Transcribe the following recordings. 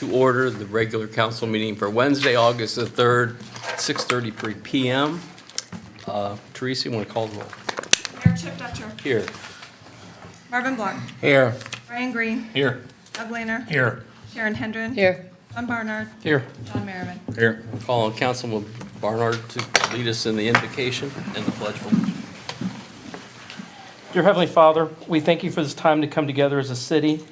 to order the regular council meeting for Wednesday, August the 3rd, 6:33 PM. Teresa, you want to call the roll? Mayor Chip Dutcher. Here. Marvin Block. Here. Brian Green. Here. Doug Lehner. Here. Sharon Hendren. Here. John Barnard. Here. John Merriman. Here. Call on Councilman Barnard to lead us in the invocation and the pledge of allegiance. Dear Heavenly Father, we thank you for this time to come together as a city.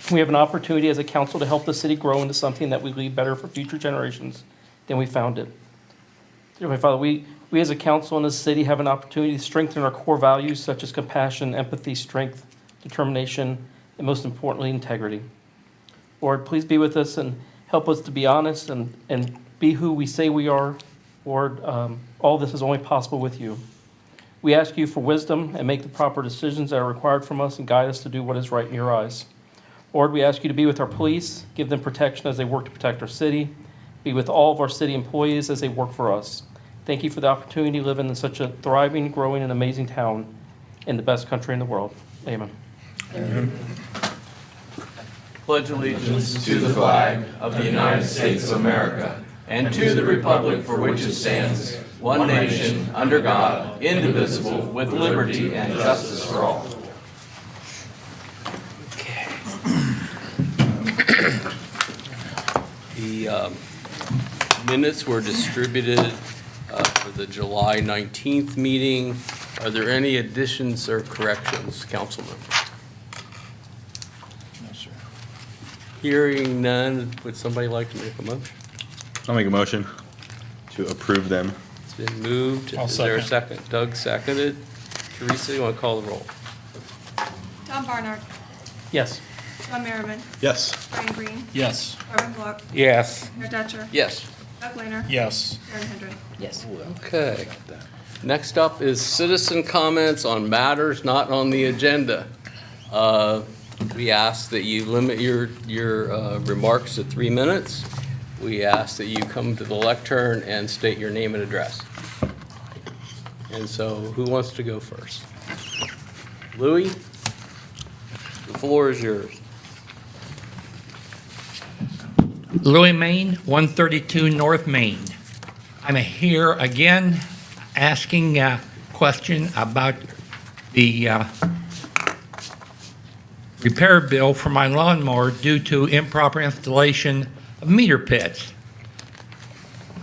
We have an opportunity as a council to help the city grow into something that we leave better for future generations than we found it. Dear Heavenly Father, we as a council and as a city have an opportunity to strengthen our core values such as compassion, empathy, strength, determination, and most importantly, integrity. Lord, please be with us and help us to be honest and be who we say we are. Lord, all this is only possible with you. We ask you for wisdom and make the proper decisions that are required from us and guide us to do what is right in your eyes. Lord, we ask you to be with our police, give them protection as they work to protect our city, be with all of our city employees as they work for us. Thank you for the opportunity to live in such a thriving, growing, and amazing town in the best country in the world. Amen. Amen. Pledge allegiance to the flag of the United States of America and to the republic for which it stands, one nation, under God, indivisible, with liberty and justice for all. The minutes were distributed for the July 19th meeting. Are there any additions or corrections, councilman? No, sir. Hearing none, would somebody like to make a motion? I'll make a motion to approve them. It's been moved. I'll Is there a second. second? Doug seconded. Teresa, you want to call the roll? John Barnard. Yes. John Merriman. Yes. Brian Green. Yes. Marvin Block. Yes. Mayor Dutcher. Yes. Doug Lehner. Yes. Sharon Hendren. Yes. Okay. Next up is citizen comments on matters not on the agenda. We ask that you limit your remarks to 3 minutes. We ask that you come to the lectern and state your name and address. And so, who wants to go first? Louis, the floor is yours. Louis, Maine, 132 North Main. I'm here again asking a question about the repair bill for my lawnmower due to improper installation of meter pits.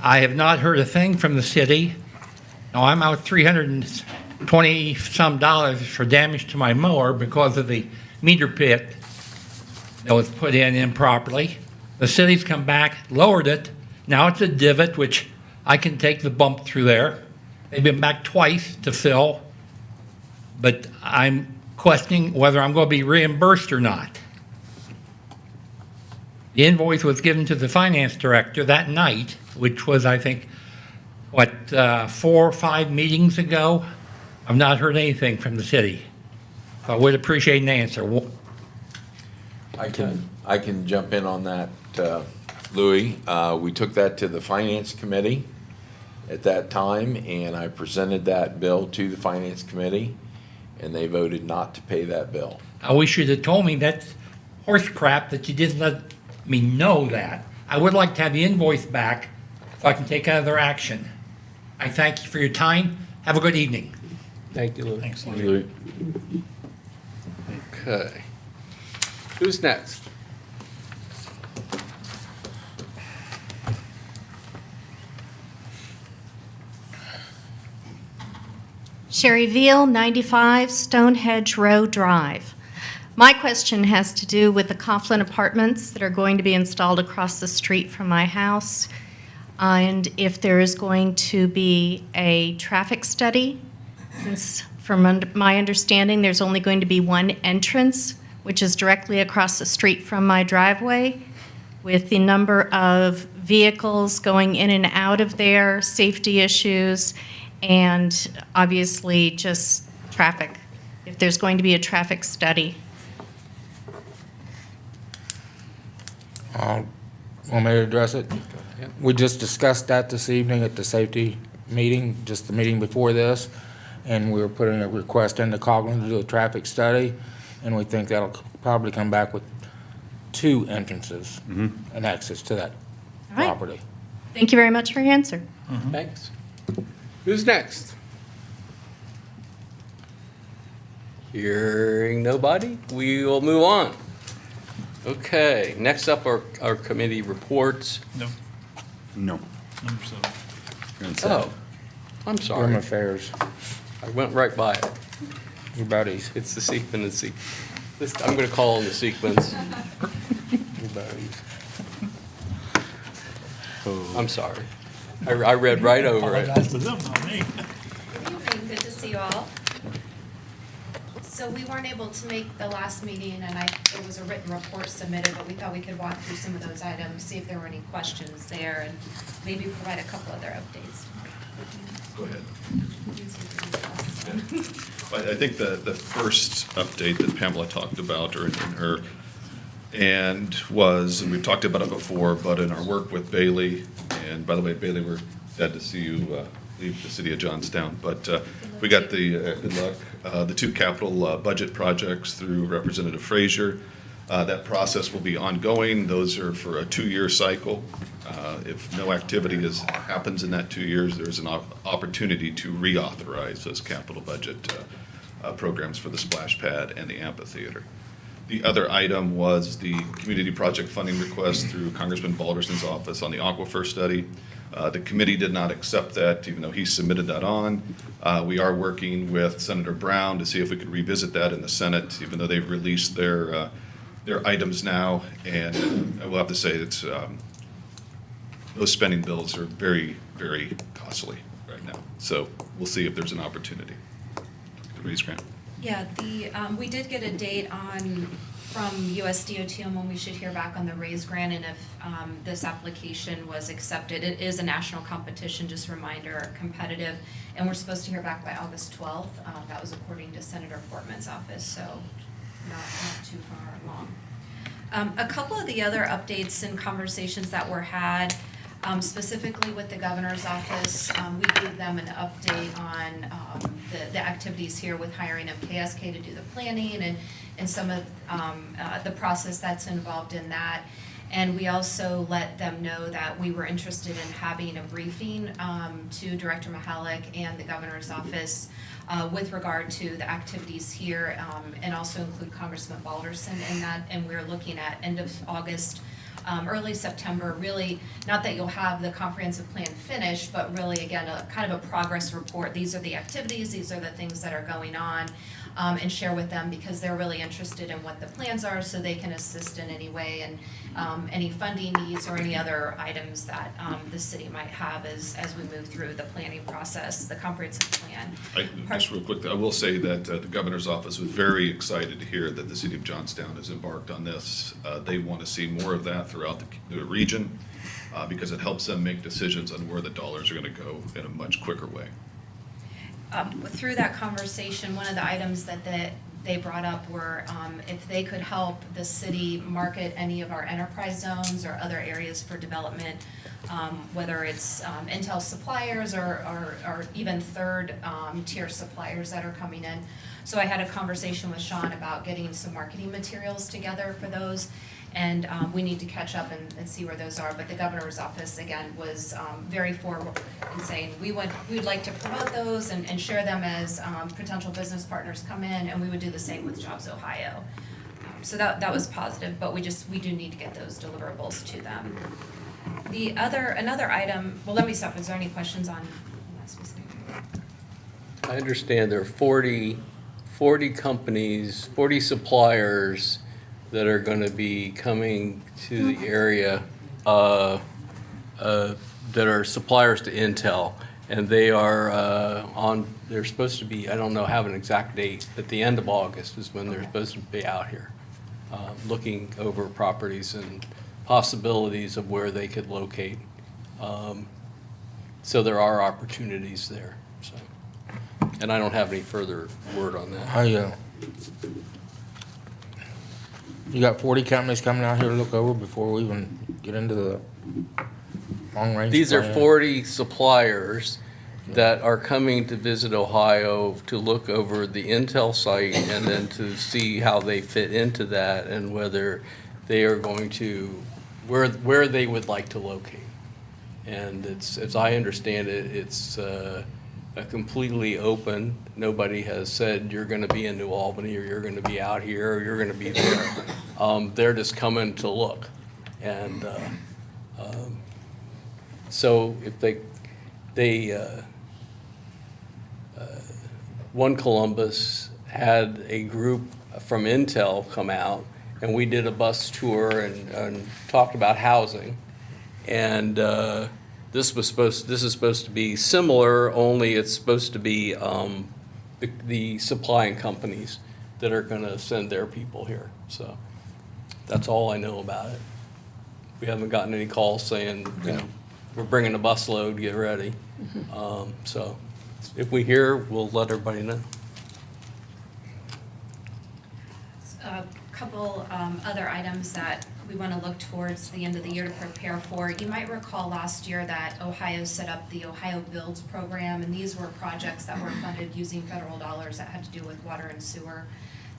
I have not heard a thing from the city. Now, I'm out $320-some for damage to my mower because of the meter pit that was put in improperly. The city's come back, lowered it. Now it's a divot, which I can take the bump through there. They've been back twice to fill, but I'm questioning whether I'm going to be reimbursed or not. The invoice was given to the finance director that night, which was, I think, 4 or 5 meetings ago. I've not heard anything from the city. I would appreciate an answer. I can jump in on that, Louis. We took that to the Finance Committee at that time, and I presented that bill to the Finance Committee, and they voted not to pay that bill. I wish you'd have told me that's horse crap that you didn't let me know that. I would like to have the invoice back so I can take other action. I thank you for your time. Have a good evening. Thank you, Louis. Thanks, Louis. Okay. Who's next? Sherry Veal, 95 Stonehenge Row Drive. My question has to do with the Coughlin Apartments that are going to be installed across the street from my house, and if there is going to be a traffic study, since from my understanding there's only going to be one entrance, which is directly across the street from my driveway, with the number of vehicles going in and out of there, safety issues, and obviously just traffic, if there's going to be a traffic study. Want me to address it? We just discussed that this evening at the safety meeting, just the meeting before this, and we were putting a request into Coughlin to do a traffic study, and we think that'll probably come back with two entrances and access to that All right. property. Thank you very much for your answer. Thanks. Who's next? Hearing nobody, we will move on. Okay, next up are our committee reports. No. Oh, I'm Government sorry. affairs, I went right by it. your buddies, It's the sequence. I'm going to call on the sequence. your buddies. I'm sorry. I read right over it. Apologize to them, not me. Good evening, good to see you all. So we weren't able to make the last meeting, and there was a written report submitted, but we thought we could walk through some of those items, see if there were any questions there, and maybe provide a couple other updates. Go ahead. I think the first update that Pamela talked about, or in her, and we've talked about it before, but in our work with Bailey, and by the way, Bailey, we're glad to see you leave the city of Johnstown, but we got good luck, the two capital budget projects through Representative Frazier. That process will be ongoing. Those are for a 2-year cycle. If no activity happens in that 2 years, there's an opportunity to reauthorize those capital budget programs for the splash pad and the amphitheater. The other item was the community project funding request through Congressman Balderson's office on the aquifer study. The committee did not accept that, even though he submitted that on. We are working with Senator Brown to see if we could revisit that in the Senate, even though they've released their items now. And I will have to say it's those spending bills are very, very costly right now. So we'll see if there's an opportunity to raise grant. Yeah, we did get a date from USDOT on when we should hear back on the raise grant, and if this application was accepted. It is a national competition, just a reminder, competitive, and we're supposed to hear back by August 12th. That was according to Senator Portman's office, so not too far along. A couple of the other updates and conversations that were had, specifically with the governor's office, we gave them an update on the activities here with hiring MKSK to do the planning and some of the process that's involved in that. And we also let them know that we were interested in having a briefing to Director Mahalik and the governor's office with regard to the activities here, and also include Congressman Balderson in that. And we're looking at end of August, early September, really, not that you'll have the comprehensive plan finished, but really, again, a kind of a progress report. These are the activities, these are the things that are going on, and share with them, because they're really interested in what the plans are, so they can assist in any way, and any funding needs or any other items that the city might have as we move through the planning process, the comprehensive plan. Just real quick, I will say that the governor's office was very excited to hear that the city of Johnstown has embarked on this. They want to see more of that throughout the region, because it helps them make decisions on where the dollars are going to go in a much quicker way. Through that conversation, one of the items that they brought up were if they could help the city market any of our enterprise zones or other areas for development, whether it's Intel suppliers or even third tier suppliers that are coming in. So I had a conversation with Sean about getting some marketing materials together for those. And we need to catch up and see where those are. But the governor's office, again, was very forward in saying we'd like to promote those and share them as potential business partners come in, and we would do the same with Jobs Ohio. So that was positive, but we do need to get those deliverables to them. Another item, well, let me stop. Is there any questions on that specific? I understand there are 40 companies, 40 suppliers that are going to be coming to the area that are suppliers to Intel. And they are they're supposed to be, I don't know, have an exact date, at the end of August is when they're supposed to be out here, looking over properties and possibilities of where they could locate. So there are opportunities there. So, and I don't have any further word on that. You got 40 companies coming out here to look over before we even get into the long-range plan? These are 40 suppliers that are coming to visit Ohio to look over the Intel site and then to see how they fit into that and whether they are going to, where they would like to locate. And it's, as I understand it, it's a completely open. Nobody has said you're going to be in New Albany, or you're going to be out here, or you're going to be there. They're just coming to look. And so if One Columbus had a group from Intel come out, and we did a bus tour and talked about housing. And this is supposed to be similar, only it's supposed to be the supplying companies that are gonna send their people here. So that's all I know about it. We haven't gotten any calls saying, you know, we're bringing a busload, get ready. So if we hear, we'll let everybody know. A couple other items that we want to look towards the end of the year to prepare for. You might recall last year that Ohio set up the Ohio Builds program, and these were projects that were funded using federal dollars that had to do with water and sewer.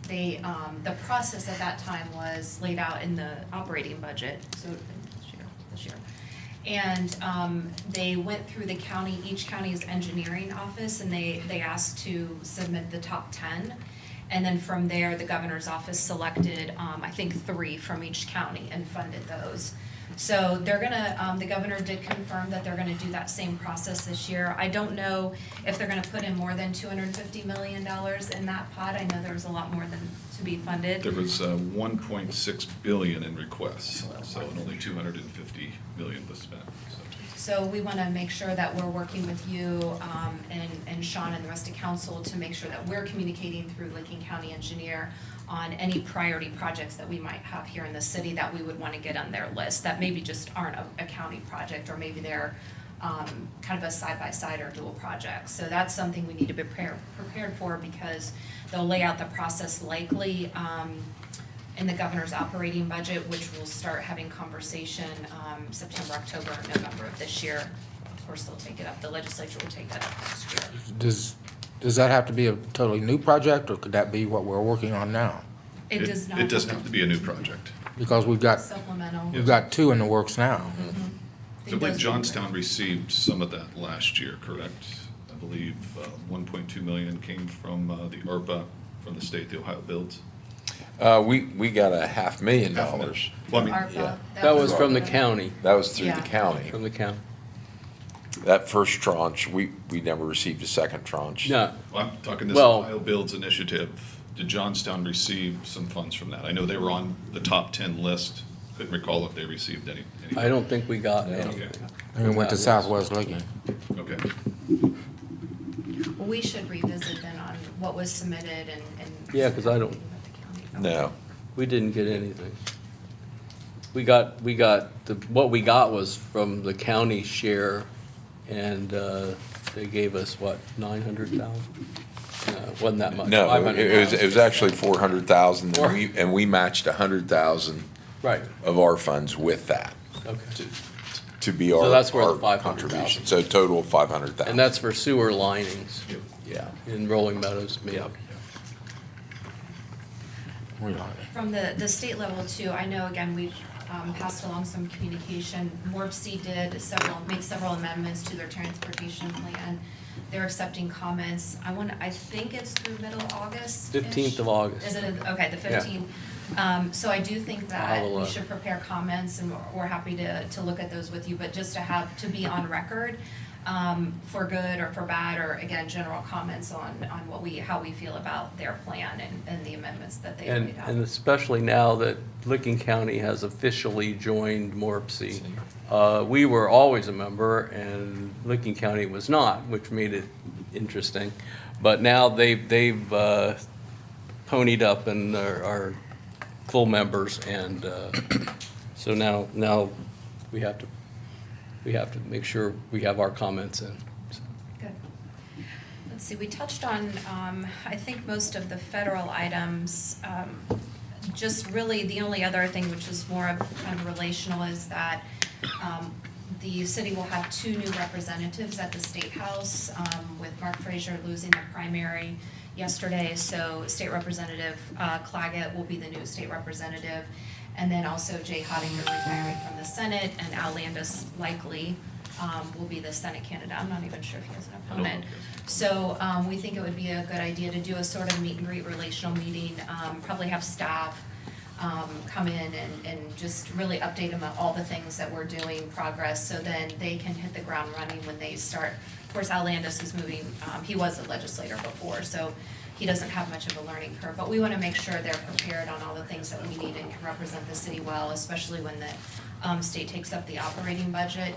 They, the process at that time was laid out in the operating budget, so this year. And they went through the county, each county's engineering office, and they asked to submit the top 10. And then from there, the governor's office selected, I think 3 from each county and funded those. So they're gonna, the governor did confirm that they're gonna do that same process this year. I don't know if they're gonna put in more than $250 million in that pot. I know there's a lot more than to be funded. There was 1.6 billion in requests, so and only 250 million was spent. So we want to make sure that we're working with you and Sean and the rest of council to make sure that we're communicating through Lincoln County Engineer on any priority projects that we might have here in the city that we would want to get on their list, that maybe just aren't a county project, or maybe they're kind of a side-by-side or dual project. So that's something we need to be prepared for, because they'll lay out the process likely in the governor's operating budget, which will start having conversation September, October, or November of this year. Of course, they'll take it up, the legislature will take that up next year. Does that have to be a totally new project, or could that be what we're working on now? It does not. It doesn't have to be a new project. Because we've got Supplemental. 2 in the works now. So I believe Johnstown received some of that last year, correct? I believe 1.2 million came from the ARPA, from the state, the Ohio Builds. We got a $500,000. Well, I mean, ARPA, yeah. That was from the county, That was through Yeah. the county. from the county. That first tranche, we never received a second tranche. No, I'm talking this Well- Ohio Builds initiative. Did Johnstown receive some funds from that? I know they were on the top 10 list. Couldn't recall if they received any. I don't think we got Okay. anything. And we went to Southwest Lincoln. Okay. We should revisit then on what was submitted and. Yeah, 'cause I don't- No. We didn't get anything. What we got was from the county share, and they gave us, what, 900,000? No, it wasn't that much. No, 500,000. it was actually 400,000, and we matched 100,000 Right, of our funds with that okay. to be So our that's where the our 500,000. contribution. So total of 500,000. And that's for sewer linings, yeah, in Rolling Meadows, maybe. From the state level too, I know, again, we've passed along some communication. MORPC did make several amendments to their transportation plan. They're accepting comments. I think it's through middle August. 15th of August. Is it, okay, the Yeah. 15th. So I do think I'll have that a we look. should prepare comments, and we're happy to look at those with you, but just to be on record, for good or for bad, or again, general comments on how we feel about their plan and the amendments that they And laid out. especially now that Licking County has officially joined MORPC. We were always a member, and Licking County was not, which made it interesting. But now they've ponied up and are full members, and so now we have to make sure we have our comments in. Good. Let's see, we touched on, I think, most of the federal items. Just really, the only other thing, which is more of kind of relational, is that the city will have 2 new representatives at the State House, with Mark Frazier losing the primary yesterday. So State Representative Claggett will be the new state representative. And then also Jay Hottinger retiring from the Senate, and Al Landis likely will be the Senate candidate. I'm not even sure if he has an opponent. So we think it would be a good idea to do a sort of meet and greet relational meeting, probably have staff come in and just really update them on all the things that we're doing, progress, so then they can hit the ground running when they start. Of course, Al Landis is moving, he was a legislator before, so he doesn't have much of a learning curve, but we want to make sure they're prepared on all the things that we need and can represent the city well, especially when the state takes up the operating budget.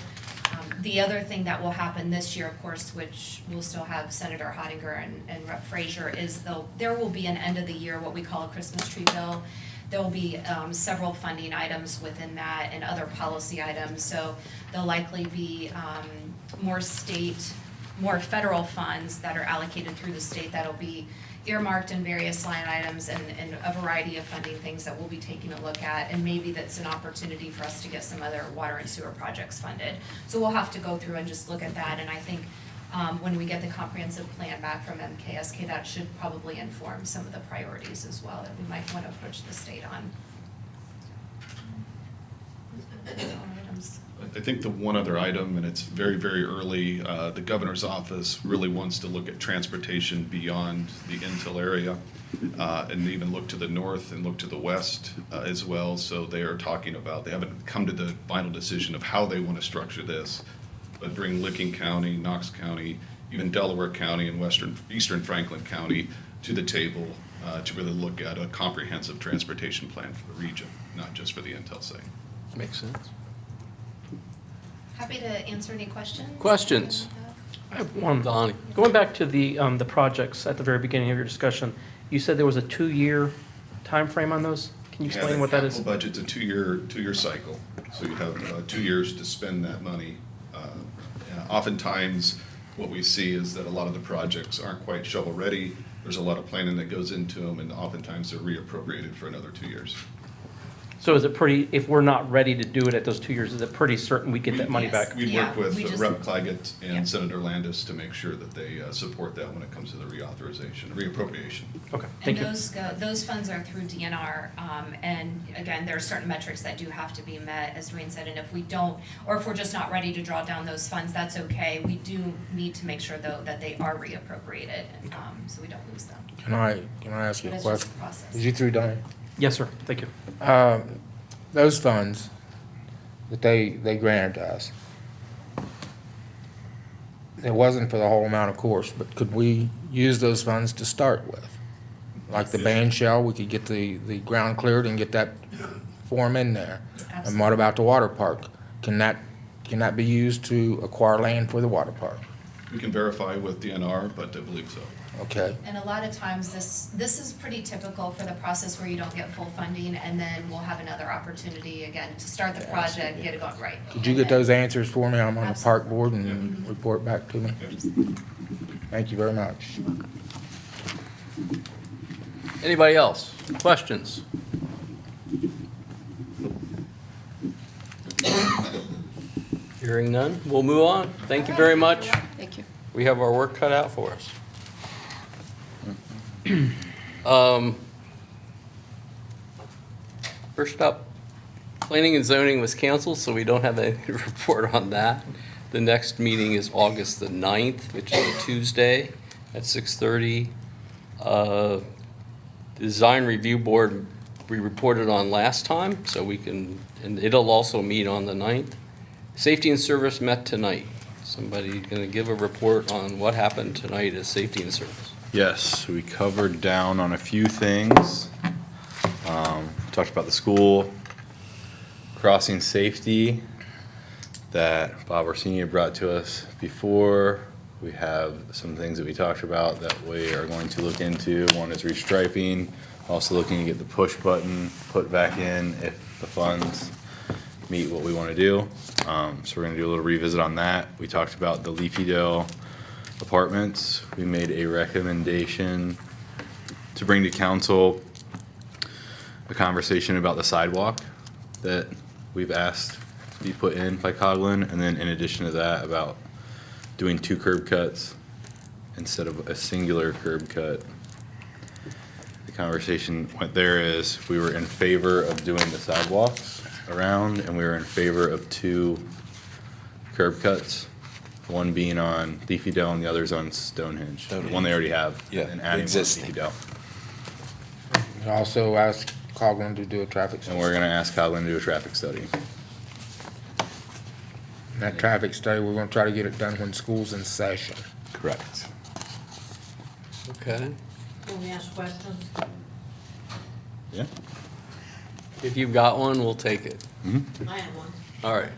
The other thing that will happen this year, of course, which we'll still have Senator Hottinger and Rep. Frazier, is there will be an end of the year, what we call a Christmas tree bill. There will be several funding items within that and other policy items, so there'll likely be more federal funds that are allocated through the state that'll be earmarked in various line items and a variety of funding things that we'll be taking a look at, and maybe that's an opportunity for us to get some other water and sewer projects funded. So we'll have to go through and just look at that, and I think when we get the comprehensive plan back from MKSK, that should probably inform some of the priorities as well that we might want to approach the state on. I think the one other item, and it's very, very early, the governor's office really wants to look at transportation beyond the Intel area, and even look to the north and look to the west as well. So they are talking about, they haven't come to the final decision of how they want to structure this, but bring Licking County, Knox County, even Delaware County and eastern Franklin County to the table to really look at a comprehensive transportation plan for the region, not just for the Intel site. Makes sense. Happy to answer any questions. Questions? I have one. Donnie? Going back to the projects at the very beginning of your discussion, you said there was a 2-year time frame on those? Can you explain what that is? The budget's a two-year cycle, so you have 2 years to spend that money. Oftentimes, what we see is that a lot of the projects aren't quite shovel-ready. There's a lot of planning that goes into them, and oftentimes they're reappropriated for another 2 years. So is it pretty, if we're not ready to do it at those 2 years, is it pretty certain we get that money Yes. back? We'd Yeah, work with we just- Rep. Claggett Yeah. and Senator Landis to make sure that they support that when it comes to the reappropriation. Okay, And thank you. those funds are through DNR, and again, there are certain metrics that do have to be met, as Dwayne said, and if we don't, or if we're just not ready to draw down those funds, that's okay. We do need to make sure, though, that they are reappropriated, so we don't lose them. Can I ask you But a it's just question? a process. Is you through, Donnie? Yes, sir, thank you. Those funds that they granted to us, it wasn't for the whole amount, of course, but could we use those funds to start with? Like the band shell, we could get the ground cleared and get that form in there. And what about the water park? Can that be used to acquire land for the water park? We can verify with DNR, but I believe so. Okay. And a lot of times, this is pretty typical for the process where you don't get full funding, and then we'll have another opportunity again to start the project, get it going right. Could you get those answers for me? I'm on the park board and report back to me. Thank you very much. Anybody else? Questions? Hearing none, we'll move on. Thank you very much. Thank you. We have our work cut out for us. First up, planning and zoning was canceled, so we don't have any report on that. The next meeting is August the 9th, which is a Tuesday at 6:30. The Design Review Board, we reported on last time, so we can, and it'll also meet on the 9th. Safety and Service met tonight. Somebody going to give a report on what happened tonight at Safety and Service? Yes, we covered down on a few things. Talked about the school crossing safety that Bob Orsini brought to us before. We have some things that we talked about that we are going to look into. One is restriping, also looking to get the push button put back in if the funds meet what we want to do. So we're going to do a little revisit on that. We talked about the Leafy Dale apartments. We made a recommendation to bring to council a conversation about the sidewalk that we've asked to be put in by Coghlan, and then in addition to that, about doing 2 curb cuts instead of a singular curb cut. The conversation went there is we were in favor of doing the sidewalks around, and we were in favor of 2 curb cuts. One being on Leafy Dell and the other's on Stonehenge. The one they already have. Yeah, And adding one on existing. Leafy Dell. We also asked Coughlin to do a traffic And study. we're gonna ask Coughlin to do a traffic study. And that traffic study, we're gonna try to get it done when school's in session. Correct. Okay. Can we ask questions? Yeah? If you've got one, we'll take it. I have one. All right.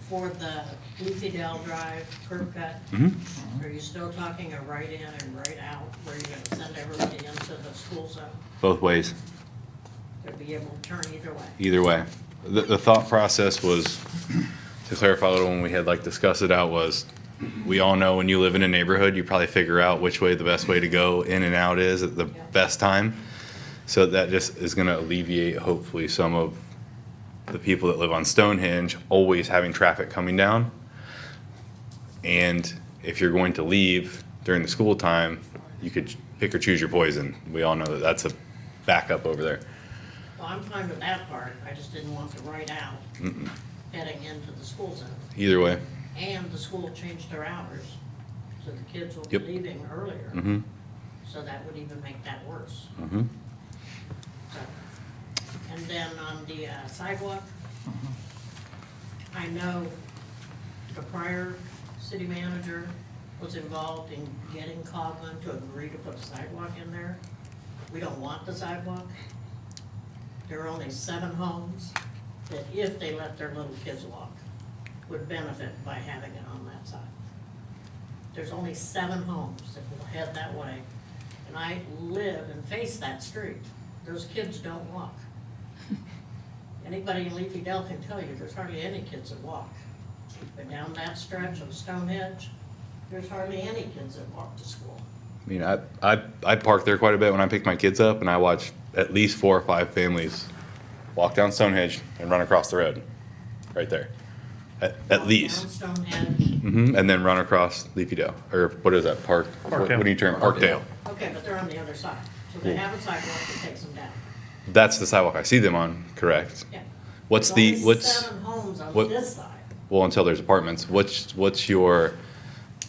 For the Leafy Dell Drive curb cut, Mm-hmm. are you still talking a right in and right out where you're gonna send everybody into the school zone? Both ways, To be able to turn either way? either way. The thought process was, to clarify a little when we had like discussed it out, was we all know when you live in a neighborhood, you probably figure out which way the best way to go in and out is at the best time. So that just is gonna alleviate hopefully some of the people that live on Stonehenge always having traffic coming down. And if you're going to leave during the school time, you could pick or choose your poison. We all know that that's a backup over there. Well, I'm fine with that part, I just didn't want the right out heading into the school zone. Either way. And the school changed their hours, so the kids will be Yep. leaving earlier. Mm-hmm. So that would even make that worse. Mm-hmm. So, and then on the sidewalk, I know the prior city manager was involved in getting Coughlin to agree to put a sidewalk in there. We don't want the sidewalk. There are only 7 homes that if they let their little kids walk, would benefit by having it on that side. There's only 7 homes that will head that way, and I live and face that street. Those kids don't walk. Anybody in Leafy Dell can tell you, there's hardly any kids that walk. But down that stretch of Stonehenge, there's hardly any kids that walk to school. I mean, I park there quite a bit when I pick my kids up, and I watch at least 4 or 5 families walk down Stonehenge and run across the road, right there, at Walk least. Down Stonehenge, And then run across Leafy Dell, or what is that, what do you term, Parkdale? okay, but they're on the other side, so they have a sidewalk that takes them down. That's the sidewalk I see them on, correct? Yeah. What's There's the, only what's, 7 homes on what- this side. well, until there's apartments, what's your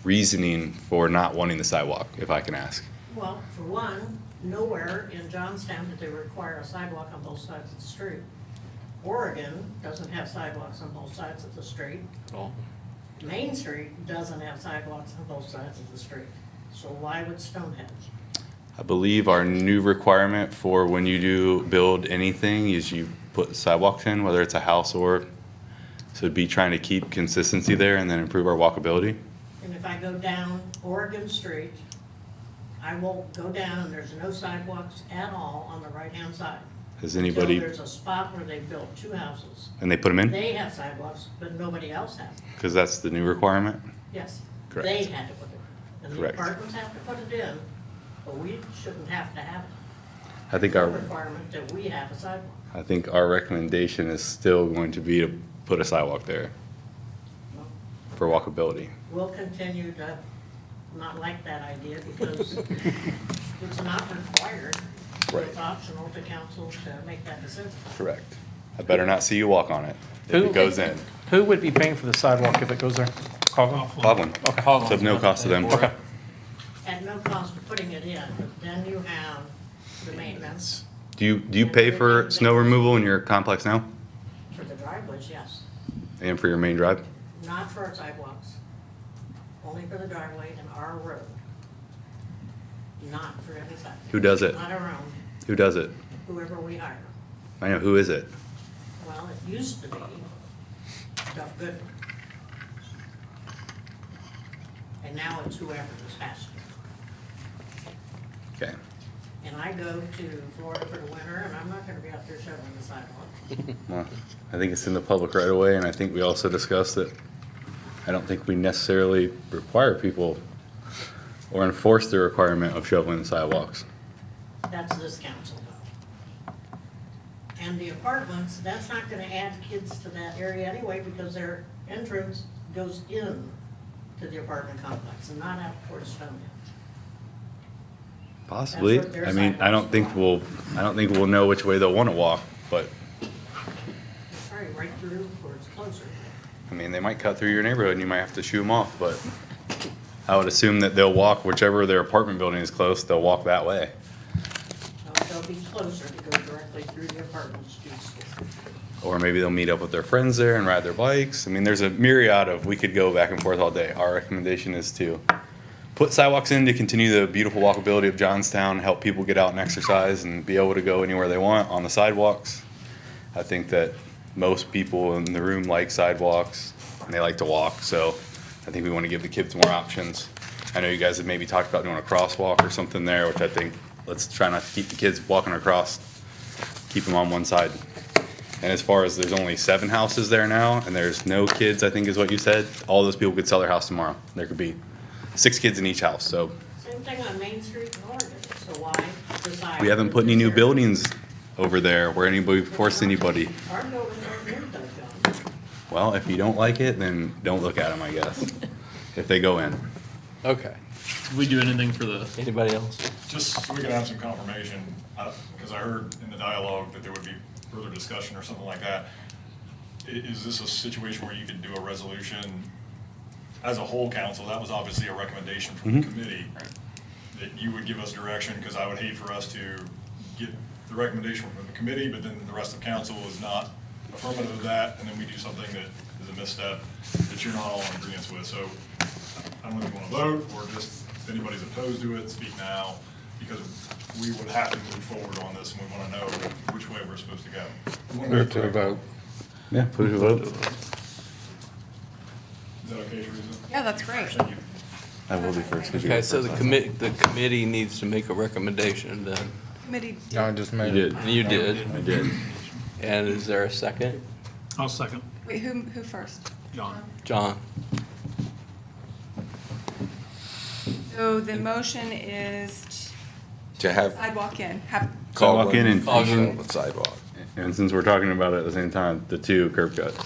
reasoning for not wanting the sidewalk, if I can ask? Well, for one, nowhere in Johnstown did they require a sidewalk on both sides of the street. Oregon doesn't have sidewalks on both sides of the street. Oh. Main Street doesn't have sidewalks on both sides of the street. So why would Stonehenge? I believe our new requirement for when you do build anything is you put sidewalks in, whether it's a house or, so it'd be trying to keep consistency there and then improve our walkability. And if I go down Oregon Street, I will go down and there's no sidewalks at all on the right-hand side. Has anybody, Until there's a spot where they built 2 houses. and they put them in? They have sidewalks, but nobody else has. Because that's the new requirement? Yes. Correct. They had to put it in. And the Correct. apartments have to put it in, but we shouldn't have to have it. I think No our, requirement that we have a sidewalk. I think our recommendation is still going to be to put a sidewalk there for walkability. We'll continue to not like that idea because it's not required. Right. It's optional to council to make that decision. Correct. I better not see you walk on it if Who- it goes in. Who would be paying for the sidewalk if it goes there? Coughlin? Loveland. It's of no cost to them. Okay. At no cost of putting it in, but then you have the maintenance Do you pay for snow removal in your complex now? for the driveways, yes. And for your main drive? Not for our sidewalks, only for the driveway and our road. Not for any sidewalk. Who does it? Not our own, Who does it? whoever we hire. I know, who is it? Well, it used to be Duff Goodman. And now it's whoever is faster. Okay. And I go to Florida for the winter, and I'm not gonna be out there shoveling the sidewalk. Well, I think it's in the public right away, and I think we also discussed that I don't think we necessarily require people or enforce the requirement of shoveling the sidewalks. That's this council though. And the apartments, that's not gonna add kids to that area anyway, because their entrance goes in to the apartment complex and not out towards Stonehenge. Possibly. That's what their I mean, I don't think we'll know which way they'll want to walk, but, Probably right through where it's closer. I mean, they might cut through your neighborhood and you might have to shoo them off, but I would assume that they'll walk whichever their apartment building is close, they'll walk that way. They'll be closer to go directly through the apartments to school. Or maybe they'll meet up with their friends there and ride their bikes. I mean, there's a myriad of, we could go back and forth all day. Our recommendation is to put sidewalks in to continue the beautiful walkability of Johnstown, help people get out and exercise and be able to go anywhere they want on the sidewalks. I think that most people in the room like sidewalks and they like to walk, so I think we want to give the kids more options. I know you guys have maybe talked about doing a crosswalk or something there, which I think, let's try not to keep the kids walking across, keep them on one side. And as far as there's only 7 houses there now, and there's no kids, I think is what you said, all those people could sell their house tomorrow. There could be 6 kids in each house, so Same thing on Main Street in Oregon, so why decide? we haven't put any new buildings over there where anybody forced anybody. Our buildings aren't near those, John. Well, if you don't like it, then don't look at them, I guess, if they go in. Okay. Did we do anything for the, Anybody else? Just so we can have some confirmation, because I heard in the dialogue that there would be further discussion or something like that. Is this a situation where you could do a resolution as a whole council? That was obviously a recommendation from the committee, that you would give us direction, because I would hate for us to get the recommendation from the committee, but then the rest of council is not affirmative of that, and then we do something that is a misstep that you're not all in agreement with. So I don't know if you want to vote, or just if anybody's opposed to it, speak now, because we would have to move forward on this, and we want to know which way we're supposed to go. We wanna Move to know- a vote. Yeah, put it to vote. Is that okay, Teresa? Yeah, that's great. Thank you. I will be first. 'cause you Okay, were so first the last committee needs to make a recommendation then. Committee, John just time. made You it. did. You did. I did. And is there a second? I'll second, wait, who first? John. John? So the motion is To have sidewalk in, have, Sidewalk in and- Cogburn sidewalk. And since we're talking about it at the same time, the 2 curb cuts.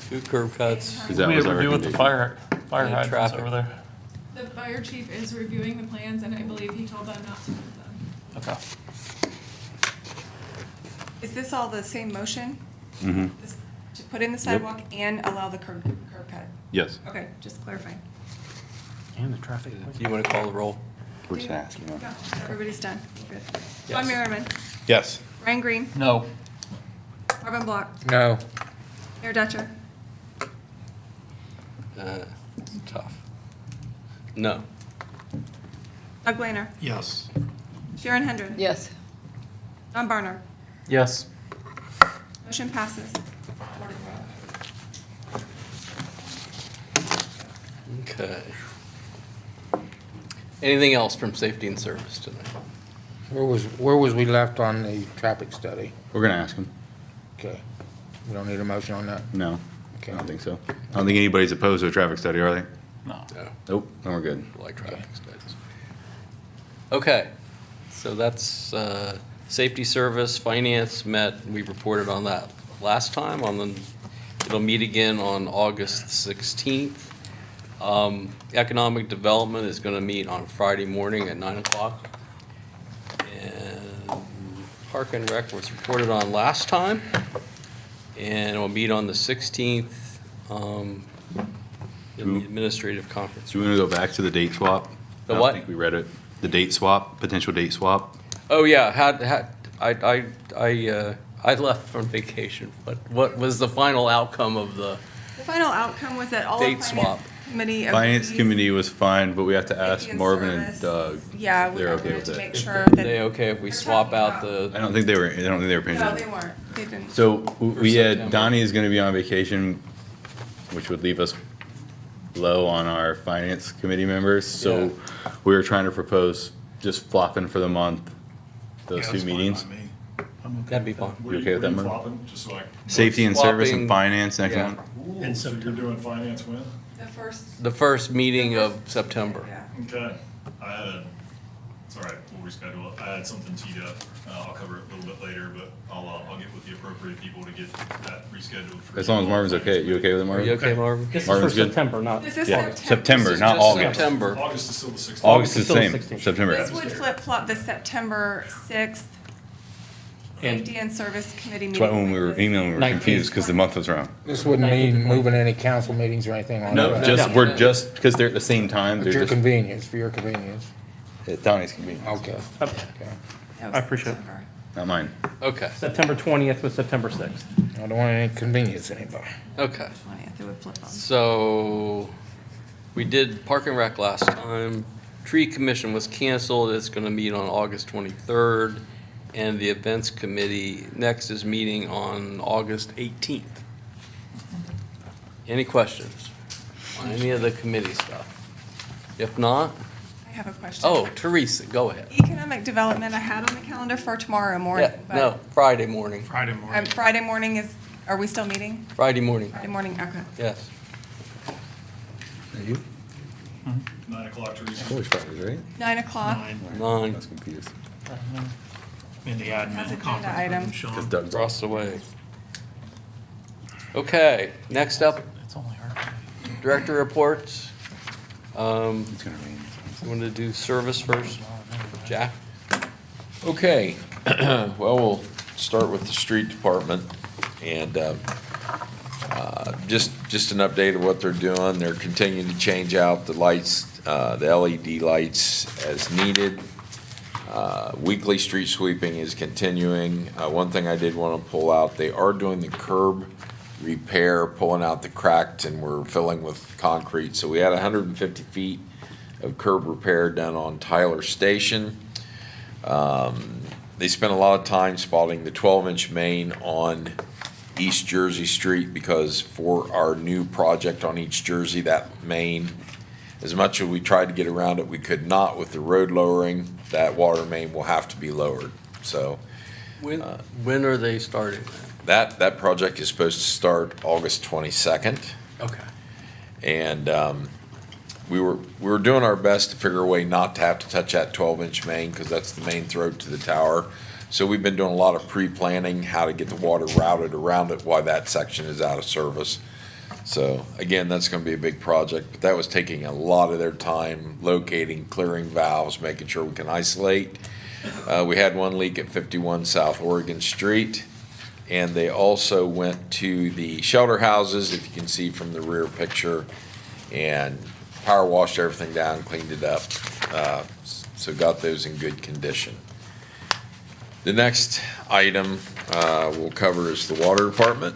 2 curb cuts. 'Cause that We was have our review with the recommendation. fire And hydrants traffic. over there. The fire chief is reviewing the plans, and I believe he told them not to move them. Okay. is this all the same motion? Mm-hmm. This- To put in the sidewalk and allow the curb cut? Yes. Okay, just clarifying. And the traffic. Do you want to call the roll? We're just asking. No, everybody's done. Good. Yes. John Merriman, Yes. Ryan Green, No. Marvin Block, No, Mayor Dutcher, Tough. No. Doug Blainer, Yes. Sharon Hendren. Yes. John Barnard. Yes. Motion passes. Okay. Anything else from safety and service tonight? where was we left on the traffic study? We're gonna ask them. Okay, we don't need a motion on that? No, Okay. I don't think so. I don't think anybody's opposed to a traffic study, are they? No. No. Nope, then we're good. Like traffic studies. Okay, so that's, safety service, finance met, we reported on that last time, it'll meet again on August 16th. Economic development is gonna meet on Friday morning at 9 o'clock. And Park and Rec was reported on last time, and it'll meet on the 16th, in the administrative conference. Do we wanna go back to the date swap? The I don't what? think we read it. The date swap, potential date swap. Oh, yeah, I left from vacation, but what was the final outcome of the The final outcome was that all Date of swap. finance committee Finance agrees- committee was fine, but we have to ask Safety and Marvin and service. Doug. Yeah, we They're okay wanted with to it. make sure Are that. they okay if we They're swap talking out about- I don't think they were paying No, attention. they weren't. They didn't. So we had, September. Donnie is gonna be on vacation, which would leave us low on our finance committee members. So we were trying to propose just flopping for the month, those 2 meetings. That'd be fine. You okay with that, Mark? Flopping, just so I. Safety and service Swapping- and finance next yeah. month. Ooh, so you're doing finance when? The first. The first meeting of September. Yeah. Okay, I had a It's all right, we'll reschedule it. I had something teed up. I'll cover it a little bit later, but I'll get with the appropriate people to get that rescheduled. For As long as Marvin's okay. You okay with it, Are Marvin? you okay, Marvin? This is Marvin's for good? September, not. This is Yeah, September. September, This is not just August. September. August is still the 16th. August is the Still same, 16. September. This would flip-flop the September 6th And- Safety and Service Committee That's meeting. why when we were with this. emailing, we were 19th. confused because the month was wrong. This wouldn't mean moving any council meetings or anything like No, that? just, we're just, because they're at the same time, At they're your just, convenience, for your convenience. at Donnie's convenience, Okay. Up- Okay. That was I appreciate it. September. not mine. Okay, September 20th with September 6th. I don't want to inconvenience anybody. okay. 20th, it would flip on. So, we did Park and Rec last time. Tree Commission was canceled. It's gonna meet on August 23rd. And the Events Committee next is meeting on August 18th. Any questions on any of the committee stuff? If not, I have a question. oh, Teresa, go ahead. Economic development I had on the calendar for tomorrow morning. Yeah, but, no, Friday morning. Friday morning. Friday morning is, are we still meeting? Friday morning, Friday morning, okay. yes. You? 9 o'clock, Teresa. Always Fridays, right? 9 o'clock. 9. 9, I was confused. In the That's admin agenda conference room, items. Because Sean. Doug's off. across the way. Okay, next up, It's only her. director reports. It's gonna rain. You want to do service first? Jack? Okay, well, we'll start with the street department, and just an update of what they're doing. They're continuing to change out the lights, the LED lights as needed. Weekly street sweeping is continuing. One thing I did want to pull out, they are doing the curb repair, pulling out the cracks, and we're filling with concrete. So we had 150 feet of curb repair done on Tyler Station. They spent a lot of time spotting the 12-inch main on East Jersey Street because for our new project on East Jersey, that main, as much as we tried to get around it, we could not with the road lowering. That water main will have to be lowered. So When are they starting? that project is supposed to start August 22nd. Okay. And we were doing our best to figure a way not to have to touch that 12-inch main because that's the main throat to the tower. So we've been doing a lot of pre-planning, how to get the water routed around it while that section is out of service. So again, that's going to be a big project, but that was taking a lot of their time locating, clearing valves, making sure we can isolate. We had one leak at 51 South Oregon Street. And they also went to the shelter houses, if you can see from the rear picture, and power washed everything down, cleaned it up. So got those in good condition. The next item we'll cover is the water department.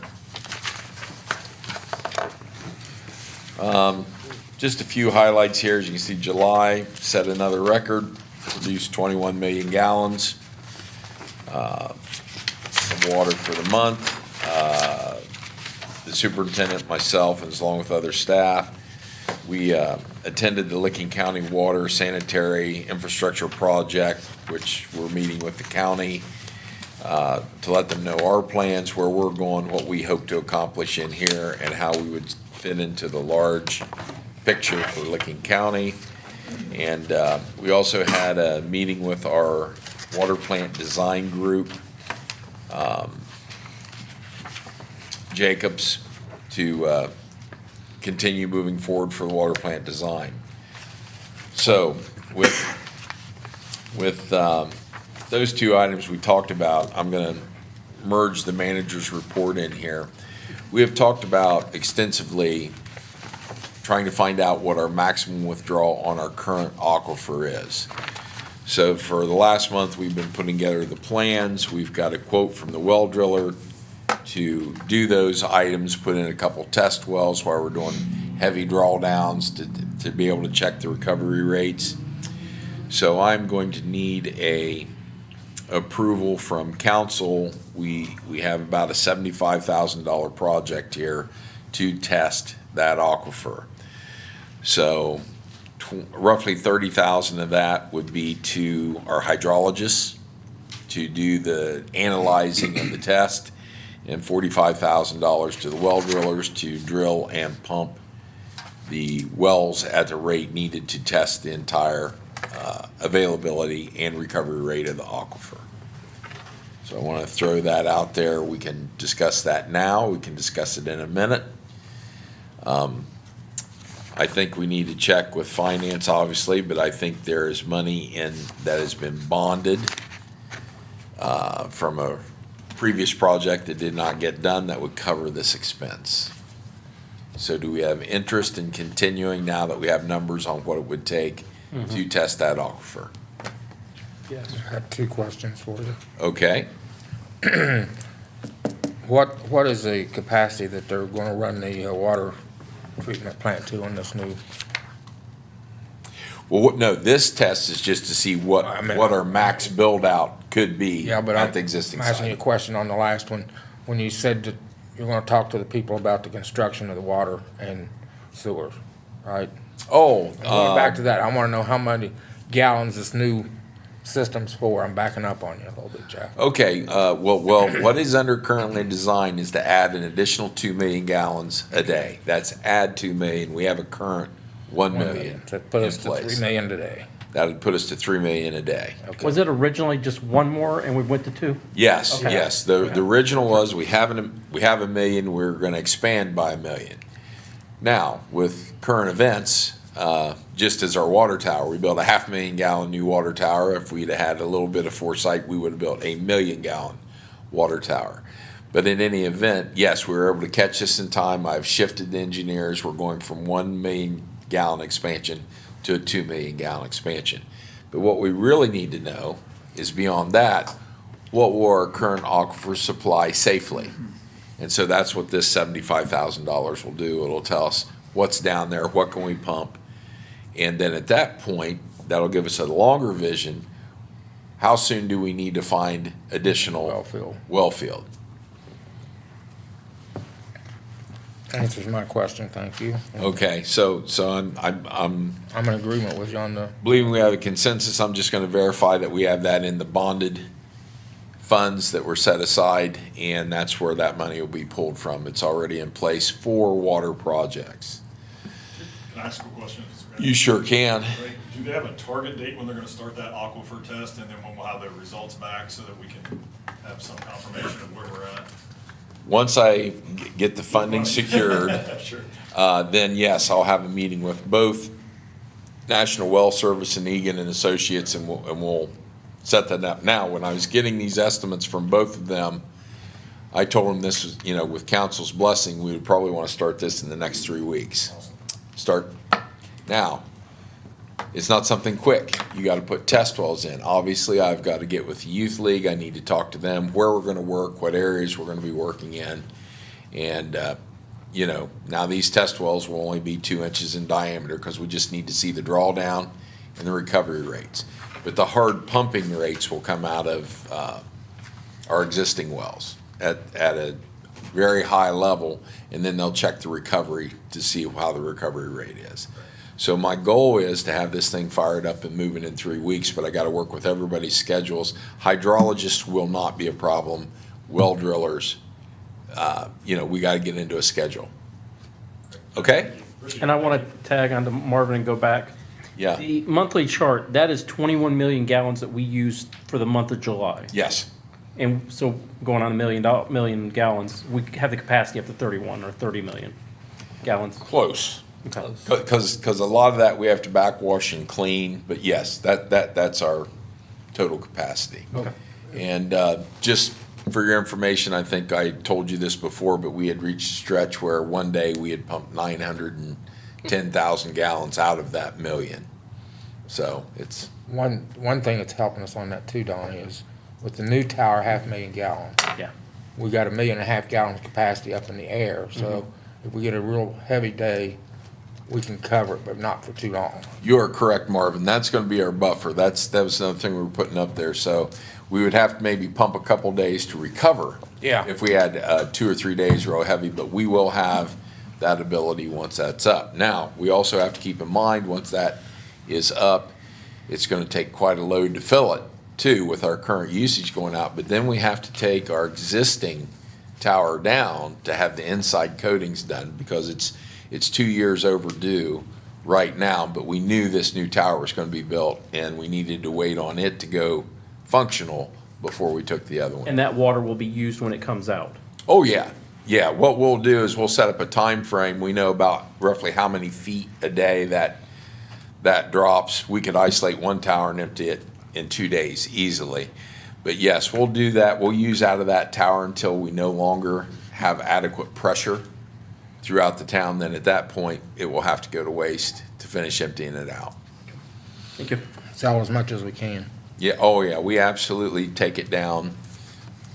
Just a few highlights here. As you can see, July set another record, produced 21 million gallons. Of water for the month. The superintendent, myself, and along with other staff, we attended the Licking County Water Sanitary Infrastructure Project, which we're meeting with the county to let them know our plans, where we're going, what we hope to accomplish in here, and how we would fit into the large picture for Licking County. And we also had a meeting with our water plant design group, Jacobs, to continue moving forward for the water plant design. So with those two items we talked about, I'm going to merge the manager's report in here. We have talked about extensively trying to find out what our maximum withdrawal on our current aquifer is. So for the last month, we've been putting together the plans. We've got a quote from the well driller to do those items, put in a couple test wells while we're doing heavy drawdowns to be able to check the recovery rates. So I'm going to need a approval from council. We have about a $75,000 project here to test that aquifer. So roughly 30,000 of that would be to our hydrologists to do the analyzing of the test, and $45,000 to the well drillers to drill and pump the wells at the rate needed to test the entire availability and recovery rate of the aquifer. So I want to throw that out there. We can discuss that now. We can discuss it in a minute. I think we need to check with finance, obviously, but I think there is money in that has been bonded from a previous project that did not get done that would cover this expense. So do we have interest in continuing now that we have numbers on what it would take to test that aquifer? I have two questions for you. Okay, What is the capacity that they're gonna run the water treatment plant to on this new? well, no, this test is just to see what our max build-out could be Yeah, but at the existing I'm asking you a site. question on the last one. When you said that you're gonna talk to the people about the construction of the water and sewers, right? Oh, Going back to that, I wanna know how many gallons this new system's for. I'm backing up on you a little bit, Jeff. okay, well, what is under currently designed is to add an additional 2 million gallons a day. That's add 2 million. We have a current 1 million To put us in to 3 place. million today. That would put us to 3 million a day. Okay. Was it originally just one more and we went to two? Yes, Okay. yes. The original was, we have a million, we're gonna expand by 1 million. Now, with current events, just as our water tower, we built a 500,000 gallon new water tower. If we'd had a little bit of foresight, we would have built a 1 million gallon water tower. But in any event, yes, we were able to catch this in time. I've shifted the engineers. We're going from 1 million gallon expansion to a 2 million gallon expansion. But what we really need to know is beyond that, what will our current aquifer supply safely? And so that's what this $75,000 will do. It'll tell us what's down there, what can we pump? And then at that point, that'll give us a longer vision. How soon do we need to find additional well field? Answers my question, thank you. Okay, so I'm I'm in agreement with you on the, believing we have a consensus. I'm just gonna verify that we have that in the bonded funds that were set aside, and that's where that money will be pulled from. It's already in place for water projects. Can I ask a question? You sure can. Right. Do they have a target date when they're gonna start that aquifer test, and then when we'll have the results back so that we can have some confirmation of where we're at? Once I get the funding secured, Sure. then yes, I'll have a meeting with both National Well Service and Egan and Associates, and we'll set that up. Now, when I was getting these estimates from both of them, I told them this was, with council's blessing, we would probably want to start this in the next 3 weeks. Start now. It's not something quick. You got to put test wells in. Obviously, I've got to get with the youth league. I need to talk to them, where we're going to work, what areas we're going to be working in. And, now these test wells will only be 2 inches in diameter because we just need to see the drawdown and the recovery rates. But the hard pumping rates will come out of our existing wells at a very high level, and then they'll check the recovery to see how the recovery rate is. So my goal is to have this thing fired up and moving in 3 weeks, but I got to work with everybody's schedules. Hydrologists will not be a problem. Well drillers, we got to get into a schedule. Okay? And I want to tag onto Marvin and go back. Yeah. The monthly chart, that is 21 million gallons that we used for the month of July. Yes. And so going on a million gallons, we have the capacity up to 31 or 30 million gallons. Close. Okay. Because a lot of that we have to backwash and clean, but yes, that's our total capacity. Okay. And just for your information, I think I told you this before, but we had reached a stretch where one day we had pumped 910,000 gallons out of that million. So it's, one thing that's helping us on that too, Donnie, is with the new tower, 500,000 gallons. Yeah. We got 1.5 million gallons capacity up in the air, so if we get a real heavy day, we can cover it, but not for too long. you are correct, Marvin. That's going to be our buffer. That was another thing we were putting up there. So we would have to maybe pump a couple days to recover. Yeah. If we had 2 or 3 days real heavy, but we will have that ability once that's up. Now, we also have to keep in mind, once that is up, it's going to take quite a load to fill it too, with our current usage going out. But then we have to take our existing tower down to have the inside coatings done, because it's 2 years overdue right now, but we knew this new tower was gonna be built, and we needed to wait on it to go functional before we took the other one. And that water will be used when it comes out. Oh, yeah. Yeah, what we'll do is we'll set up a time frame. We know about roughly how many feet a day that drops. We could isolate one tower and empty it in 2 days easily. But yes, we'll do that. We'll use out of that tower until we no longer have adequate pressure throughout the town. Then at that point, it will have to go to waste to finish emptying it out. Thank you. Sell as much as we can. Yeah, oh yeah, we absolutely take it down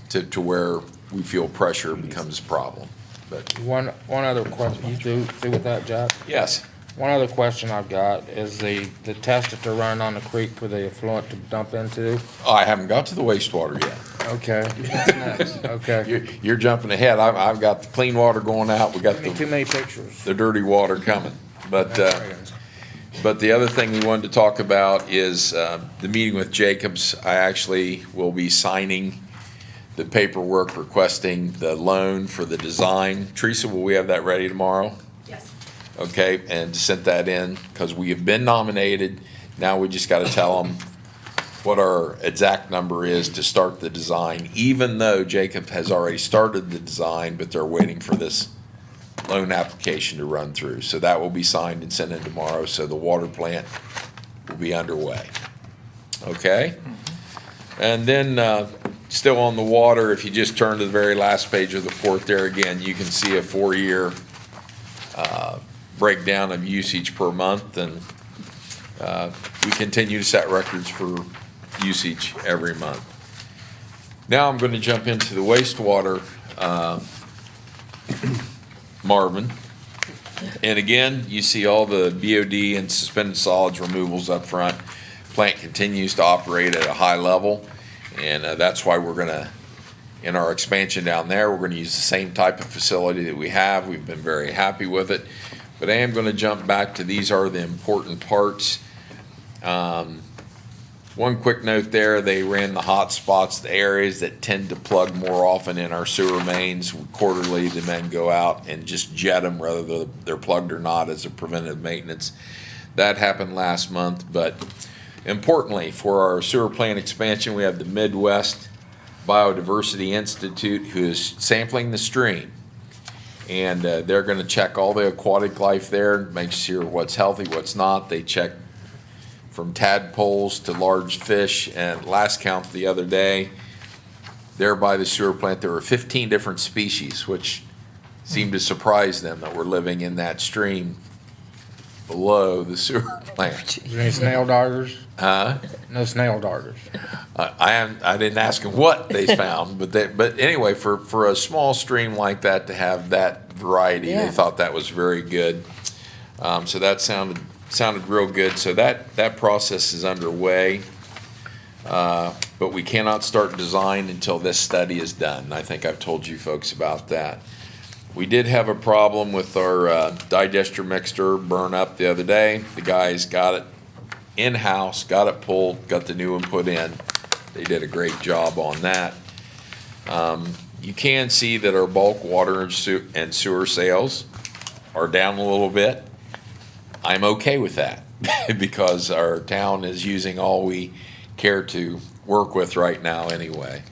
to where we feel pressure becomes a problem. But One other question, you through with that, Jack? yes, One other question I've got is the test that they're running on the creek for the effluent to dump into. I haven't got to the wastewater yet. Okay. What's next? Okay. You're jumping ahead. I've got the clean water going out. We got Give me too many pictures. the dirty water coming. But the other thing we wanted to talk about is the meeting with Jacobs. I actually will be signing the paperwork requesting the loan for the design. Teresa, will we have that ready tomorrow? Yes. Okay, and sent that in because we have been nominated. Now we just got to tell them what our exact number is to start the design, even though Jacob has already started the design, but they're waiting for this loan application to run through. So that will be signed and sent in tomorrow, so the water plant will be underway. Okay? And then, still on the water, if you just turn to the very last page of the report there again, you can see a 4-year breakdown of usage per month, and we continue to set records for usage every month. Now I'm going to jump into the wastewater, Marvin. And again, you see all the BOD and suspended solids removals up front. Plant continues to operate at a high level, and that's why we're going to, in our expansion down there, we're going to use the same type of facility that we have. We've been very happy with it. But I am going to jump back to these are the important parts. One quick note there, they ran the hot spots, the areas that tend to plug more often in our sewer mains. Quarterly, the men go out and just jet them, whether they're plugged or not, as a preventive maintenance. That happened last month, but importantly, for our sewer plant expansion, we have the Midwest Biodiversity Institute who is sampling the stream. And they're going to check all the aquatic life there, make sure what's healthy, what's not. They check from tadpoles to large fish, and last count the other day, there by the sewer plant, there were 15 different species, which seemed to surprise them that we're living in that stream below the sewer plant. Is there any snail darters? Huh? No snail darters. I didn't ask them what they found, but anyway, for a small stream like that to have that variety, they thought that was very good. So that sounded real good. So that process is underway. But we cannot start design until this study is done. I think I've told you folks about that. We did have a problem with our digester mixer burn up the other day. The guys got it in-house, got it pulled, got the new one put in. They did a great job on that. You can see that our bulk water and sewer sales are down a little bit. I'm okay with that because our town is using all we care to work with right now anyway.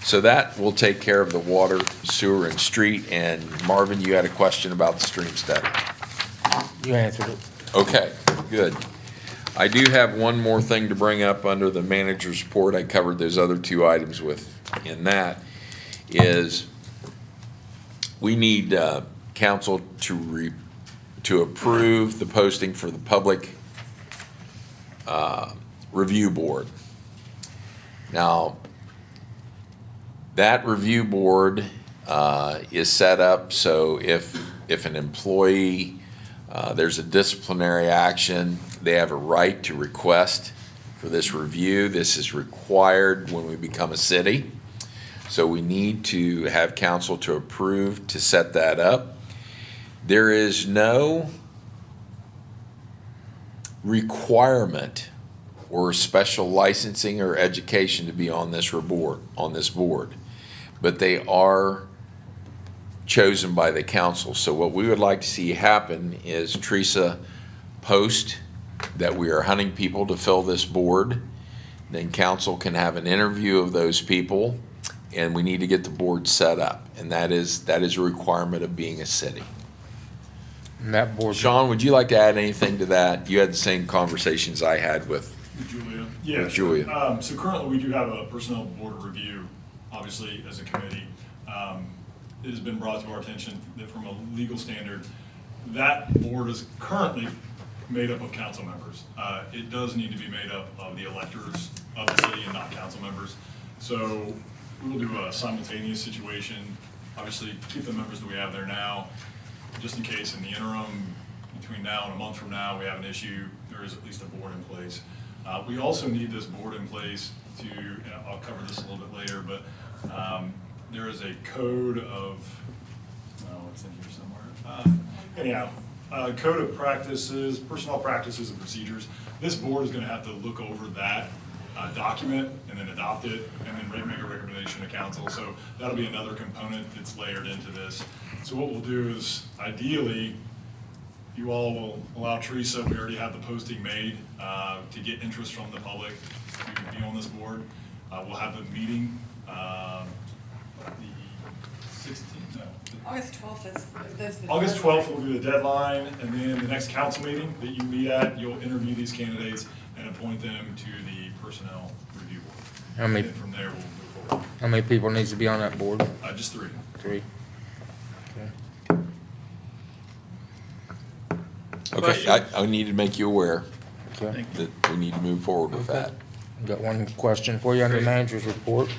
So that will take care of the water, sewer, and street. And Marvin, you had a question about the stream study. You answered it. Okay, good. I do have one more thing to bring up under the manager's report. I covered those other two items in that, is we need council to approve the posting for the public review board. Now, that review board is set up so if an employee, there's a disciplinary action, they have a right to request for this review. This is required when we become a city. So we need to have council to approve to set that up. There is no requirement or special licensing or education to be on this board, but they are chosen by the council. So what we would like to see happen is Teresa post that we are hunting people to fill this board. Then council can have an interview of those people, and we need to get the board set up. And that is a requirement of being a city. And that board. Sean, would you like to add anything to that? You had the same conversations I had with Julia? Yeah. With Julia. Sure. So currently, we do have a personnel board review, obviously, as a committee. It has been brought to our attention that from a legal standard, that board is currently made up of council members. It does need to be made up of the electors of the city and not council members. So we will do a simultaneous situation, obviously keep the members that we have there now, just in case in the interim, between now and a month from now, we have an issue, there is at least a board in place. We also need this board in place to, and I'll cover this a little bit later, but there is a code of, it's in here somewhere. Anyhow, code of practices, personnel practices and procedures. This board is gonna have to look over that document and then adopt it and then make a recommendation to council. So that'll be another component that's layered into this. So what we'll do is ideally, you all will allow Teresa, we already have the posting made, to get interest from the public to be on this board. We'll have the meeting, the 16th, no. August 12th is the. August 12th will be the deadline, and then the next council meeting that you meet at, you'll interview these candidates and appoint them to the personnel review board. How many- And then from there, we'll move forward. How many people needs to be on that board? Just 3. 3. Okay, I need to make you aware Okay. that we need to move forward with that. Got one question for you under manager's report.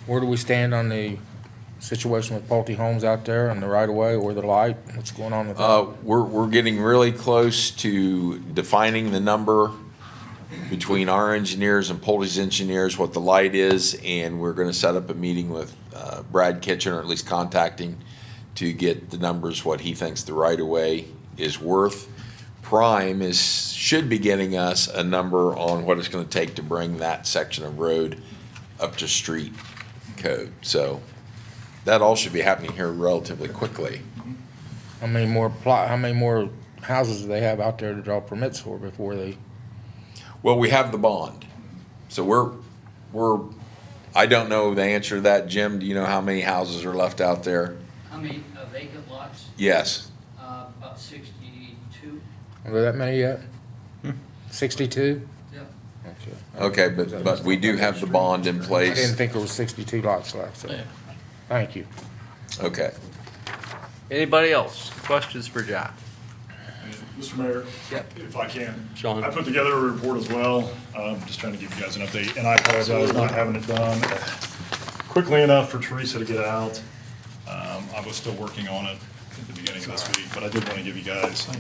Where do we stand on the situation with Pulte Homes out there and the right of way or the light? What's going on with that? We're getting really close to defining the number between our engineers and Pulte's engineers, what the light is, and we're gonna set up a meeting with Brad Kitchen, or at least contacting, to get the numbers, what he thinks the right of way is worth. Prime should be getting us a number on what it's gonna take to bring that section of road up to street code. So that all should be happening here relatively quickly. How many more houses do they have out there to draw permits for before they? Well, we have the bond. So I don't know the answer to that. Jim, do you know how many houses are left out there? How many vacant lots? Yes. About 62. Are there that many yet? 62? Yep. Okay. Okay, but we do have the bond in I place. didn't think there was 62 lots left, so, thank you. Okay. Anybody else? Questions for Jack? Mr. Mayor? Yep. If I can. Sean. I put together a report as well, just trying to give you guys an update, and I apologize not having it done quickly enough for Teresa to get out. I was still working on it at the beginning of this week, but I did want to give you guys an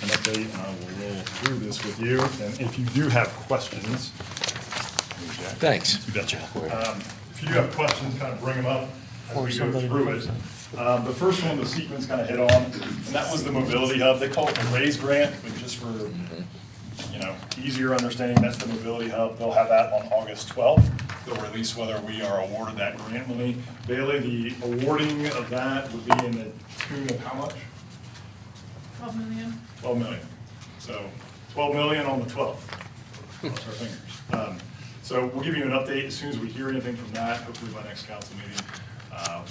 update, and I will roll through this with you, and if you do have questions. Thanks. You betcha. If you do have questions, kind of bring them up as we go through it. The first one, the sequence kind of hit on, and that was the mobility hub. They call it the RAISE grant, but just for, easier understanding, that's the mobility hub. They'll have that on August 12th. They'll release whether we are awarded that grant money. Bailey, the awarding of that would be in the tune of how much? 12 million. 12 million. So 12 million on the 12th. Cross our fingers. So we'll give you an update as soon as we hear anything from that. Hopefully by next council meeting,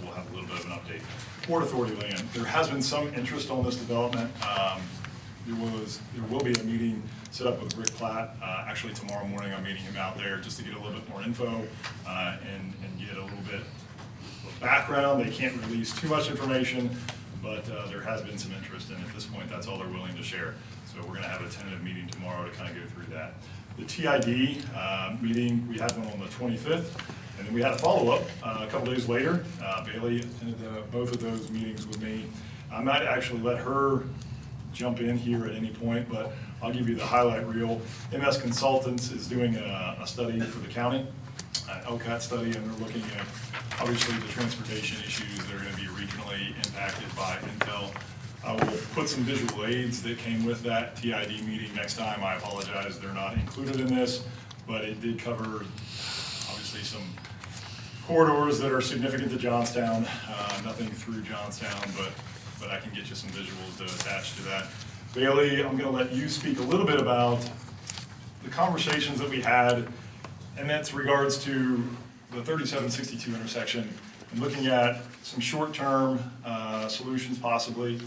we'll have a little bit of an update. Port Authority land. There has been some interest on this development. There will be a meeting set up with Rick Platt. Actually tomorrow morning, I'm meeting him out there just to get a little bit more info and get a little bit of background. They can't release too much information, but there has been some interest, and at this point, that's all they're willing to share. So we're gonna have a tentative meeting tomorrow to kind of go through that. The TID meeting, we had one on the 25th, and then we had a follow-up a couple days later. Bailey attended both of those meetings with me. I might actually let her jump in here at any point, but I'll give you the highlight reel. MS Consultants is doing a study for the county, an LCAT study, and they're looking at, obviously, the transportation issues that are gonna be regionally impacted by Intel. I will put some visual aids that came with that TID meeting next time. I apologize, they're not included in this, but it did cover, obviously, some corridors that are significant to Johnstown. Nothing through Johnstown, but I can get you some visuals to attach to that. Bailey, I'm gonna let you speak a little bit about the conversations that we had, and that's regards to the 3762 intersection, and looking at some short-term solutions possibly,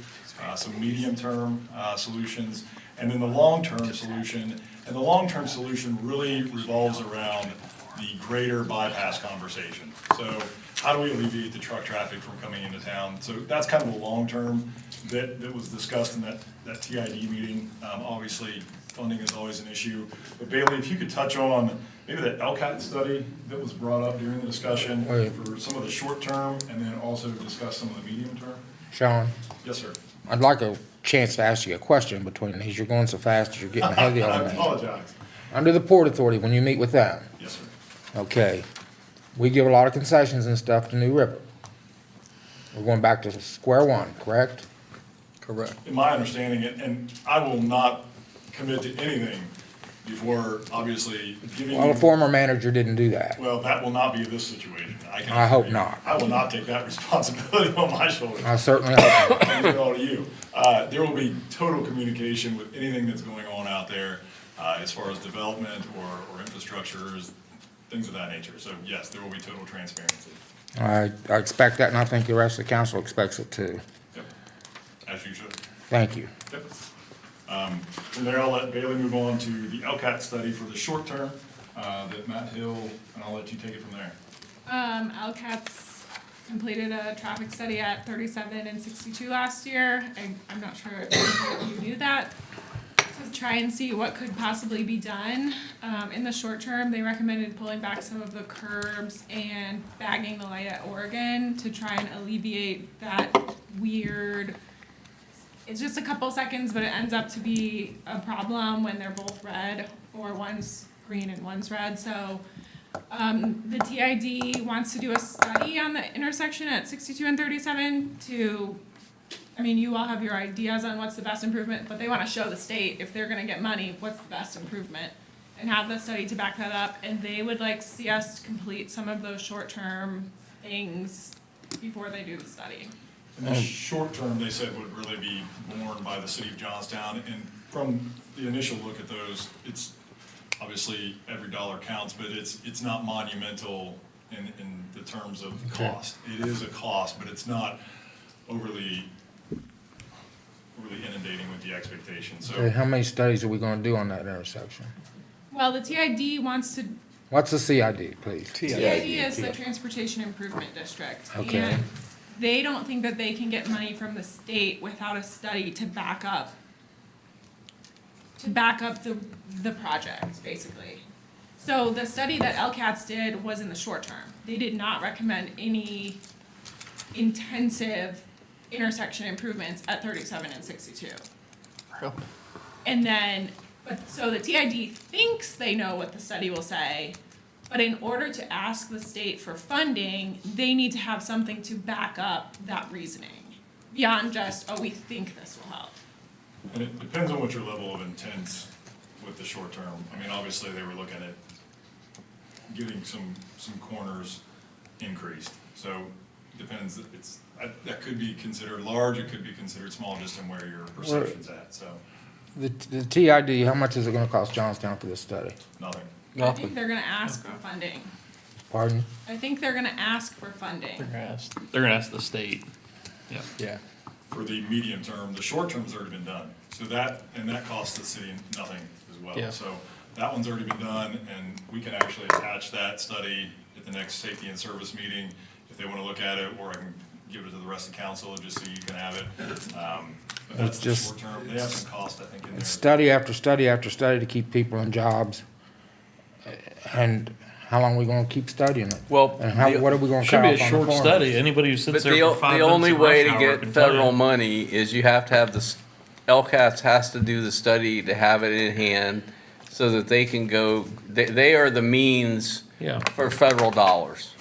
some medium-term solutions, and then the long-term solution. And the long-term solution really revolves around the greater bypass conversation. So how do we alleviate the truck traffic from coming into town? So that's kind of the long-term that was discussed in that TID meeting. Obviously, funding is always an issue. But Bailey, if you could touch on maybe the LCAT study that was brought up during the discussion for some of the short-term, and then also discuss some of the medium-term. Sean, Yes, sir. I'd like a chance to ask you a question between these. You're going so fast, you're getting ahead of the I old man. apologize. Under the Port Authority, when you meet with them, Yes, sir. okay, we give a lot of concessions and stuff to New River. We're going back to square one, correct? Correct. In my understanding, and I will not commit to anything before, obviously, giving Well, you. the former manager didn't do that. Well, that will not be this situation. can I hope assure you. not. I will not take that responsibility on my shoulders. I certainly hope not. I leave it all to you. There will be total communication with anything that's going on out there, as far as development or infrastructures, things of that nature. So yes, there will be total transparency. I expect that, and I think the rest of the council expects it too. Yep, as you should. Thank you. Yep. From there, I'll let Bailey move on to the LCAT study for the short term, that Matt Hill, and I'll let you take it from there. LCAT's completed a traffic study at 37 and 62 last year. I'm not sure if you knew that. To try and see what could possibly be done. In the short term, they recommended pulling back some of the curbs and bagging the light at Oregon to try and alleviate that weird, it's just a couple seconds, but it ends up to be a problem when they're both red, or one's green and one's red. So the TID wants to do a study on the intersection at 62 and 37 to, I mean, you all have your ideas on what's the best improvement, but they want to show the state, if they're gonna get money, what's the best improvement, and have the study to back that up. And they would like to see us complete some of those short-term things before they do the study. And the short term, they said, would really be borne by the city of Johnstown. And from the initial look at those, it's obviously every dollar counts, but it's not monumental in the terms of cost. It is a cost, but it's not overly inundating with the expectation. Okay, So how many studies are we gonna do on that intersection? Well, the TID wants to, What's the CID, please? TID is the Transportation Improvement District. Okay. And they don't think that they can get money from the state without a study to back up the project, basically. So the study that LCATS did was in the short term. They did not recommend any intensive intersection improvements at 37 and 62. And then, so the TID thinks they know what the study will say, but in order to ask the state for funding, they need to have something to back up that reasoning, beyond just, oh, we think this will help. and it depends on what your level of intent with the short term. I mean, obviously, they were looking at getting some corners increased. So depends, that could be considered large, it could be considered small, just in where your perception's at, so The TID, how much is it gonna cost Johnstown for this study? nothing. I think they're gonna ask for funding. Pardon? I think they're gonna ask for funding. They're gonna ask the state. Yeah. For the medium term, the short term's already been done. So that costs the city nothing as well. Yeah. So that one's already been done, and we can actually attach that study at the next safety and service meeting if they wanna look at it, or I can give it to the rest of council just so you can have it. But that's the just- short term. They have some cost, I think, in there. It's study after study after study to keep people in jobs. And how long are we gonna keep studying it? Well, And how, what are we gonna Should cut be a off on the short farmers? study. Anybody who sits But there for 5 the minutes only in way rush to hour get can tell you. federal money is you have to have LCATS has to do the study to have it in hand so that they can go, they are the means Yeah. for federal dollars.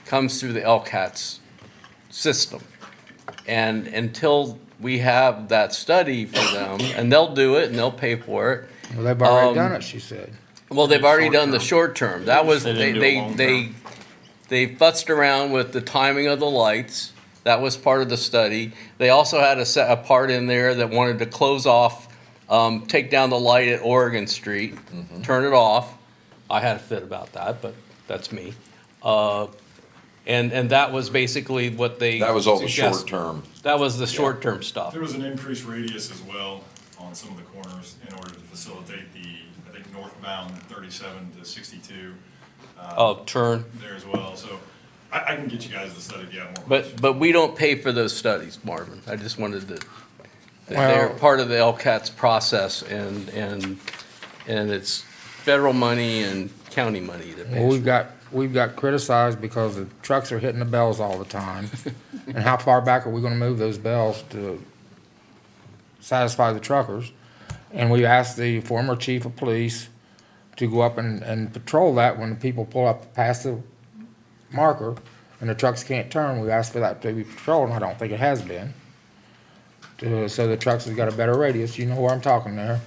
Comes through the LCATS system. And until we have that study for them, and they'll do it and they'll pay for it. Well, they've already done it, she said. Well, they've already done the short term. That was, They didn't do it long they futzed around with the timing of the lights That was part of the study. They also had a part in there that wanted to close off, take down the light at Oregon Street, turn it off. I had a fit about that, but that's me. And that was basically what they. That was all the suggest- short term. That was the short-term stuff. There was an increased radius as well on some of the corners in order to facilitate the, I think, northbound 37 to 62. Turn. There as well, so I can get you guys the study if you have more questions. But we don't pay for those studies, Marvin. I just wanted to, Well- they're part of the LCAT's process and it's federal money and county money that Well, pays. we've got criticized because the trucks are hitting the bells all the time. And how far back are we gonna move those bells to satisfy the truckers? And we asked the former chief of police to go up and patrol that when the people pull up past the marker and the trucks can't turn. We asked for that to be patrolled, and I don't think it has been. So the trucks have got a better radius. You know where I'm talking there.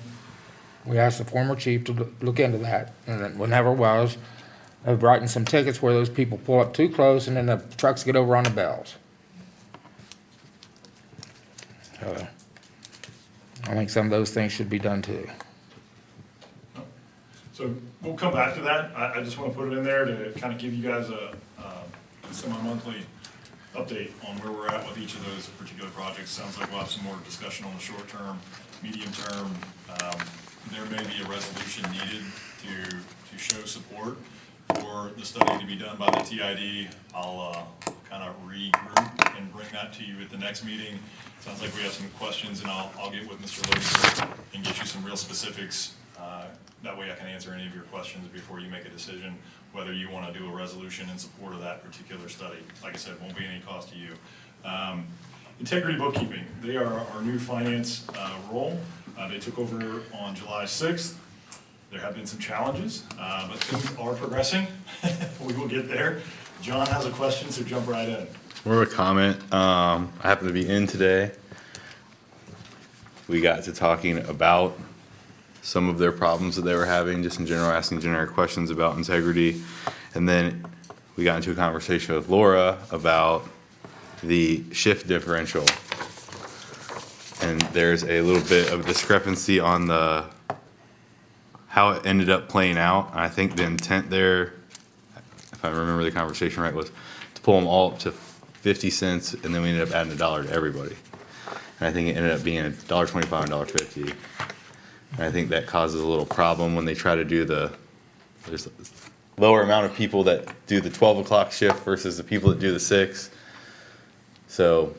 We asked the former chief to look into that, and it never was. Of writing some tickets where those people pull up too close and then the trucks get over on the bells. So, I think some of those things should be done too. So we'll come back to that. I just want to put it in there to kind of give you guys a semi-monthly update on where we're at with each of those particular projects. Sounds like we'll have some more discussion on the short term, medium term. There may be a resolution needed to show support for the study to be done by the TID. I'll kind of regroup and bring that to you at the next meeting. Sounds like we have some questions, and I'll get with Mr. Logan and get you some real specifics. That way I can answer any of your questions before you make a decision whether you want to do a resolution in support of that particular study. Like I said, won't be any cost to you. Integrity Bookkeeping, they are our new finance role. They took over on July 6th. There have been some challenges, but things are progressing. We will get there. John has a question, so jump right in. More of a comment. I happened to be in today. We got to talking about some of their problems that they were having, just in general, asking generic questions about integrity. And then we got into a conversation with Laura about the shift differential. And there's a little bit of discrepancy on how it ended up playing out. I think the intent there, if I remember the conversation right, was to pull them all up to 50 cents, and then we ended up adding $1 to everybody. And I think it ended up being $1.25 and $1.50. And I think that causes a little problem when they try to do there's a lower amount of people that do the 12 o'clock shift versus the people that do the 6. So.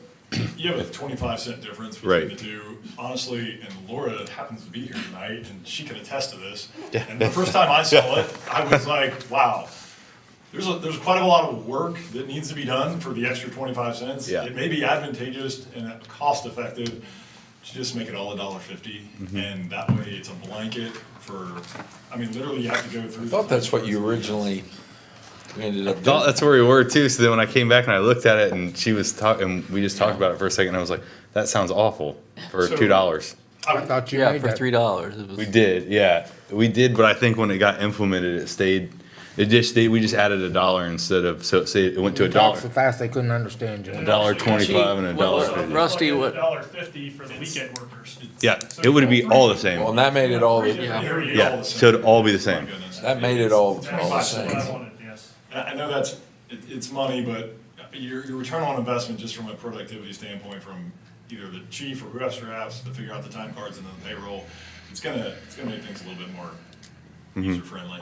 You have a 25-cent difference between Right. the two. Honestly, and Laura happens to be here tonight, and she can attest to this. Yeah. And the first time I saw it, I was like, wow. There's quite a lot of work that needs to be done for the extra 25 cents. Yeah. It may be advantageous and cost-effective to just make it all $1.50, and that way it's a blanket for, I mean, literally you have to go through. I thought that's what you originally ended up Thought doing. that's where we were too. So then when I came back and I looked at it and she was talking, we just talked about it for a second. And I was like, that sounds awful for So- $2. I thought you Yeah, made for that. $3. It was. We did, yeah, we did. But I think when it got implemented, it stayed. It just stayed. We just added $1 instead of say it went to You talked so $1, fast they couldn't understand you. $1.25 and $1.50. Rusty, what? $1.50 for the weekend workers. Yeah, it would be all the same. Well, and that made it all, Yeah, so it'd all be the same. My goodness. that made it all the That's what I same. wanted, yes. I know that's, it's money, but your return on investment, just from a productivity standpoint, from either the chief or whoever has to figure out the time cards and the payroll, it's gonna make things a little bit more user-friendly.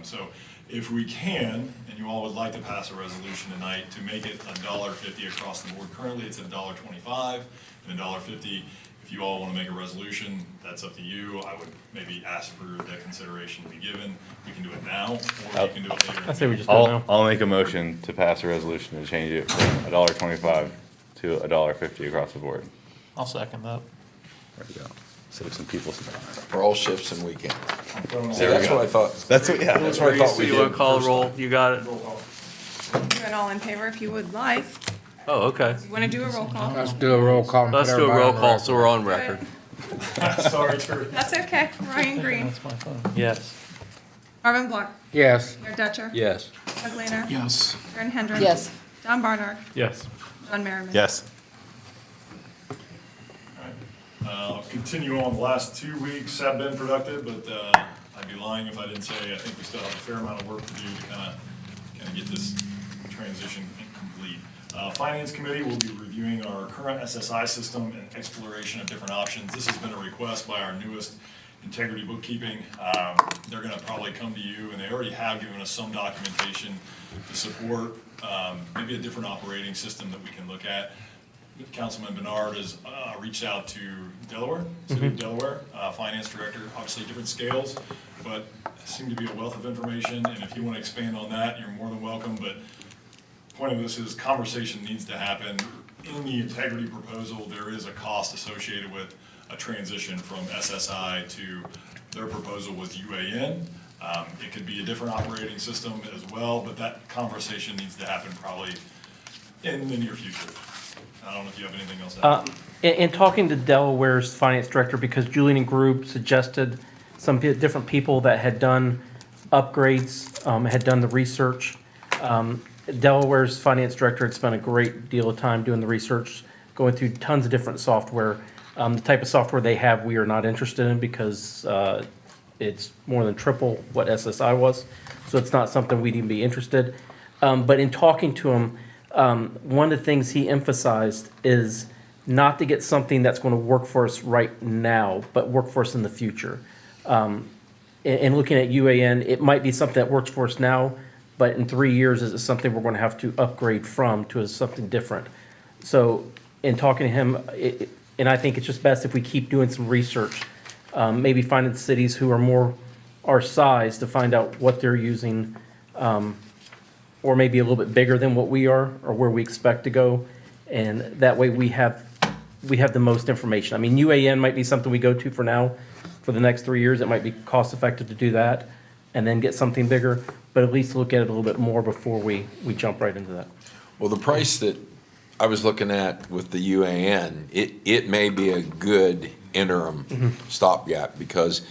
So if we can, and you all would like to pass a resolution tonight to make it $1.50 across the board, currently it's at $1.25 and $1.50. If you all want to make a resolution, that's up to you. I would maybe ask for that consideration to be given. We can do it now, or we can do it later. I say we just do it now. I'll make a motion to pass a resolution to change it from $1.25 to $1.50 across the board. I'll second that. There we go. Save some people some time. For all shifts and weekends. I'm throwing all See, that's what I thought. That's what, yeah. That's what I thought we You want did. to call a roll? You got it? roll call. Do it all in favor if you would like. Oh, okay. You want to do a roll call? Let's do a roll call. and put Let's do a everybody roll on the call record. so we're on record. Sorry, Terry. That's okay. Ryan Green, That's my phone. Yes. Marvin Block, Yes. Mayor Dutcher, Yes. Doug Lehner, Yes. Erin Hendrick. Yes. Don Barnard, Yes. John Merriman. Yes. I'll continue on. The last 2 weeks have been productive, but I'd be lying if I didn't say I think we still have a fair amount of work to do to kind of get this transition complete. Finance Committee will be reviewing our current SSI system and exploration of different options. This has been a request by our newest integrity bookkeeping. They're going to probably come to you, and they already have given us some documentation to support maybe a different operating system that we can look at. Councilman Bernard has reached out to Delaware, City of Delaware, Finance Director, obviously different scales, but seem to be a wealth of information, and if you want to expand on that, you're more than welcome, but point of this is conversation needs to happen. In the integrity proposal, there is a cost associated with a transition from SSI to their proposal was UAN. It could be a different operating system as well, but that conversation needs to happen probably in the near future. I don't know if you have anything else to add. In talking to Delaware's finance director, because Julian and Group suggested some different people that had done upgrades, had done the research. Delaware's finance director had spent a great deal of time doing the research, going through tons of different software. The type of software they have, we are not interested in because it's more than triple what SSI was. So it's not something we'd even be interested. But in talking to him, one of the things he emphasized is not to get something that's going to work for us right now, but work for us in the future. And looking at UAN, it might be something that works for us now, but in 3 years, is it something we're going to have to upgrade from to something different? So in talking to him, and I think it's just best if we keep doing some research, maybe finding cities who are more our size to find out what they're using, or maybe a little bit bigger than what we are, or where we expect to go. And that way we have the most information. I mean, UAN might be something we go to for now, for the next 3 years. It might be cost effective to do that and then get something bigger, but at least look at it a little bit more before we jump right into that. Well, the price that I was looking at with the UAN, it may be a good interim stopgap, because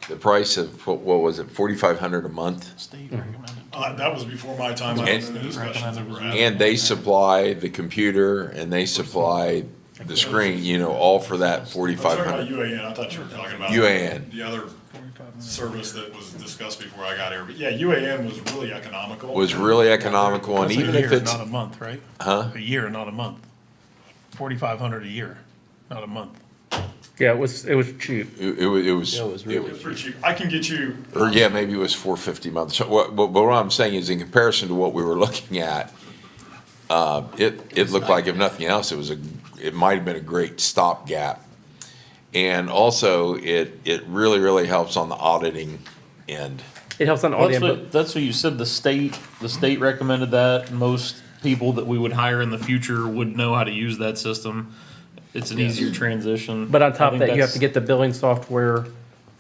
the price of, what was it, $4,500 a month? State recommended. That was before my time. I was in the discussions that were happening. And they supply the computer, and they supply the screen, you know, all for that I was talking about $4,500. UAN, I thought you were talking about UAN. the other service that was discussed before I got here. But yeah, UAN was really economical. Was really economical, and That's even a if year, it's, not a month, right? huh? A year, not a month. 4,500 a year, not a month. Yeah, it was cheap. It was, It was pretty cheap. I can get you. or yeah, maybe it was $450 a month. So what I'm saying is, in comparison to what we were looking at, it looked like, if nothing else, it might have been a great stopgap. And also, it really helps on the auditing end. It helps on all the, That's what you said, the state recommended that. Most people that we would hire in the future would know how to use that system. It's an easier transition. but on top I of think that, you have that's- to get the billing software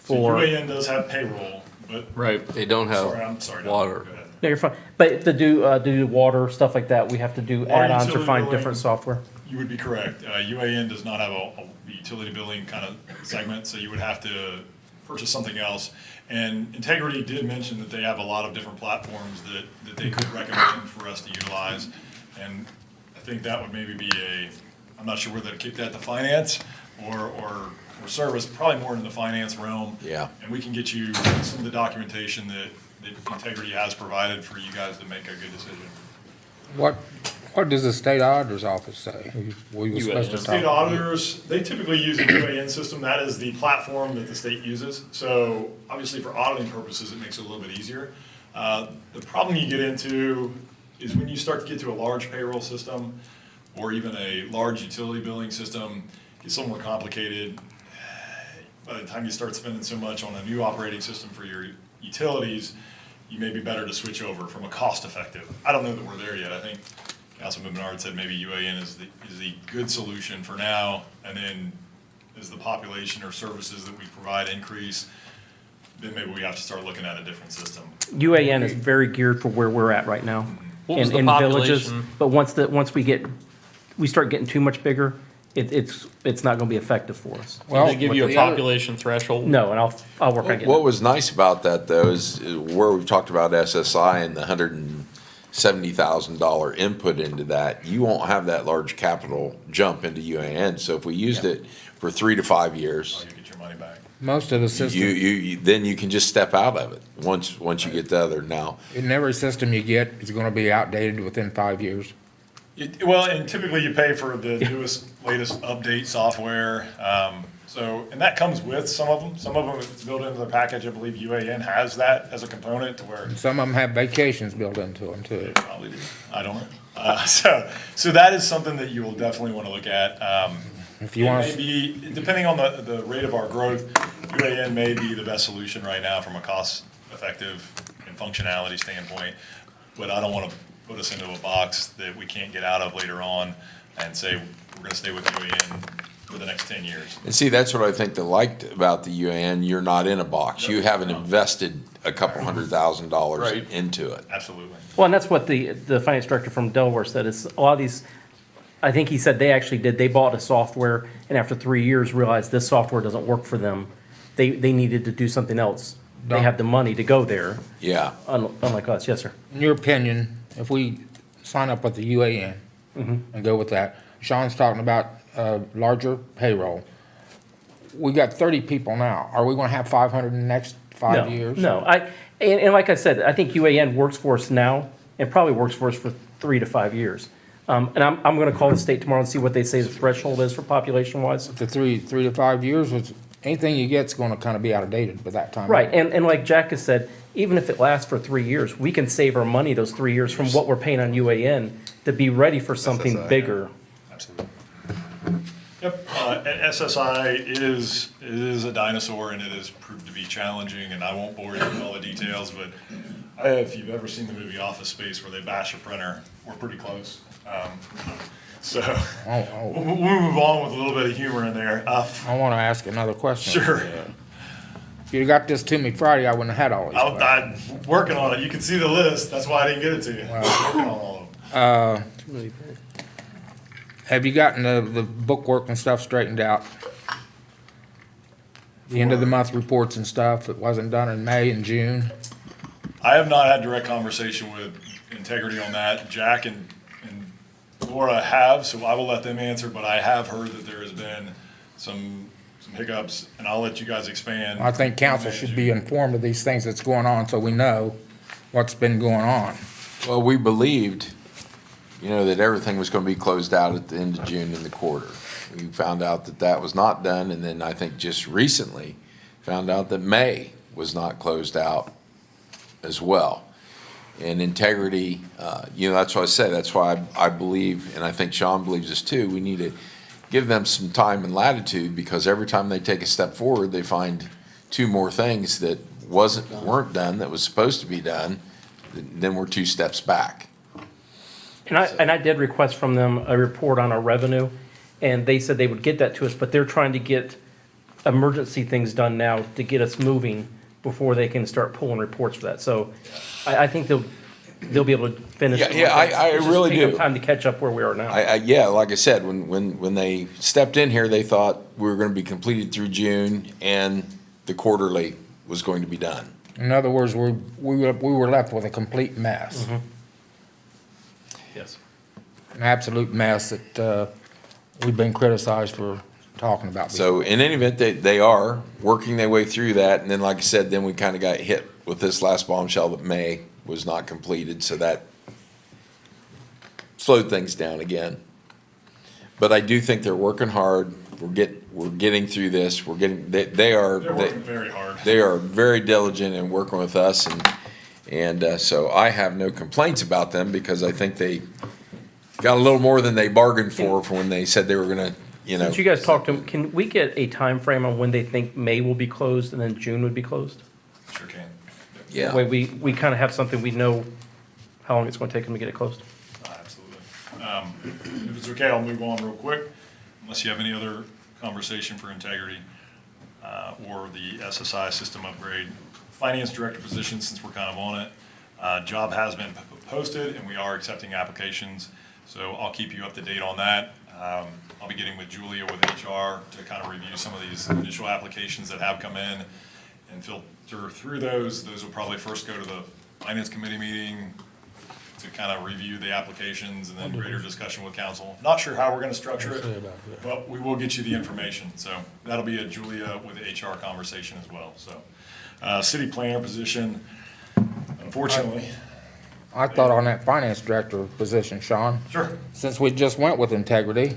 So for. UAN does have payroll, but, Right. They don't sorry, I'm have sorry. Don, water. go ahead. No, you're fine. But to do water, stuff like that, we have to do Water add-ons or utility find billing. different software. You would be correct. UAN does not have a utility billing kind of segment, so you would have to purchase something else. And Integrity did mention that they have a lot of different platforms that they could recommend for us to utilize. And I think that would maybe be I'm not sure whether to kick that to finance or service, probably more in the finance realm. Yeah. And we can get you some of the documentation that Integrity has provided for you guys to make a good decision. What does the state auditor's office say? We were supposed to The state talk. auditors, they typically use the UAN system. That is the platform that the state uses. So obviously for auditing purposes, it makes it a little bit easier. The problem you get into is when you start to get to a large payroll system or even a large utility billing system, it gets a little more complicated. By the time you start spending so much on a new operating system for your utilities, you may be better to switch over from a cost effective. I don't know that we're there yet. I think Councilman Bernard said maybe UAN is the good solution for now, and then as the population or services that we provide increase, then maybe we have to start looking at a different system. UAN is very geared for where we're at right now. What was the in villages. population? But once we start getting too much bigger, it's not gonna be effective for us. Well, Did they give you a but the other- population threshold? No, and I'll work on getting What it. was nice about that, though, is where we've talked about SSI and the $70,000 input into that, you won't have that large capital jump into UAN. So if we used it for 3 to 5 years, You get your money back. Most of the systems, then you can just step out of it once you get the other. Now, in every system you get is gonna be outdated within 5 years. Well, and typically you pay for the newest, latest update software. And that comes with some of them. Some of them it's built into the package. I believe UAN has that as a component to where Some of them have vacations built into them too. probably do. I don't know. So that is something that you will definitely want to look at. If you It want may be, depending on the rate of our growth, UAN may be the best solution right now from a cost-effective and functionality standpoint. But I don't want to put us into a box that we can't get out of later on and say, we're going to stay with UAN for the next 10 years. and see, that's what I think they liked about the UAN. You're not in a box. You haven't invested a couple $100,000 Right. into it. Absolutely. Well, and that's what the finance director from Delaware said, is a lot of these, I think he said they actually did, they bought a software, and after 3 years realized this software doesn't work for them. They needed to do something else. They have the money to go there, Yeah. unlike us. Yes, sir. In your opinion, if we sign up with the UAN and go with that, Sean's talking about larger payroll. We got 30 people now. Are we gonna have 500 in the next 5 years? No, and like I said, I think UAN works for us now, and probably works for us for 3 to 5 years. And I'm gonna call the state tomorrow and see what they say the threshold is for population-wise. The 3 to 5 years, anything you get's gonna kinda be outdated by that time. Right, and like Jack has said, even if it lasts for 3 years, we can save our money those 3 years from what we're paying on UAN to be ready for something SSI, bigger. Absolutely. Yep, and SSI is a dinosaur, and it has proved to be challenging, and I won't bore you with all the details, but if you've ever seen the movie Office Space where they bash a printer, we're pretty close. So we'll move on with a little bit of humor in there. I wanna ask another question. Sure. If you'd got this to me Friday, I wouldn't have had all these questions. I'm working on it. You can see the list. That's why I didn't get it to you. I'm working on all of them. Have you gotten the bookwork and stuff straightened out? The end of the month reports and stuff, it wasn't done in May and June? I have not had direct conversation with Integrity on that. Jack and Laura have, so I will let them answer, but I have heard that there has been some hiccups, and I'll let you guys expand. I think council should be informed of these things that's going on, so we know what's been going on. Well, we believed, that everything was going to be closed out at the end of June in the quarter. We found out that that was not done, and then I think just recently found out that May was not closed out as well. And Integrity, that's what I said, that's why I believe, and I think Sean believes this too, we need to give them some time and latitude, because every time they take a step forward, they find 2 more things that weren't done, that was supposed to be done, then we're 2 steps back. And I did request from them a report on our revenue, and they said they would get that to us, but they're trying to get emergency things done now to get us moving before they can start pulling reports for that. So I think they'll be able to finish. Yeah, I It's just really taking do. time to catch up where we are now. Like I said, when they stepped in here, they thought we were going to be completed through June, and the quarterly was going to be done. In other words, we were left with a complete mess. Yes. An absolute mess that we've been criticized for talking about. So in any event, they are working their way through that, and then, like I said, then we kind of got hit with this last bombshell that May was not completed, so that slowed things down again. But I do think they're working hard. We're getting through this. They're working very hard. They are very diligent in working with us, and so I have no complaints about them, because I think they got a little more than they bargained for when they said they were gonna, Since you guys talked to them, can we get a time frame on when they think May will be closed and then June would be closed? Sure can. Yeah. That way we kind of have something, we know how long it's going to take them to get it closed. Absolutely. If it's okay, I'll move on real quick, unless you have any other conversation for Integrity or the SSI system upgrade. Finance director position, since we're kind of on it, job has been posted, and we are accepting applications, so I'll keep you up to date on that. I'll be getting with Julia with HR to kind of review some of these initial applications that have come in and filter through those. Those will probably first go to the finance committee meeting, to kind of review the applications and then greater discussion with council. Not sure how we're gonna structure it, but we will get you the information. So that'll be a Julia with the HR conversation as well, so. City planner position, unfortunately. I thought on that finance director position, Sean, Sure. since we just went with integrity,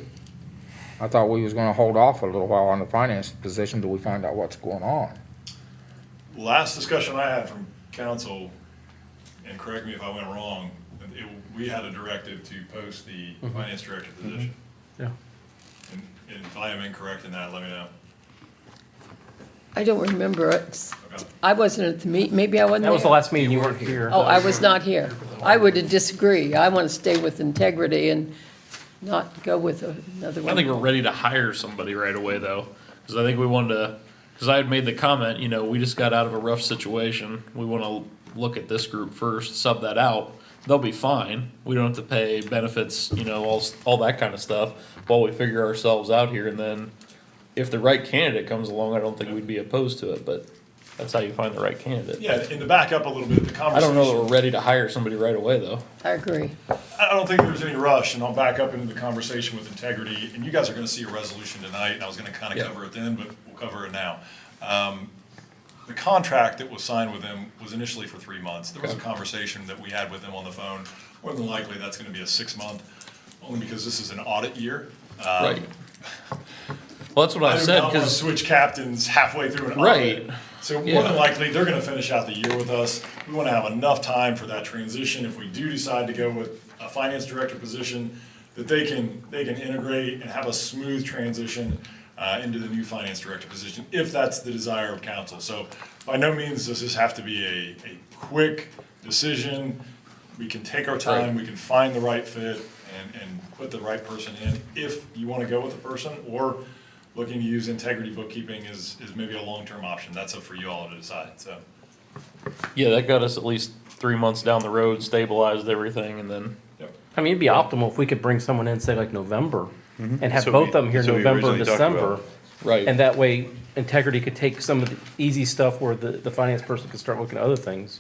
I thought we was gonna hold off a little while on the finance position till we find out what's going on. Last discussion I had from council, and correct me if I went wrong, we had a directive to post the finance director position. Yeah. And if I am incorrect in that, let me know. I don't remember it. Okay. I wasn't at the meet, maybe I wasn't That was the there. last meeting, you weren't here. Oh, I was not here. I would disagree. I want to stay with integrity and not go with another one. I think we're ready to hire somebody right away though, because I think we wanted to, because I had made the comment, we just got out of a rough situation. We want to look at this group first, sub that out. They'll be fine. We don't have to pay benefits, all that kind of stuff while we figure ourselves out here. And then if the right candidate comes along, I don't think we'd be opposed to it, but that's how you find the right candidate. Yeah, and to back up a little bit, the conversation. I don't know that we're ready to hire somebody right away though. I agree. I don't think there's any rush, and I'll back up into the conversation with integrity, and you guys are gonna see a resolution tonight, and I was gonna kind of Yeah. cover it then, but we'll cover it now. The contract that was signed with them was initially for 3 months. There was a conversation that we had with them on the phone. More than likely, that's gonna be a 6-month, only because this is an audit year. Right. Well, that's what I do said, not wanna because, switch captains halfway through an Right. audit. So more Yeah. than likely, they're gonna finish out the year with us. We wanna have enough time for that transition. If we do decide to go with a finance director position, that they can integrate and have a smooth transition into the new finance director position, if that's the desire of council. So by no means does this have to be a quick decision. We can take our time, we can find the right fit and put the right person in. If you wanna go with the person, or looking to use integrity bookkeeping is maybe a long-term option. That's up for you all to decide, so. yeah, that got us at least 3 months down the road, stabilized everything, and then, I mean, it'd be optimal if we could bring someone in, say like November, and have That's what both we- of them here that's what we November, originally talked December. about. right. And that way, integrity could take some of the easy stuff where the finance person could start looking at other things.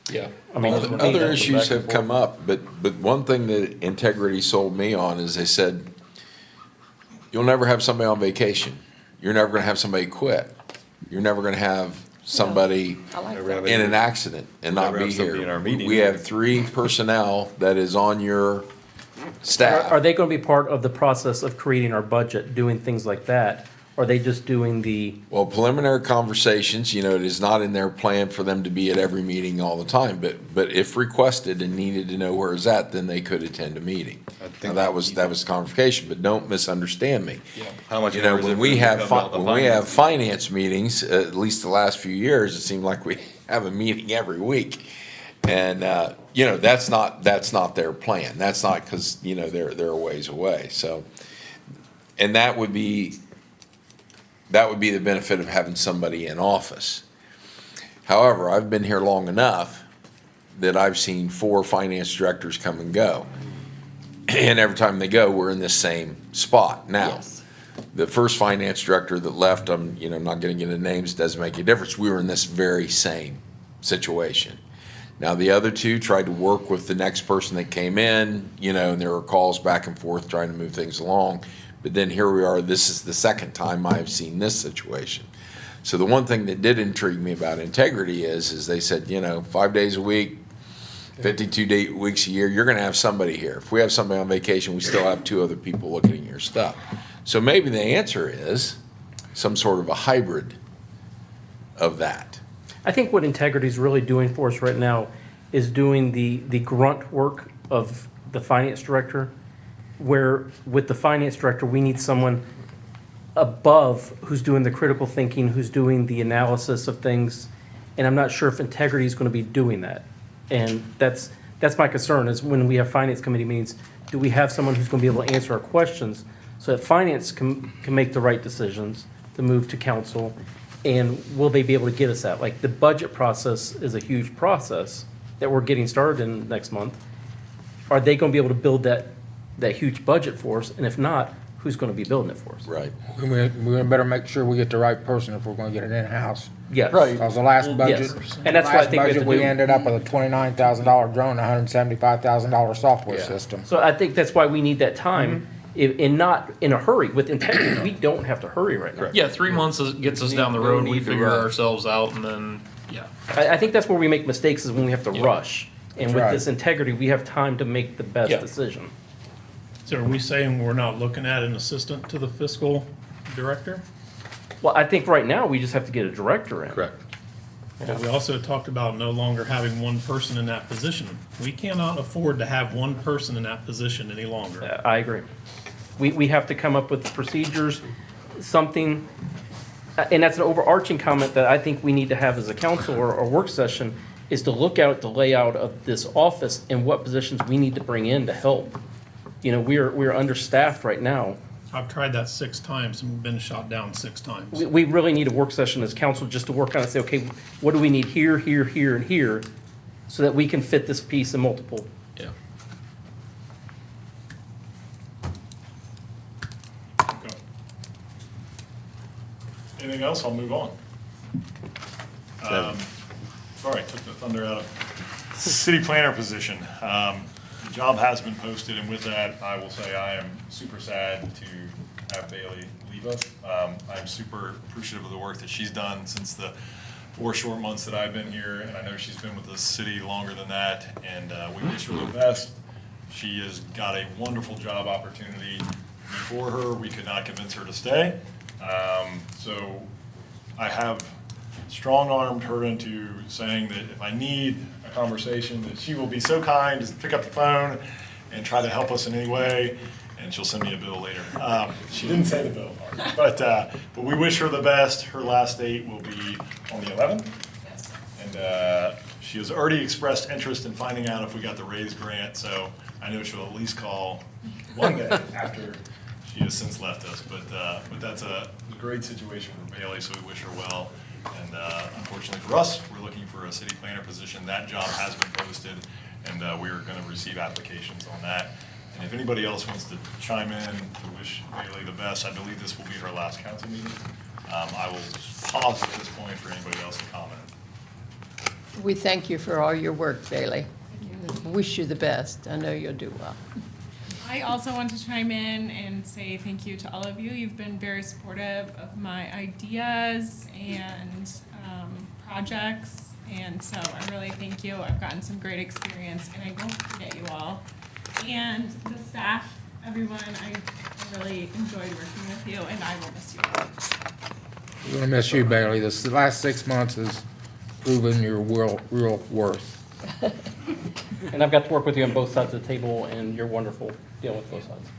Yeah. I mean, Other issues have come up, but one thing that Integrity sold me on is they said, you'll never have somebody on vacation. You're never gonna have somebody quit. You're never gonna have somebody I like Never have that. in an accident and not Never be have somebody in our here. meeting. We have 3 personnel that is on your Are staff. they gonna be part of the process of creating our budget, doing things like that? Or are they just doing the, Well, preliminary conversations, it is not in their plan for them to be at every meeting all the time, but if requested and needed to know where it's at, then they could attend a meeting. I Now, think that was conversation, but don't misunderstand me. How much? When we have, finance meetings, at least the last few years, it seemed like we have a meeting every week. And, that's not their plan. That's not because, they're a ways away, so. And that would be the benefit of having somebody in office. However, I've been here long enough that I've seen 4 finance directors come and go. And every time they go, we're in this same spot. Now, Yes. the first finance director that left, I'm, not gonna get into names, doesn't make a difference. We were in this very same situation. Now, the other 2 tried to work with the next person that came in, and there were calls back and forth trying to move things along. But then here we are, this is the second time I've seen this situation. So the one thing that did intrigue me about integrity is they said, 5 days a week, 52 weeks a year, you're gonna have somebody here. If we have somebody on vacation, we still have 2 other people looking at your stuff. So maybe the answer is some sort of a hybrid of that. I think what integrity is really doing for us right now is doing the grunt work of the finance director, where with the finance director, we need someone above who's doing the critical thinking, who's doing the analysis of things. And I'm not sure if integrity is going to be doing that. And that's my concern, is when we have finance committee meetings, do we have someone who's going to be able to answer our questions so that finance can make the right decisions to move to council? And will they be able to get us that? Like, the budget process is a huge process that we're getting started in next month. Are they going to be able to build that huge budget for us? And if not, who's going to be building it for us? Right. We better make sure we get the right person if we're gonna get it in-house. Yes. Right. Because the last budget, Yes. And that's what I last think we have budget, to we do. ended up with a $29,000 drone, a $175,000 software Yeah. system. So I think that's why we need that time, and not in a hurry. With integrity, we don't have to hurry right now. Yeah, 3 months gets us down the No road, need we to figure rush. ourselves out, and then, yeah. I think that's where we make mistakes, is when we have to rush. And That's with right. this integrity, we have time to make the best Yeah. decision. So are we saying we're not looking at an assistant to the fiscal director? Well, I think right now, we just have to get a director in. Correct. But we also talked about no longer having one person in that position. We cannot afford to have one person in that position any longer. I agree. We have to come up with procedures, something, and that's an overarching comment that I think we need to have as a council or work session, is to look at the layout of this office and what positions we need to bring in to help. You know, we're understaffed right now. I've tried that 6 times and been shot down 6 times. We really need a work session as council just to work on and say, okay, what do we need here, here, here, and here, so that we can fit this piece in multiple. Yeah. Okay. Anything else? I'll move on. Sorry, took the thunder out of city planner position. The job has been posted, and with that, I will say I am super sad to have Bailey leave us. I'm super appreciative of the work that she's done since the 4 short months that I've been here, and I know she's been with the city longer than that, and we wish her the best. She has got a wonderful job opportunity before her. We could not convince her to stay. So I have strong-armed her into saying that if I need a conversation, that she will be so kind as to pick up the phone and try to help us in any way, and she'll send me a bill later. She didn't say the bill part, but we wish her the best. Her last date will be on the 11th, and she has already expressed interest in finding out if we got the raise grant, so I know she'll at least call one day after she has since left us, but that's a great situation for Bailey, so we wish her well. And unfortunately for us, we're looking for a city planner position. That job has been posted, and we are going to receive applications on that. And if anybody else wants to chime in to wish Bailey the best, I believe this will be her last council meeting. I will pause at this point for anybody else to comment. We thank you for all your work, Bailey. Wish you the best. I know you'll do well. I also want to chime in and say thank you to all of you. You've been very supportive of my ideas and projects, and so I really thank you. I've gotten some great experience, and I won't forget you all. And the staff, everyone, I really enjoyed working with you, and I will miss you all. We're gonna miss you, Bailey. The last 6 months has proven your real worth. And I've got to work with you on both sides of the table, and you're wonderful dealing with both sides.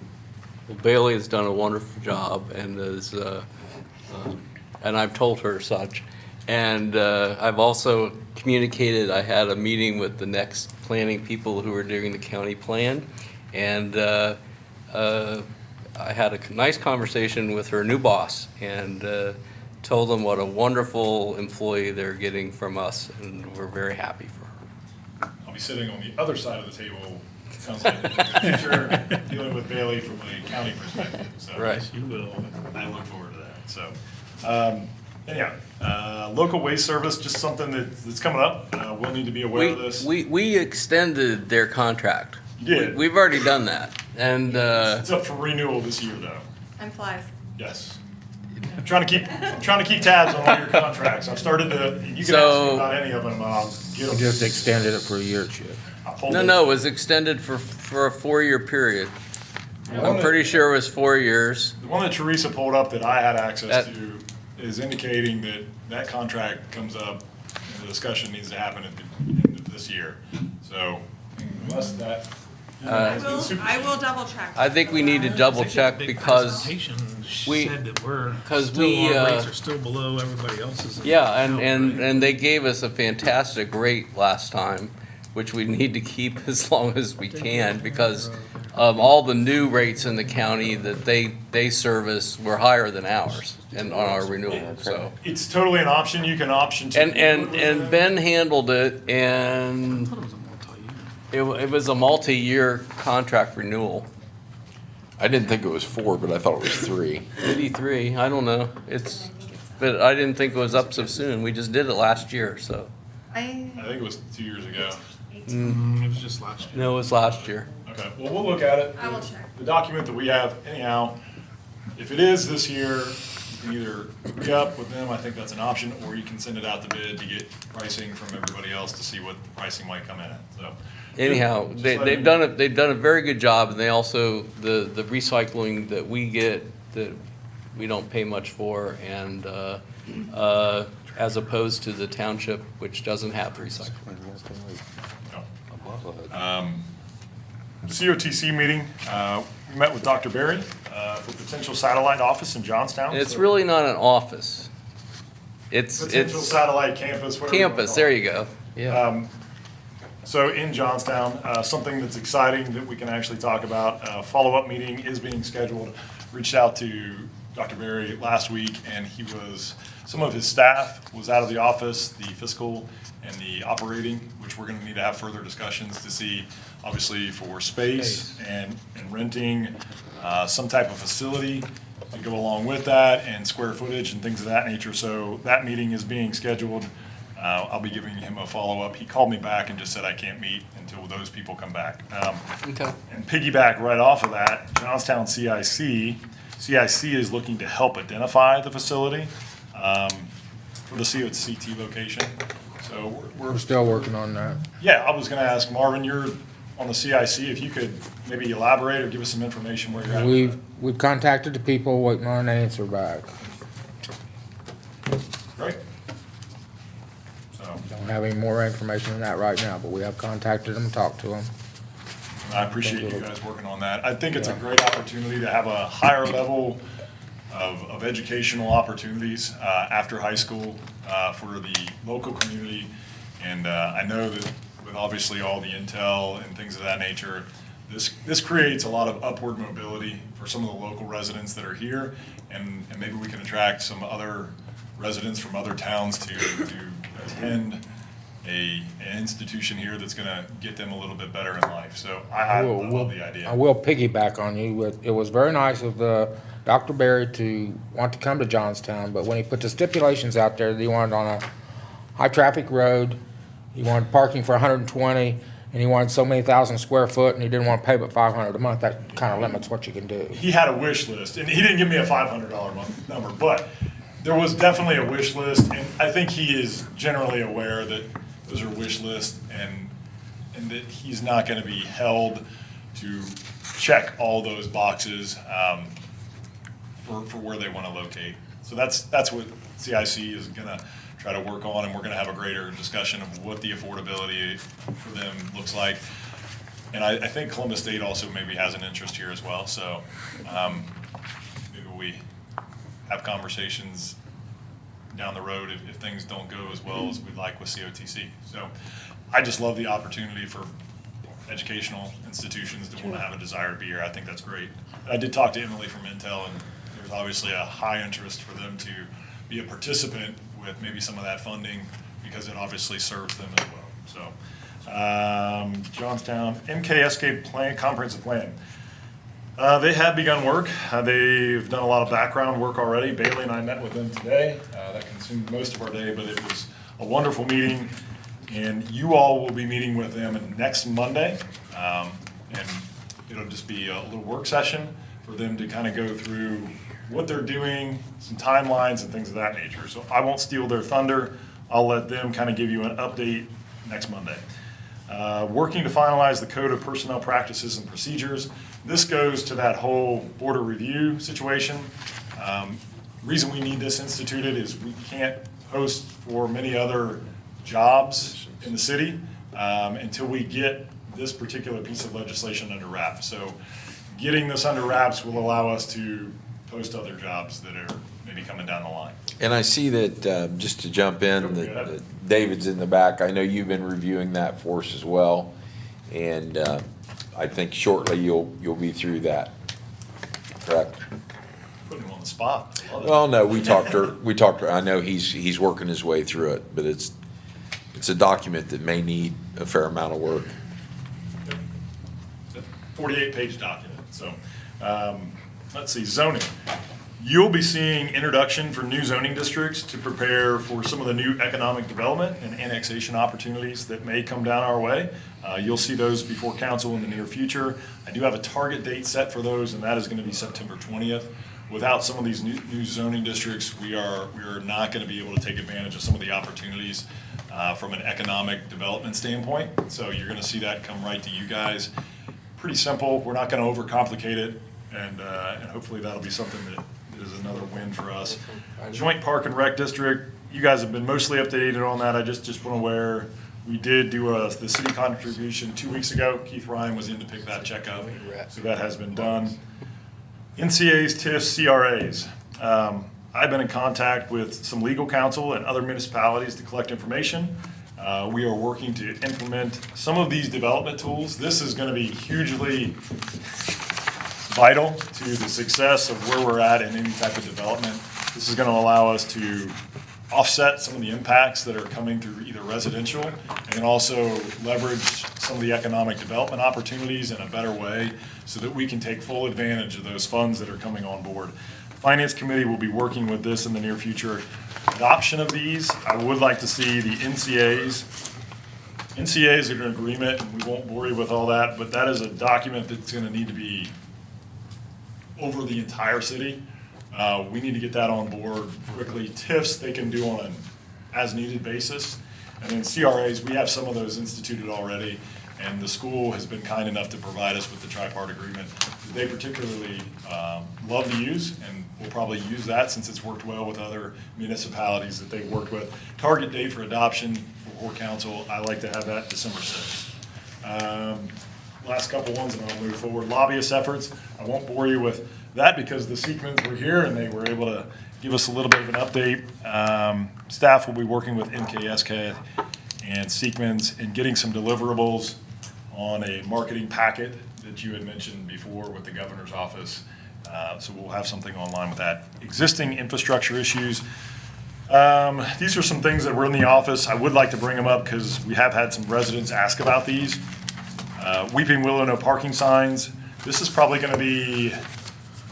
Well, Bailey has done a wonderful job and is, and I've told her such. And I've also communicated, I had a meeting with the next planning people who are doing the county plan. And I had a nice conversation with her new boss and told them what a wonderful employee they're getting from us, and we're very happy for her. I'll be sitting on the other side of the table, sounds like, in the future, dealing with Bailey from a county perspective. So Right. you will. I look forward to that. So, anyhow, local waste service, just something that's coming up. We'll need to be aware of this. We extended their contract. You did. We've already done that. And It's up for renewal this year, though. Time flies. Yes. I'm trying to keep tabs on all your contracts. I've started to, you can ask me about any of them, I'll get them. Just extended it for a year, Chip. I'll pull no, those. it was extended for a 4-year period. The one I'm that- pretty sure it was 4 years. The one that Teresa pulled up that I had access That- to is indicating that that contract comes up, and the discussion needs to happen at the end of this year. So unless that. I will double check. I think we need to double check because we- Said that we're, because still, we, our rates are still below everybody else's. yeah, and they gave us a fantastic rate last time, which we need to keep as long as we can because all the new rates in the county that they service were higher than ours and on our renewal, so. It's totally an option. You can option to. And Ben handled it and it was a multi-year contract renewal. I didn't think it was 4, but I thought it was 3. Maybe 3, I don't know. It's, but I didn't think it was up so soon. We just did it last year, so. I think it was 2 years ago. It was just last year. No, it was last year. Okay, well, we'll look at it. I will check. The document that we have anyhow, if it is this year, you can either re-up with them, I think that's an option, or you can send it out to bid to get pricing from everybody else to see what pricing might come in at, so. Anyhow, Just they, let they've me- done a very good job, and they also, the recycling that we get, that we don't pay much for, and, as opposed to the township, which doesn't have recycling. COTC meeting, we met with Dr. Berry, for potential satellite office in Johnstown. It's so- really not an office. It's Potential satellite campus, whatever. you wanna campus, call there it. you go. Yeah. So in Johnstown, something that's exciting that we can actually talk about, follow-up meeting is being scheduled. Reached out to Dr. Berry last week, and some of his staff was out of the office, the fiscal and the operating, which we're gonna need to have further discussions to see, obviously, for space and renting, some type of facility to go along with that, and square footage and things of that nature. So that meeting is being scheduled. I'll be giving him a follow-up. He called me back and just said I can't meet until those people come back. Okay. And piggyback right off of that, Johnstown CIC is looking to help identify the facility for the COCT location. So We're still working on that. yeah, I was gonna ask Marvin, you're on the CIC, if you could maybe elaborate or give us some information where you're at. We've contacted the people, waiting on an answer back. Great. So, Don't have any more information than that right now, but we have contacted them, talked to them. I appreciate you guys working on that. I think it's a great opportunity to have a higher level of educational opportunities after high school for the local community. And I know that with obviously all the intel and things of that nature, this creates a lot of upward mobility for some of the local residents that are here. And maybe we can attract some other residents from other towns to attend an institution here that's gonna get them a little bit better in life. So I love the idea. I will piggyback on you. It was very nice of Dr. Berry to want to come to Johnstown, but when he put the stipulations out there, that he wanted on a high-traffic road, he wanted parking for 120, and he wanted so many thousand square foot, and he didn't want to pay but 500 a month, that kind of limits what you can do. He had a wish list, and he didn't give me a $500 month number, but there was definitely a wish list, and I think he is generally aware that those are wish lists, and that he's not gonna be held to check all those boxes for where they wanna locate. So that's what CIC is gonna try to work on, and we're gonna have a greater discussion of what the affordability for them looks like. And I think Columbus State also maybe has an interest here as well, so maybe we have conversations down the road if things don't go as well as we'd like with COTC. So I just love the opportunity for educational institutions to want to have a desire to be here. I think that's great. I did talk to Emily from Intel, and there's obviously a high interest for them to be a participant with maybe some of that funding, because it obviously serves them as well. So Johnstown MKSK plan, comprehensive plan. They have begun work. They've done a lot of background work already. Bailey and I met with them today. That consumed most of our day, but it was a wonderful meeting. And you all will be meeting with them next Monday. And it'll just be a little work session for them to kind of go through what they're doing, some timelines and things of that nature. So I won't steal their thunder. I'll let them kind of give you an update next Monday. Working to finalize the Code of Personnel Practices and Procedures. This goes to that whole border review situation. Reason we need this instituted is we can't post for many other jobs in the city until we get this particular piece of legislation under wraps. So getting this under wraps will allow us to post other jobs that are maybe coming down the line. And I see that, just to jump in, that David's in the back. I know you've been reviewing that for us as well. And I think shortly you'll be through that, correct? Putting him on the spot. I love it. Well, no, we talked, I know he's working his way through it, but it's a document that may need a fair amount of work. 48-page document, so, let's see, zoning. You'll be seeing introduction for new zoning districts to prepare for some of the new economic development and annexation opportunities that may come down our way. You'll see those before council in the near future. I do have a target date set for those, and that is going to be September 20th. Without some of these new zoning districts, we are not going to be able to take advantage of some of the opportunities from an economic development standpoint. So you're going to see that come right to you guys. Pretty simple. We're not going to overcomplicate it, and hopefully that'll be something that is another win for us. Joint Park and Rec District, you guys have been mostly updated on that. I just want to aware, we did do the city contribution 2 weeks ago. Keith Ryan was in to pick that check up, so that has been done. NCAs, TIFs, CRAs. I've been in contact with some legal counsel and other municipalities to collect information. We are working to implement some of these development tools. This is going to be hugely vital to the success of where we're at in any type of development. This is going to allow us to offset some of the impacts that are coming through either residential and then also leverage some of the economic development opportunities in a better way so that we can take full advantage of those funds that are coming on board. Finance Committee will be working with this in the near future. Adoption of these, I would like to see the NCAs. NCAs are an agreement, and we won't bore you with all that, but that is a document that's going to need to be over the entire city. We need to get that on board quickly. TIFs, they can do on an as-needed basis. And then CRAs, we have some of those instituted already, and the school has been kind enough to provide us with the tripart agreement that they particularly love to use, and we'll probably use that since it's worked well with other municipalities that they've worked with. Target date for adoption for council, I like to have that December 6th. Last couple ones, and I'll move forward. Lobbyist Efforts, I won't bore you with that because the Seekmans were here and they were able to give us a little bit of an update. Staff will be working with MKSK and Seekmans in getting some deliverables on a marketing packet that you had mentioned before with the governor's office. So we'll have something online with that. Existing infrastructure issues. These are some things that were in the office. I would like to bring them up because we have had some residents ask about these. Weeping Willow, no parking signs. This is probably going to be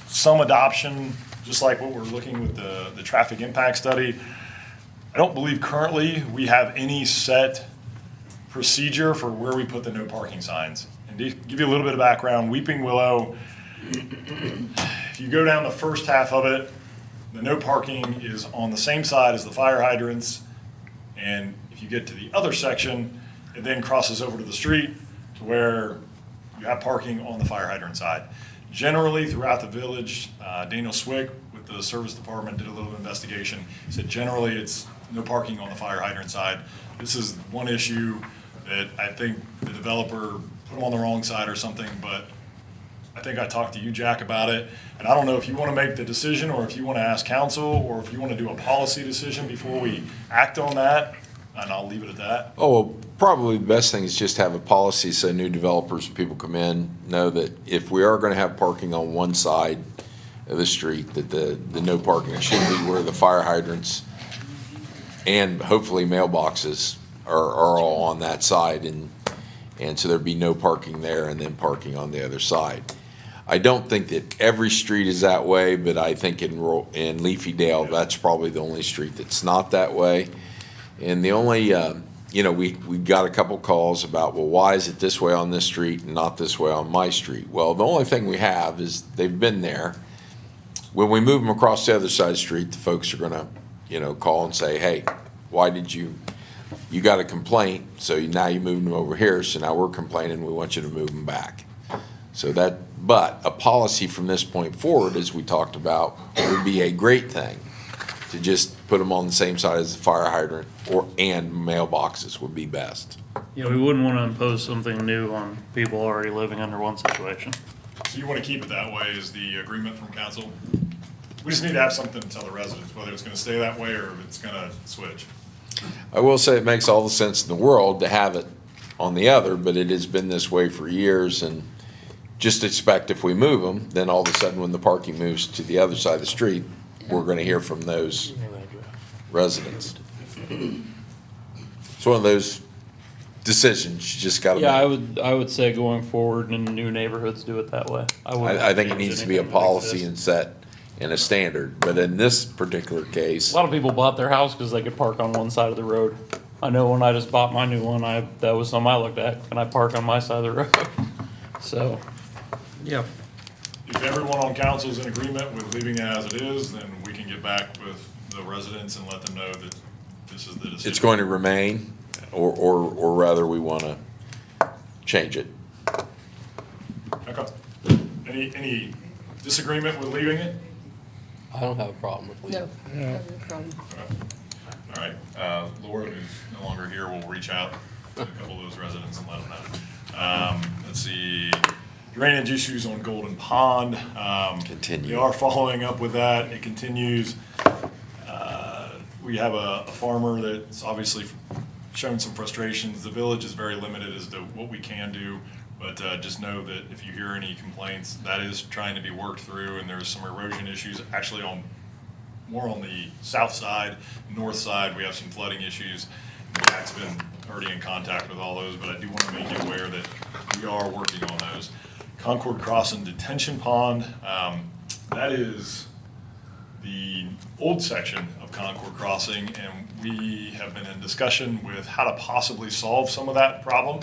some adoption, just like what we're looking with the traffic impact study. I don't believe currently we have any set procedure for where we put the no parking signs. And to give you a little bit of background, Weeping Willow, if you go down the first half of it, the no parking is on the same side as the fire hydrants. And if you get to the other section, it then crosses over to the street to where you have parking on the fire hydrant side. Generally, throughout the village, Daniel Swick with the service department did a little investigation. He said generally it's no parking on the fire hydrant side. This is one issue that I think the developer put them on the wrong side or something, but I think I talked to you, Jack, about it. And I don't know if you want to make the decision or if you want to ask council or if you want to do a policy decision before we act on that, and I'll leave it at that. Oh, well, probably the best thing is just have a policy so new developers and people come in know that if we are going to have parking on one side of the street, that the no parking should be where the fire hydrants and hopefully mailboxes are all on that side, and so there'd be no parking there and then parking on the other side. I don't think that every street is that way, but I think in Leafy Dale, that's probably the only street that's not that way. And the only, we got a couple calls about, well, why is it this way on this street and not this way on my street? Well, the only thing we have is they've been there. When we move them across the other side of the street, the folks are gonna, call and say, hey, why did you got a complaint, so now you moved them over here, so now we're complaining, we want you to move them back. So but a policy from this point forward, as we talked about, would be a great thing. To just put them on the same side as the fire hydrant and mailboxes would be best. Yeah, we wouldn't want to impose something new on people already living under one situation. So you want to keep it that way is the agreement from council? We just need to have something to tell the residents, whether it's going to stay that way or if it's going to switch. I will say it makes all the sense in the world to have it on the other, but it has been this way for years, and just expect if we move them, then all of a sudden when the parking moves to the other side of the street, we're going to hear from those residents. It's one of those decisions you just got to make. I would say going forward in new neighborhoods, do it that way. I think it needs to be a policy and set, and a standard. But in this particular case, A lot of people bought their house because they could park on one side of the road. I know when I just bought my new one, that was something I looked at. Can I park on my side of the road? So, yeah. If everyone on council is in agreement with leaving it as it is, then we can get back with the residents and let them know that this is the decision. it's going to remain, or rather we want to change it. Okay. Any disagreement with leaving it? I don't have a problem with leaving. No, no problem. All right, Laura, who's no longer here, will reach out to a couple of those residents and let them know. Let's see, drainage issues on Golden Pond. Continue. We are following up with that. It continues. We have a farmer that's obviously shown some frustrations. The village is very limited as to what we can do, but just know that if you hear any complaints, that is trying to be worked through, and there's some erosion issues actually more on the south side. North side, we have some flooding issues. Jack's been already in contact with all those, but I do want to make you aware that we are working on those. Concord Crossing Detention Pond, that is the old section of Concord Crossing, and we have been in discussion with how to possibly solve some of that problem.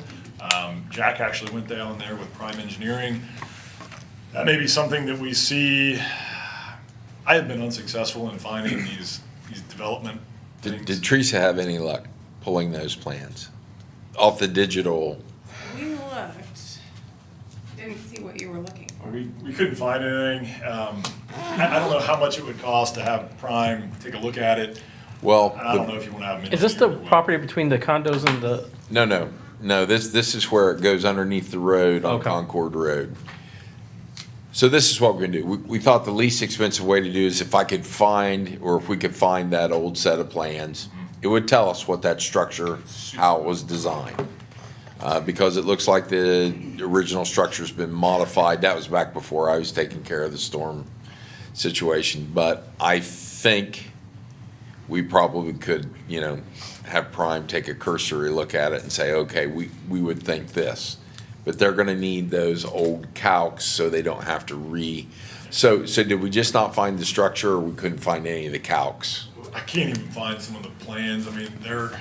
Jack actually went down there with Prime Engineering. That may be something that we see. I have been unsuccessful in finding these development things. Did Teresa have any luck pulling those plans off the digital? We looked, didn't see what you were looking for. We couldn't find anything. I don't know how much it would cost to have Prime take a look at it. Well, I don't know if you want to have them. Is this the interviewed or what. property between the condos and the, no, this is where it goes underneath the road on Okay. Concord Road. So this is what we're gonna do. We thought the least expensive way to do is if I could find, or if we could find that old set of plans, it would tell us what that structure, how it was designed. Because it looks like the original structure's been modified. That was back before I was taking care of the storm situation. But I think we probably could, have Prime take a cursory look at it and say, okay, we would think this. But they're gonna need those old calcs so they don't have to so did we just not find the structure, or we couldn't find any of the calcs? I can't even find some of the plans. I mean, there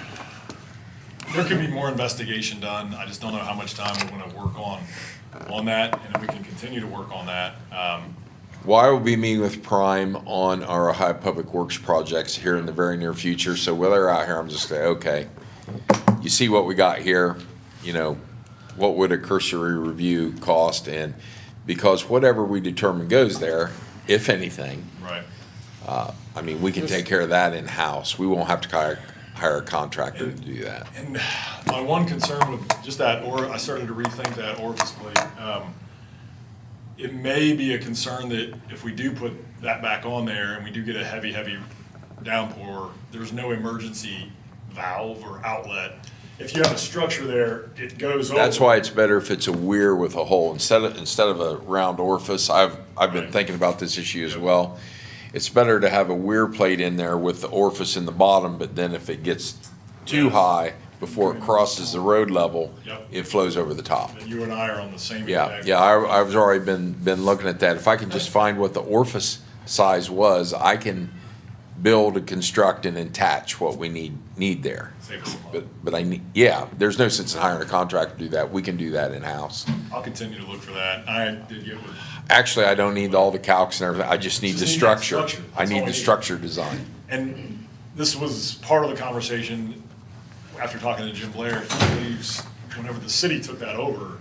could be more investigation done. I just don't know how much time we're gonna work on that, and then we can continue to work on that. Well, I will be meeting with Prime on our Ohio Public Works projects here in the very near future, so while they're out here, I'm just saying, okay, you see what we got here, what would a cursory review cost? And because whatever we determine goes there, if anything, Right. we can take care of that in-house. We won't have to hire a contractor to do that. And my one concern with just that, I started to rethink that orifice plate. It may be a concern that if we do put that back on there and we do get a heavy downpour, there's no emergency valve or outlet. If you have a structure there, it goes over. That's why it's better if it's a weir with a hole instead of a round orifice. I've been Right. thinking about this issue as well. It's better to have a weir plate in there with the orifice in the bottom, but then if it gets too high before it crosses the road level, Yep. it flows over the top. And you and I are on the same. Yeah, exact- yeah, I've already been looking at that. If I can just find what the orifice size was, I can build and construct and attach what we need there. Save us a lot. But there's no sense in hiring a contractor to do that. We can do that in-house. I'll continue to look for that. I did get with, Actually, I don't need all the calcs and everything. I just need the Just need that structure. structure. I That's need all I the need. structure design. and this was part of the conversation after talking to Jim Blair. He believes whenever the city took that over,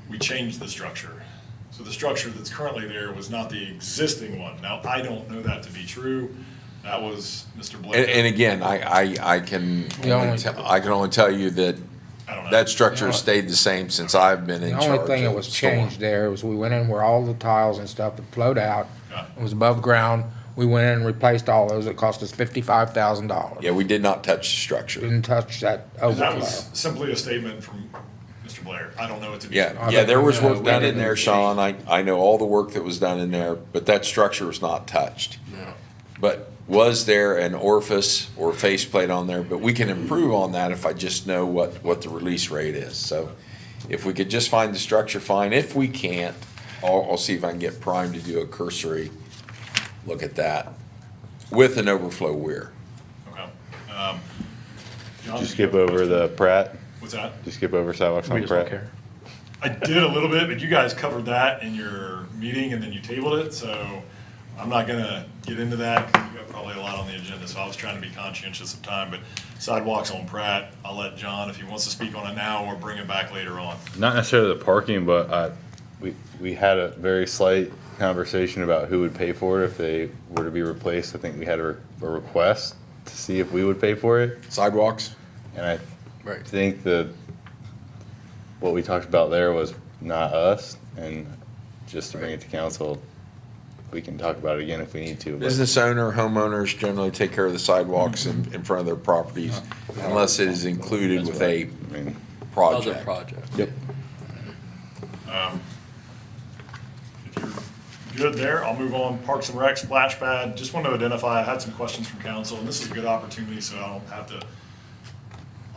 we changed the structure. So the structure that's currently there was not the existing one. Now, I don't know that to be true. That was Mr. Blair. And again, I can only tell you that I don't know. that structure has stayed the same since I've been in The charge. only thing that of was storm. changed there was we went in where all the tiles and stuff had flowed out. Yeah. It was above ground. We went in and replaced all those. It cost us $55,000. Yeah, we did not touch the structure. Didn't touch that And that overflow. was simply a statement from Mr. Blair. I don't know it to be Yeah, true. yeah, there was No, work we done in didn't. there, Sean. I know all the work that was done in there, but that structure was not touched. But was there an orifice or faceplate on there? But we can improve on that if I just know what the release rate is. So if we could just find the structure, fine. If we can't, I'll see if I can get Prime to do a cursory look at that with an overflow weir. Okay. John, Did you skip over the Pratt? What's that? Did you skip over sidewalks We on just don't Pratt? care. I did a little bit, but you guys covered that in your meeting and then you tabled it, so I'm not gonna get into that, 'cause you got probably a lot on the agenda, so I was trying to be conscientious of time, but sidewalks on Pratt, I'll let John, if he wants to speak on it now, or bring it back later on. Not necessarily the parking, but we had a very slight conversation about who would pay for it if they were to be replaced. I think we had a request to see if we would pay for it. Sidewalks? And I Right. think what we talked about there was not us, and just to bring it to council, we can talk about it again if we need to. but- Business owner, homeowners generally take care of the sidewalks in front of their properties unless it is included with a I mean, Other project. project. Yep. If you're good there, I'll move on. Parks and Rec splash pad, just want to identify, I had some questions from council, and this is a good opportunity, so I don't have to.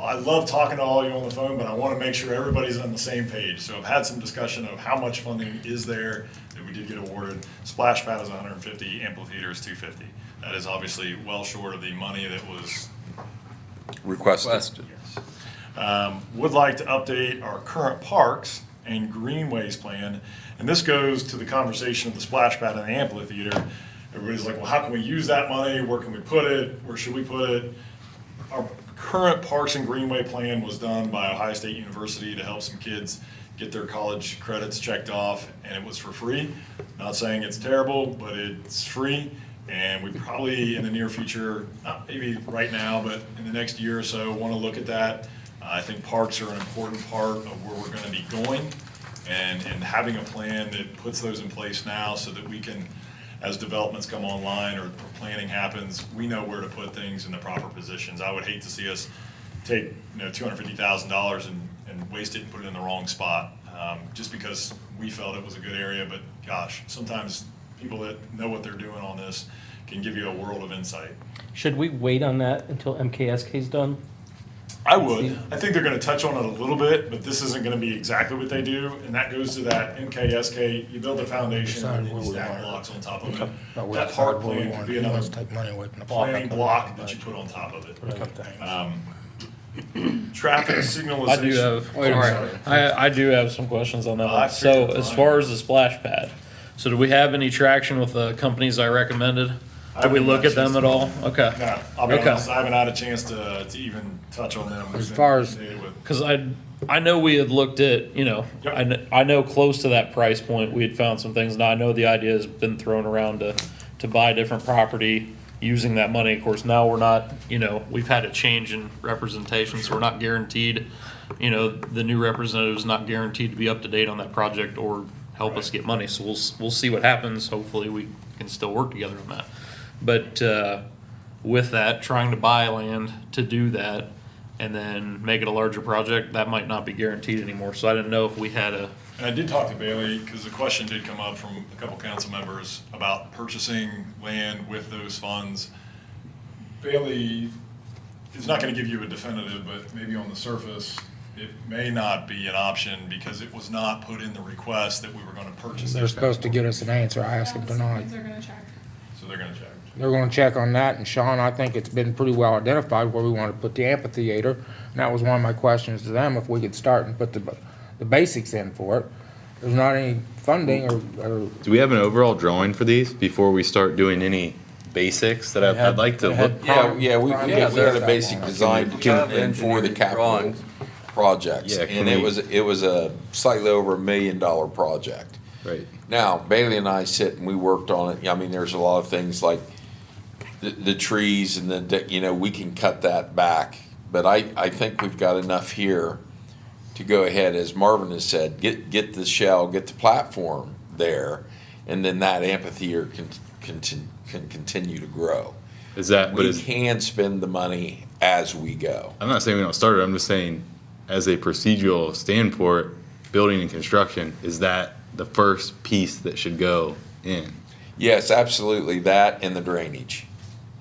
I love talking to all you on the phone, but I want to make sure everybody's on the same page. So I've had some discussion of how much funding is there that we did get awarded. Splash pad is 150, amphitheater is 250. That is obviously well short of the money that was Requested. would like to update our current parks and greenways plan. And this goes to the conversation of the splash pad and the amphitheater. Everybody's like, well, how can we use that money? Where can we put it? Where should we put it? Our current parks and greenway plan was done by Ohio State University to help some kids get their college credits checked off, and it was for free. Not saying it's terrible, but it's free. And we probably in the near future, not maybe right now, but in the next year or so, want to look at that. I think parks are an important part of where we're going to be going, and having a plan that puts those in place now so that we can, as developments come online or planning happens, we know where to put things in the proper positions. I would hate to see us take, $250,000 and waste it and put it in the wrong spot, just because we felt it was a good area, but gosh, sometimes people that know what they're doing on this can give you a world of insight. Should we wait on that until MKSK is done? I would. I think they're gonna touch on it a little bit, but this isn't gonna be exactly what they do, and that goes to that MKSK, you build a foundation and then you stack blocks on top of it. But we That park decide where we plan want could to, be he wants another to take money away from the planning park. block that you put on top of it. Put a couple things. Traffic signalization. I do have, Wait a second. I do have some questions on that I one. So figured as mine. far as the splash pad, so do we have any traction with the companies I recommended? Did we look at them at all? Okay. No, I'll be Okay. honest, I haven't had a chance to even touch on them. As far as- Because I know we had looked at, Yep. I know close to that price point, we had found some things. Now, I know the idea has been thrown around to buy different property using that money. Of course, now we're not, we've had a change in representation, so we're not guaranteed, the new representative is not guaranteed to be up to date on that project or help us get money. So we'll see what happens. Hopefully, we can still work together on that. But with that, trying to buy land to do that and then make it a larger project, that might not be guaranteed anymore. So I didn't know if we had a, And I did talk to Bailey, because the question did come up from a couple council members about purchasing land with those funds. Bailey is not gonna give you a definitive, but maybe on the surface, it may not be an option because it was not put in the request that we were gonna purchase. They're these supposed to get us an answer. I asked them tonight. They're gonna check. So they're gonna check. They're gonna check on that, and Sean, I think it's been pretty well identified where we want to put the amphitheater. And that was one of my questions to them, if we could start and put the basics in for it. There's not any funding or Do we have an overall drawing for these before we start doing any basics that I'd like to they had look? Yeah, we Yeah, prepared a that basic one. design to come in for the capital Drawings. projects. Yeah, can And we- it was a slightly over $1 million project. Right. Now, Bailey and I sit and we worked on it. I mean, there's a lot of things like the trees and we can cut that back. But I think we've got enough here to go ahead, as Marvin has said, get the shell, get the platform there, and then that amphitheater can continue to grow. Is that, but We is, can spend the money as we go. I'm not saying we don't start it, I'm just saying, as a procedural standpoint, building and construction, is that the first piece that should go in? Yes, absolutely, that and the drainage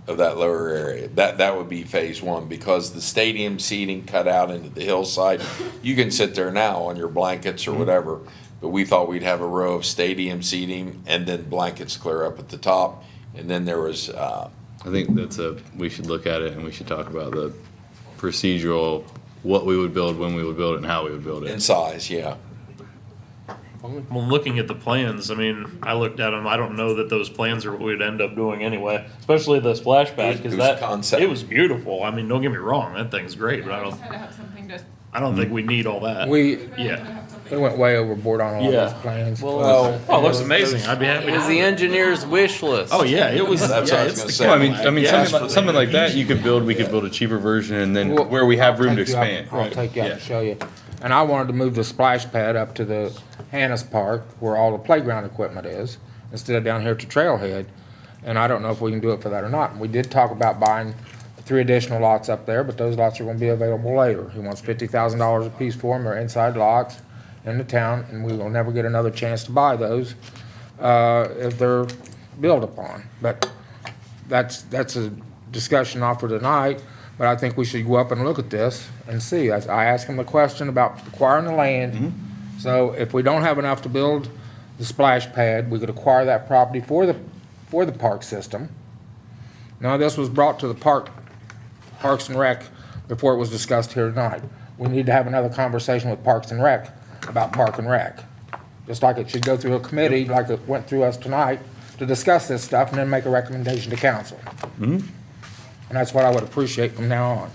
of that lower area. That would be phase one, because the stadium seating cut out into the hillside, you can sit there now on your blankets or whatever, but we thought we'd have a row of stadium seating and then blankets clear up at the top, And then there was, I think we should look at it and we should talk about the procedural, what we would build, when we would build it, and how we would build in it. size, yeah. Well, looking at the plans, I mean, I looked at them, I don't know that those plans are what we'd end up doing anyway, especially the splash pad, It because was that, concept. it was beautiful. I mean, don't get me wrong, that thing's great, but I just had to have something to. I don't think we need all that. Yeah. We went way overboard on all Yeah. those plans. Well, Oh, it looks amazing. I'd be happy It to was see the it. engineer's wish list. Oh, yeah, it was, That's what I yeah, was it's gonna the say. Well, Cadillac. I mean, Yeah. something like that, we could build a cheaper version, and then where we have room to expand. I'll take you out Yeah. to show you. And I wanted to move the splash pad up to the Hannah's Park where all the playground equipment is, instead of down here to Trailhead. And I don't know if we can do it for that or not. We did talk about buying 3 additional lots up there, but those lots are gonna be available later. He wants $50,000 a piece for them. They're inside lots in the town, and we will never get another chance to buy those, if they're built upon. But that's a discussion not for tonight, but I think we should go up and look at this and see. I asked him the question about acquiring the land. So if we don't have enough to build the splash pad, we could acquire that property for the park system. Now, this was brought to the Parks and Rec before it was discussed here tonight. We need to have another conversation with Parks and Rec about Park and Rec. Just like it should go through a committee, like it went through us tonight, to discuss this stuff and then make a recommendation to council. And that's what I would appreciate from now on.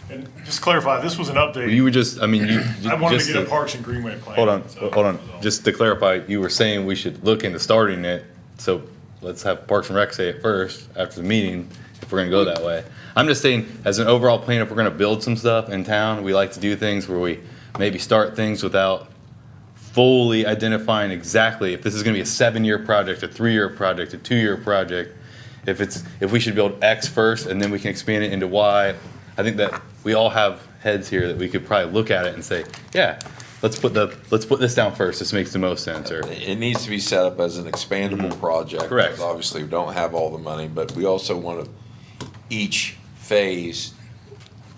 And just to clarify, this was an update. You were just, I mean, I wanted just to get a Parks and Greenway plan. Hold on, so- hold on. Just to clarify, you were saying we should look into starting it, so let's have Parks and Rec say it first after the meeting, if we're gonna go that way. I'm just saying, as an overall plan, if we're gonna build some stuff in town, we like to do things where we maybe start things without fully identifying exactly if this is gonna be a 7-year project, a 3-year project, a 2-year project. If we should build X first and then we can expand it into Y. I think that we all have heads here that we could probably look at it and say, yeah, let's put this down first. This makes the most sense. Or It needs to be set up as an expandable project. Correct. because Obviously, we don't have all the money, but we also want each phase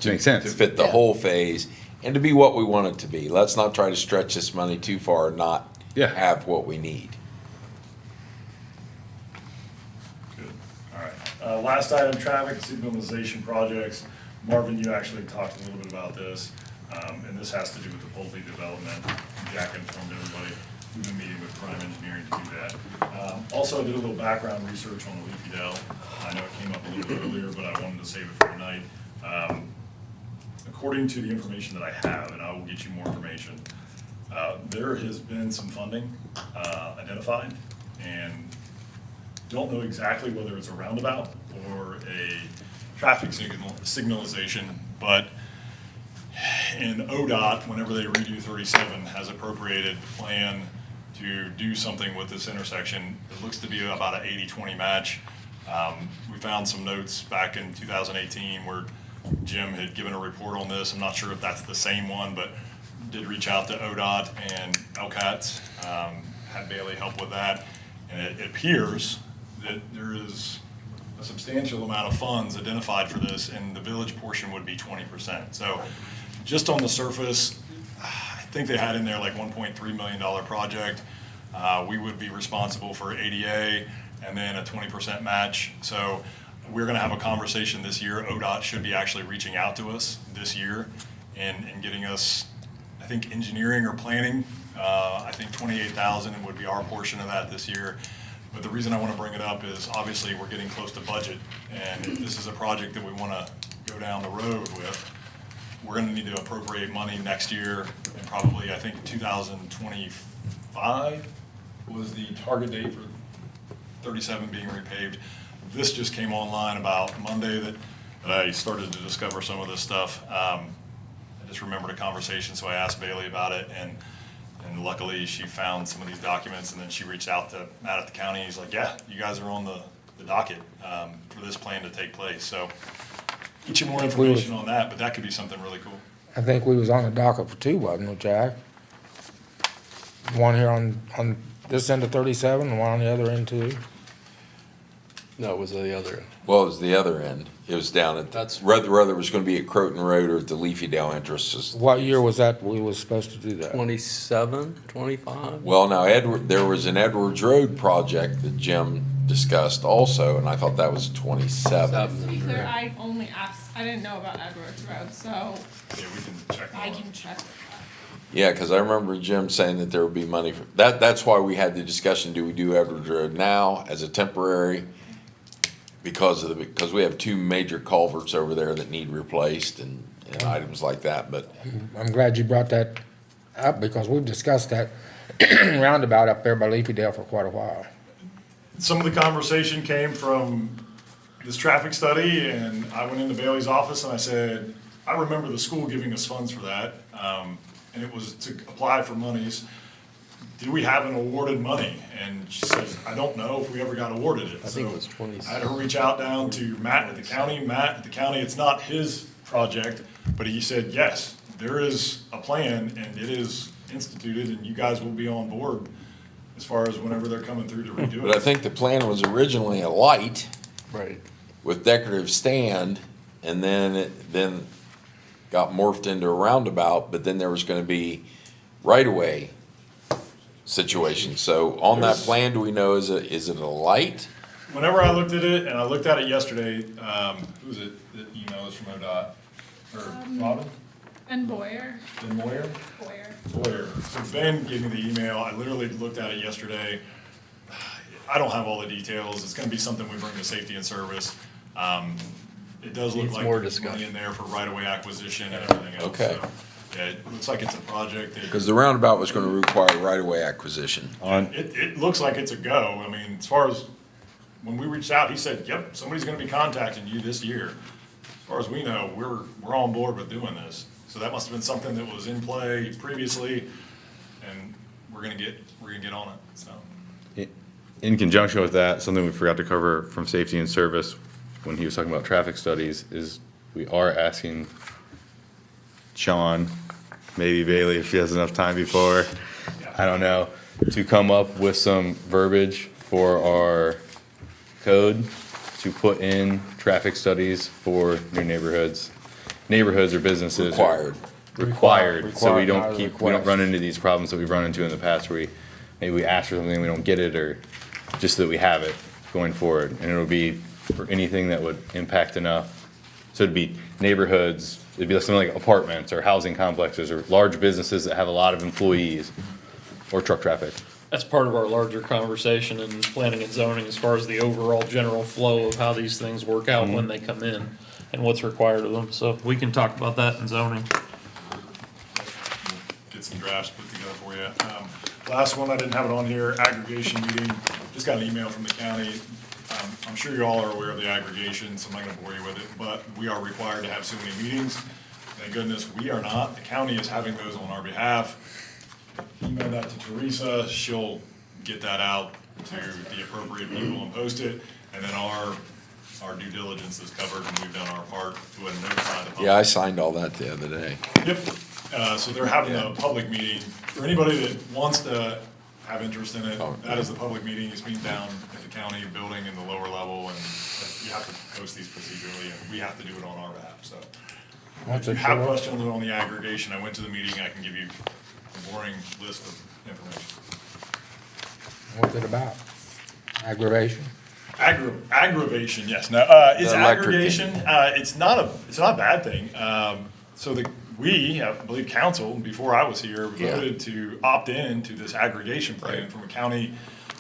to make sense. to fit the whole phase and to be what we want it to be. Let's not try to stretch this money too far and not Yeah. have what we need. Good, all right. Last item, traffic signalization projects. Marvin, you actually talked a little bit about this, and this has to do with the Pulte development. Jack informed everybody, we've been meeting with Prime Engineering to do that. Also, I did a little background research on the Leafy Dell. I know it came up a little bit earlier, but I wanted to save it for tonight. According to the information that I have, and I will get you more information, there has been some funding identified, and don't know exactly whether it's a roundabout or a traffic signalization, but in ODOT, whenever they redo 37, has appropriated the plan to do something with this intersection. It looks to be about an 80-20 match. We found some notes back in 2018 where Jim had given a report on this. I'm not sure if that's the same one, but did reach out to ODOT and LCATS, had Bailey help with that. And it appears that there is a substantial amount of funds identified for this, and the village portion would be 20%. So just on the surface, I think they had in there like $1.3 million project. We would be responsible for ADA and then a 20% match. So we're gonna have a conversation this year. ODOT should be actually reaching out to us this year and getting us, I think, engineering or planning. I think 28,000 would be our portion of that this year. But the reason I want to bring it up is obviously we're getting close to budget, and if this is a project that we want to go down the road with, we're going to need to appropriate money next year, and probably, I think, 2025 was the target date for 37 being repaved. This just came online about Monday that I started to discover some of this stuff. I just remembered a conversation, so I asked Bailey about it, and luckily she found some of these documents, and then she reached out to Matt at the county. He's like, yeah, you guys are on the docket for this plan to take place. So get you more information on that, but that could be something really cool. I think we was on the docket for 2, wasn't we, Jack? One here on this end of 37 and one on the other end too. No, it was the other. Well, it was the other end. It was down at, That's- whether it was gonna be at Croton Road or at the Leafy Dale entrance. What year was that we was supposed to do that? 27, 25? Well, now there was an Edwards Road project that Jim discussed also, and I thought that was 27. To be clear, I only asked, I didn't know about Edwards Road, so Yeah, we can check I on it. can check with that. Yeah, because I remember Jim saying that there would be money for, that's why we had the discussion, do we do Edwards Road now as a temporary? Because we have two major culverts over there that need replaced and items like that, but I'm glad you brought that up because we've discussed that roundabout up there by Leafy Dale for quite a while. Some of the conversation came from this traffic study, and I went into Bailey's office and I said, I remember the school giving us funds for that, and it was to apply for monies. Do we have an awarded money? And she says, I don't know if we ever got awarded it. I think it So was 20. I had to reach out down to Matt at the county. Matt at the county, it's not his project, but he said, yes, there is a plan and it is instituted and you guys will be on board as far as whenever they're coming through to redo it. I think the plan was originally a light Right. with decorative stand, and then it got morphed into a roundabout, but then there was gonna be right-of-way situation. So on that plan, do we know, is it a light? Whenever I looked at it, and I looked at it yesterday, who was it that emailed us from ODOT? Or Robin? And Boyer, Ben Moyer? Boyer. So Ben gave me the email, I literally looked at it yesterday. I don't have all the details, it's gonna be something we bring to safety and service. It does look Needs like more there's money discussion. in there for right-of-way acquisition and everything else. Okay. So, yeah, it looks like it's a project that. Because the roundabout was gonna require right-of-way acquisition. It looks like it's a go. I mean, as far as, when we reached out, he said, yep, somebody's gonna be contacting you this year. As far as we know, we're on board with doing this. So that must have been something that was in play previously, and we're gonna get on it, so. In conjunction with that, something we forgot to cover from safety and service when he was talking about traffic studies is we are asking Sean, maybe Bailey if she has enough time before, I don't know, to come up with some verbiage for our code to put in traffic studies for new neighborhoods or businesses. Required, so we Required, not a we don't request. run into these problems that we've run into in the past where maybe we ask for something, we don't get it, or just that we have it going forward. And it'll be for anything that would impact enough. So it'd be neighborhoods, it'd be something like apartments or housing complexes or large businesses that have a lot of employees or truck traffic. That's part of our larger conversation in planning and zoning as far as the overall general flow of how these things work out when they come in and what's required of them. So we can talk about that in zoning. Get some drafts put together for you. Last one, I didn't have it on here, aggregation meeting, just got an email from the county. I'm sure you all are aware of the aggregation, so I'm not gonna bore you with it, but we are required to have so many meetings. Thank goodness, we are not. The county is having those on our behalf. Email that to Teresa, she'll get that out to the appropriate people and post it. And then our due diligence is covered and we've done our part to notify the public. Yeah, I signed all that the other day. Yep, so they're having a public meeting, for anybody that wants to have interest in it, that is the public meeting, it's being down at the county building in the lower level, and you have to post these procedurally, and we have to do it on our behalf, so. If you have questions on the aggregation, I went to the meeting, I can give you a boring list of information. What's it about? Aggravation? Aggravation, yes. No, it's The electric aggregation. It's not a bad thing. So we, I believe council, before I was here, voted to opt in to this aggregation plan from a county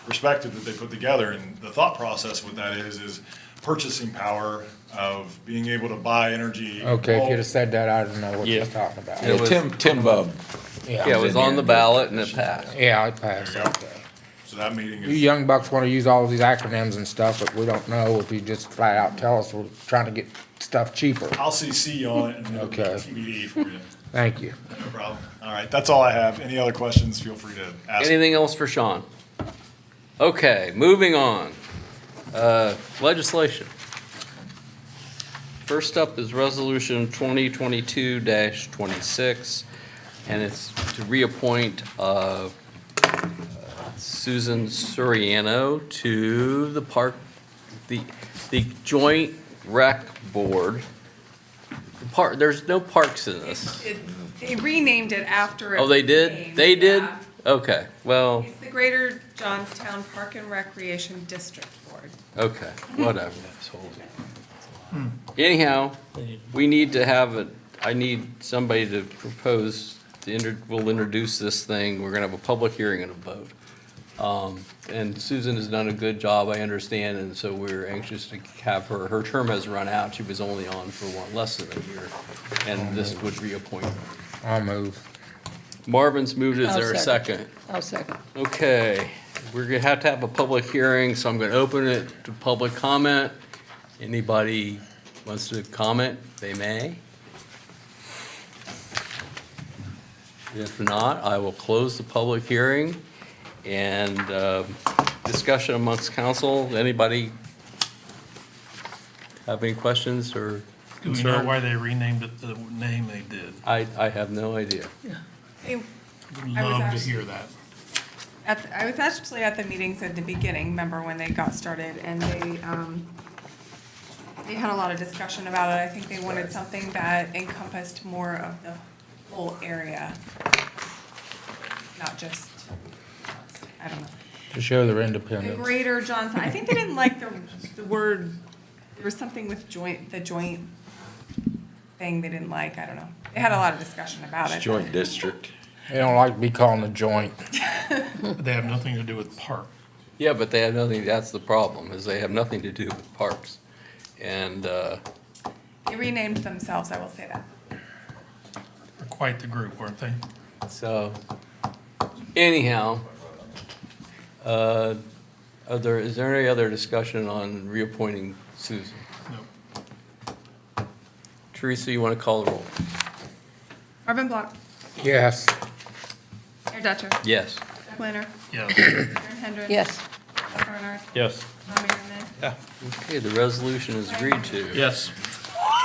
perspective that they put together. And the thought process with that is purchasing power of being able to buy energy. Okay, if you'd have said that, I don't know what you're Yeah. talking about. Yeah, Tim Bub. Yeah, it was on the ballot and it passed. Yeah, it passed, There you go. okay. So that meeting You is, young bucks wanna use all these acronyms and stuff, but we don't know if you just flat out tell us we're trying to get stuff cheaper. I'll CC you on it and it'll be Okay. TBD for you. Thank you. No problem. All right, that's all I have. Any other questions, feel free to ask. Anything else for Sean? Okay, moving on. Legislation. First up is Resolution 2022-26, and it's to reappoint Susan Soriano to the park, the joint Rec Board. There's no parks in this. They renamed it after. Oh, they its did? name, They did? yeah. Okay, well, It's the Greater Johnstown Park and Recreation District Board. okay, whatever. Anyhow, we need to have I need somebody to propose, we'll introduce this thing, we're gonna have a public hearing and a vote. And Susan has done a good job, I understand, and so we're anxious to have her term has run out, she was only on for less than a year, and this would reappoint her. I'll move. Marvin's moved, is I'll there a second? I'll second. Okay, we're gonna have to have a public hearing, so I'm gonna open it to public comment. Anybody wants to comment, they may. If not, I will close the public hearing and discussion amongst council. Anybody have any questions or Do we know concern? why they renamed it the name they did? I have no idea. They- Would I was love to actually- hear that. I was actually at the meetings at the beginning, remember when they got started, and they had a lot of discussion about it. I think they wanted something that encompassed more of the whole area, not just, I don't know. To show their The independence. Greater Johnstown, I think they didn't like the word, there was something with the joint thing they didn't like, I don't know. They had a lot of discussion about it. Joint district. They don't like to be called a joint. They have nothing to do with park. Yeah, but they have nothing, that's the problem, is they have nothing to do with parks. And, They renamed themselves, I will say that. They're quite the group, weren't they? so, anyhow, is there any other discussion on reappointing Susan? No. Teresa, you want to call the roll? Marvin Block, Yes. Mayor Dutcher, Yes. Doug Planner, Yeah. Karen Hendren. Yes. Doug Barnard, Yes. Tom Merriman. Okay, the resolution is agreed to. Yes.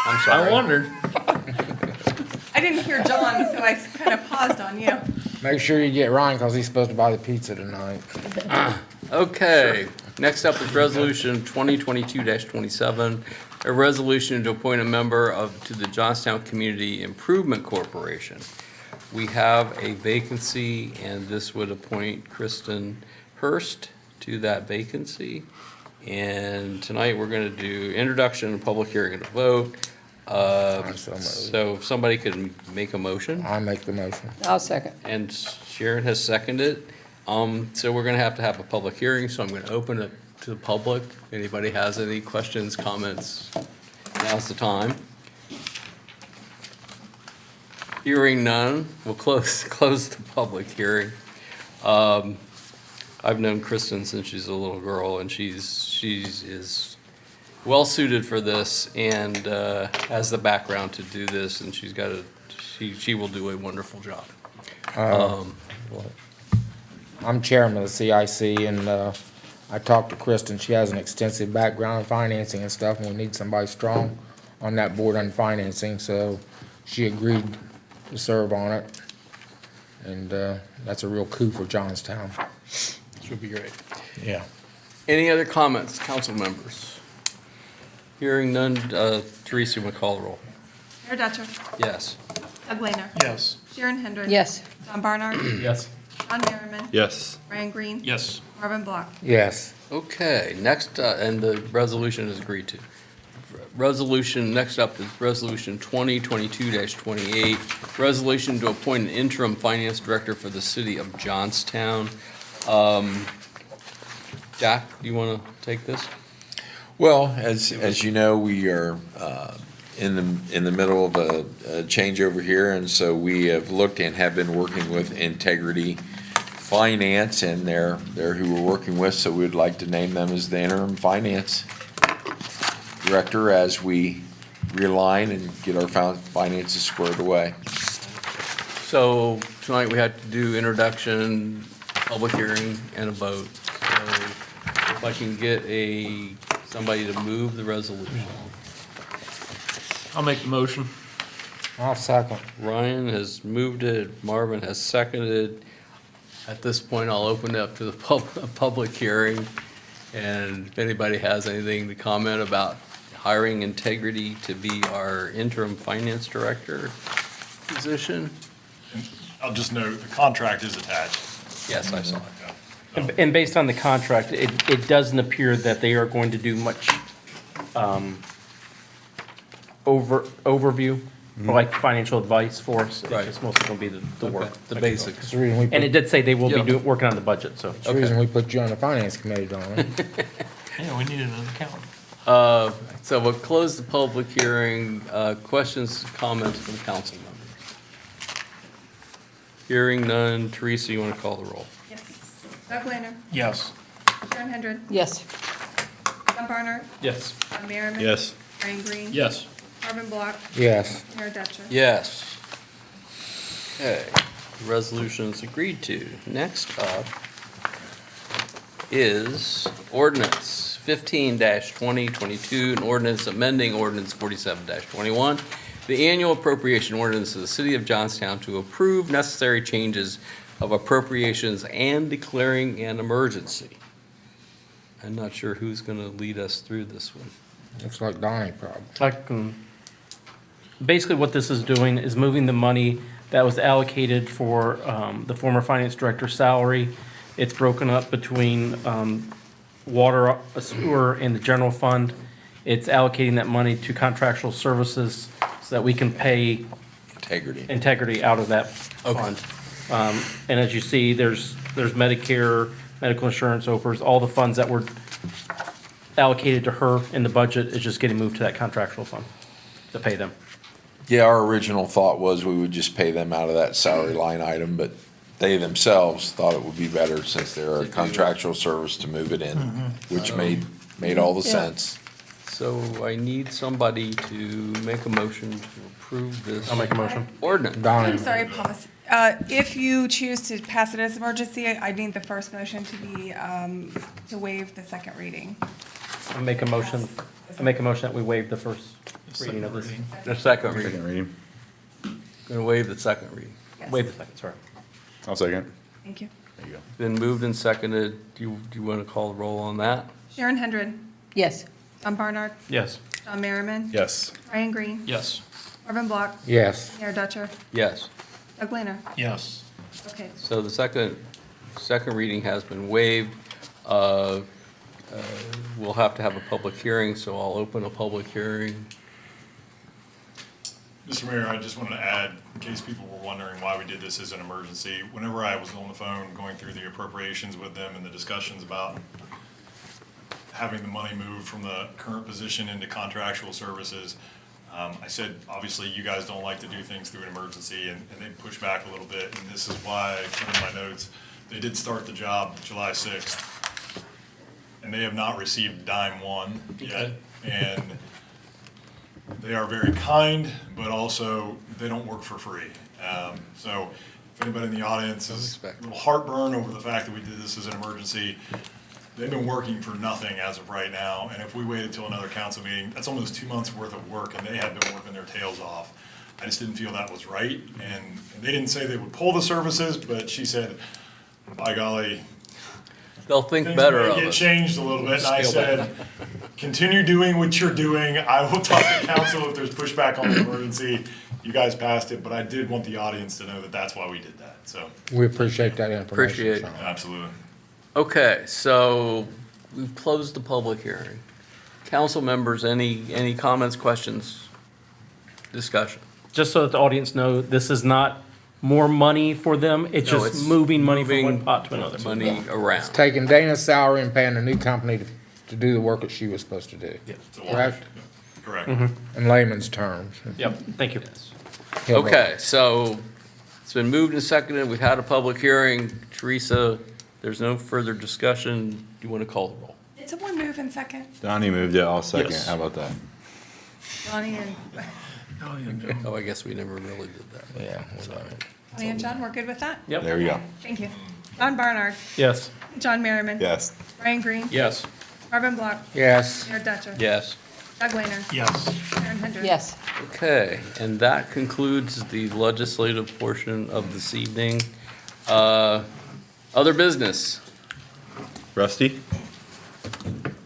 I'm sorry. I wondered. I didn't hear John, so I kind of paused on you. Make sure you get Ryan, because he's supposed to buy the pizza tonight. Okay, next up is resolution 2022-27, a resolution to appoint a member to the Johnstown Community Improvement Corporation. We have a vacancy, and this would appoint Kristen Hurst to that vacancy. And tonight, we're gonna do introduction, public hearing, and a vote. So moved. So if somebody could make a motion, I make the motion. I'll second. and Sharon has seconded. So we're gonna have to have a public hearing, so I'm gonna open it to the public. If anybody has any questions, comments, now's the time. Hearing none, we'll close the public hearing. I've known Kristen since she's a little girl, and she is well-suited for this and has the background to do this, and she will do a wonderful job. I'm chairman of the CIC, and I talked to Kristen. She has an extensive background in financing and stuff, and we need somebody strong on that board on financing, so she agreed to serve on it. And that's a real coup for Johnstown. Should be great. Yeah. Any other comments, council members? Hearing none, Teresa, you want to call the roll? Mayor Dutcher, Yes. Doug Blainer, Yes. Sharon Hendren. Yes. John Barnard, Yes. John Merriman, Yes. Ryan Green, Yes. Marvin Block. Yes. Okay, next, and the resolution is agreed to. Next up is Resolution 2022-28, resolution to appoint an interim finance director for the city of Johnstown. Jack, do you want to take this? Well, as you know, we are in the middle of a changeover here, and so we have looked and have been working with Integrity Finance, and they're who we're working with, so we'd like to name them as the interim finance director as we realign and get our finances squared away. So tonight we had to do introduction, public hearing, and a vote. So if I can get somebody to move the resolution. I'll make the motion. I'll second. Ryan has moved it, Marvin has seconded. At this point, I'll open it up to the public hearing. And if anybody has anything to comment about hiring Integrity to be our interim finance director position. I'll just note, the contract is attached. Yes, I saw it. And based on the contract, it doesn't appear that they are going to do much overview or like financial advice for us. It's Right. just mostly going to be the work. The basics. That's the reason we And it put, did say they will be Yeah. working on the budget, so. that's the reason we put you on the finance committee, don't we? Yeah, we need an accountant. So we'll close the public hearing. Questions, comments from council members? Hearing none. Teresa, you want to call the roll? Yes. Doug Lehner. Yes. Sharon Hendren. Yes. John Barnard. Yes. John Merriman. Yes. Brian Green. Yes. Marvin Block. Yes. Mayor Dutcher. Yes. Okay, resolutions agreed to. Next up is ordinance 15-2022, an ordinance amending ordinance 47-21, the annual appropriation ordinance of the city of Johnstown to approve necessary changes of appropriations and declaring an emergency. I'm not sure who's gonna lead us through this one. Looks like Donnie probably. Basically, what this is doing is moving the money that was allocated for the former finance director's salary. It's broken up between water, sewer, and the general fund. It's allocating that money to contractual services so that we can pay Integrity out of that fund. And as you see, there's Medicare, medical insurance, OPERS, all the funds that were allocated to her in the budget is just getting moved to that contractual fund to pay them. Yeah, our original thought was we would just pay them out of that salary line item, but they themselves thought it would be better since they're a contractual service to move it in, which made all the sense. So I need somebody to make a motion to approve this. I'll make a motion. Ordinance. Donnie. I'm sorry, pause. If you choose to pass it as emergency, I need the first motion to be, to waive the second reading. I make a motion that we waive the first reading of this. The second reading. Second reading. Gonna waive the second reading. Yes. Waive the second, sorry. I'll second. Thank you. There you go. Been moved and seconded. Do you want to call the roll on that? Sharon Hendren. Yes. John Barnard. Yes. John Merriman. Yes. Brian Green. Yes. Marvin Block. Yes. Mayor Dutcher. Yes. Doug Lehner. Yes. Okay. So the second reading has been waived. We'll have to have a public hearing, so I'll open a public hearing. Mr. Mayor, I just wanted to add, in case people were wondering why we did this as an emergency, whenever I was on the phone going through the appropriations with them and the discussions about having the money moved from the current position into contractual services, I said, obviously, you guys don't like to do things through an emergency, and they pushed back a little bit, and this is why I put in my notes, they did start the job July 6th, and they have not received dime one yet, and they are very kind, but also they don't work for free. So if anybody in the audience is a little heartburn over the fact that we did this as an emergency, they've been working for nothing as of right now. And if we waited till another council meeting, that's almost 2 months worth of work, and they have been working their tails off. I just didn't feel that was right. And they didn't say they would pull the services, but she said, by golly, They'll think things better may of get us. changed a little bit, and I Scale said, continue doing what you're doing. I will talk to council if there's pushback on the emergency. You guys passed it, but I did want the audience to know that that's why we did that, so, We appreciate that information. Appreciate it. Sean. absolutely. Okay, so we've closed the public hearing. Council members, any comments, questions, discussion? Just so that the audience know, this is not more money for them, it's No, just it's moving money from moving one pot to another. Money around. Taking Dana's salary and paying a new company to do the work that she was supposed to do. Correct? Correct. In layman's terms. Yep, thank you. He'll vote. Okay, so it's been moved and seconded. We've had a public hearing. Teresa, there's no further discussion. Do you want to call the roll? Did someone move in second? Donnie moved it, I'll second. Yes. How about that? Donnie and, Oh, I guess we never really did that. Yeah. Donnie and John, we're good with that? Yep. There we go. Thank you. John Barnard. Yes. John Merriman. Yes. Brian Green. Yes. Marvin Block. Yes. Mayor Dutcher. Yes. Doug Lehner. Yes. Sharon Hendren. Yes. Okay, and that concludes the legislative portion of this evening. Other business? Rusty?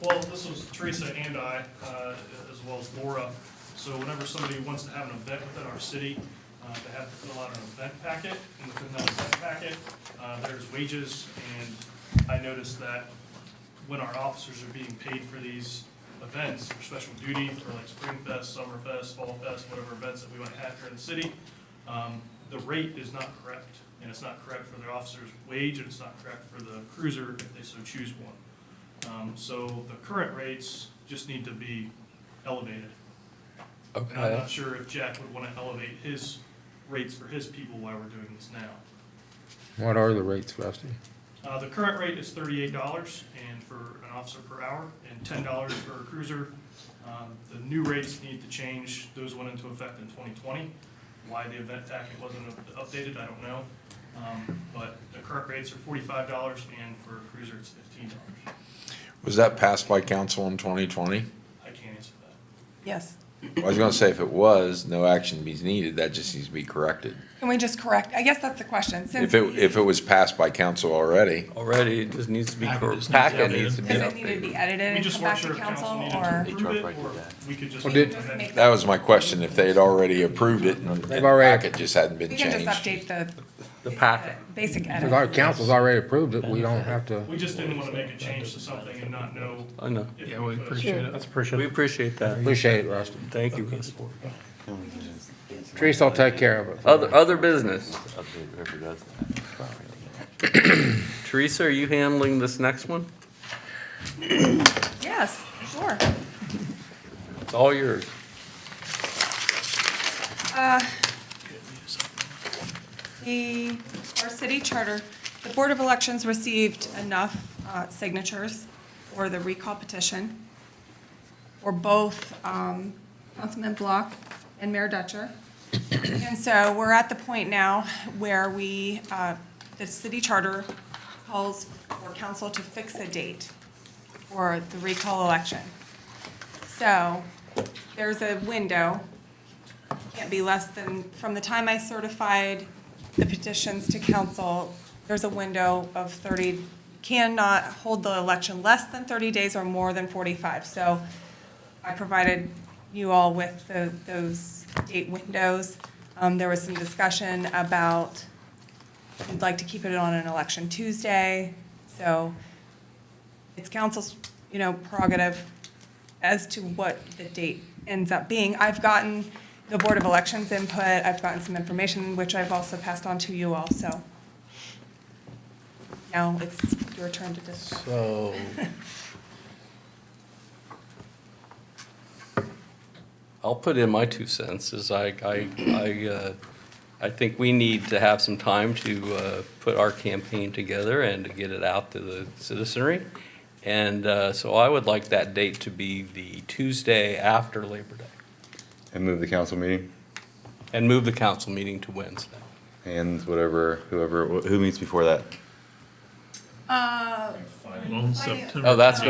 Well, this was Teresa and I, as well. Aura. So whenever somebody wants to have an event within our city, they have to fill out an event packet, and within that event packet, there's wages, and I noticed that when our officers are being paid for these events, for special duty, for like Spring Fest, Summer Fest, Fall Fest, whatever events that we want to have here in the city, the rate is not correct. And it's not correct for the officer's wage, and it's not correct for the cruiser if they so choose one. So the current rates just need to be elevated. And I'm Okay. not sure if Jack would want to elevate his rates for his people while we're doing this now. What are the rates, Rusty? The current rate is $38 and for an officer per hour, and $10 for a cruiser. The new rates need to change. Those went into effect in 2020. Why the event packet wasn't updated, I don't know. But the current rates are $45, and for a cruiser, it's $15. Was that passed by council in 2020? I can't answer that. Yes. I was gonna say, if it was, no action is needed, that just needs to be corrected. Can we just correct, I guess that's the question, since. If it was passed by council already, Already, it just needs to be, Packet just needs packet to be needs to be Does it need to be updated. edited We and just come weren't back sure to if council, council needed or? to approve it, or we could just. Well, did- Make that was my question, if they had already approved it and the They've already- packet just hadn't been We can just changed. update The packet. basic Because our edit. council's already approved it, we don't have to. We just didn't want to make a change to something and not know. I know. if Yeah, we could. appreciate it. That's We appreciated. appreciate that. Appreciate it, Rusty. Thank you. Teresa will take care of it. Other business. Teresa, are you handling this next one? Yes, sure. It's all yours. Our city charter, the Board of Elections received enough signatures for the recall petition for both Councilman Block and Mayor Dutcher. And so we're at the point now where the city charter calls for council to fix a date for the recall election. So there's a window, can't be less than, from the time I certified the petitions to council, there's a window of 30, cannot hold the election less than 30 days or more than 45. So I provided you all with those date windows. There was some discussion about, we'd like to keep it on an election Tuesday. So it's council's, prerogative as to what the date ends up being. I've gotten the Board of Elections input, I've gotten some information, which I've also passed on to you all, so. Now it's your turn to discuss. So. I'll put in my 2 cents, is I think we need to have some time to put our campaign together and to get it out to the citizenry. And so I would like that date to be the Tuesday after Labor Day, And move the council meeting and move the council meeting to Wednesday. and who meets before that? Oh, that's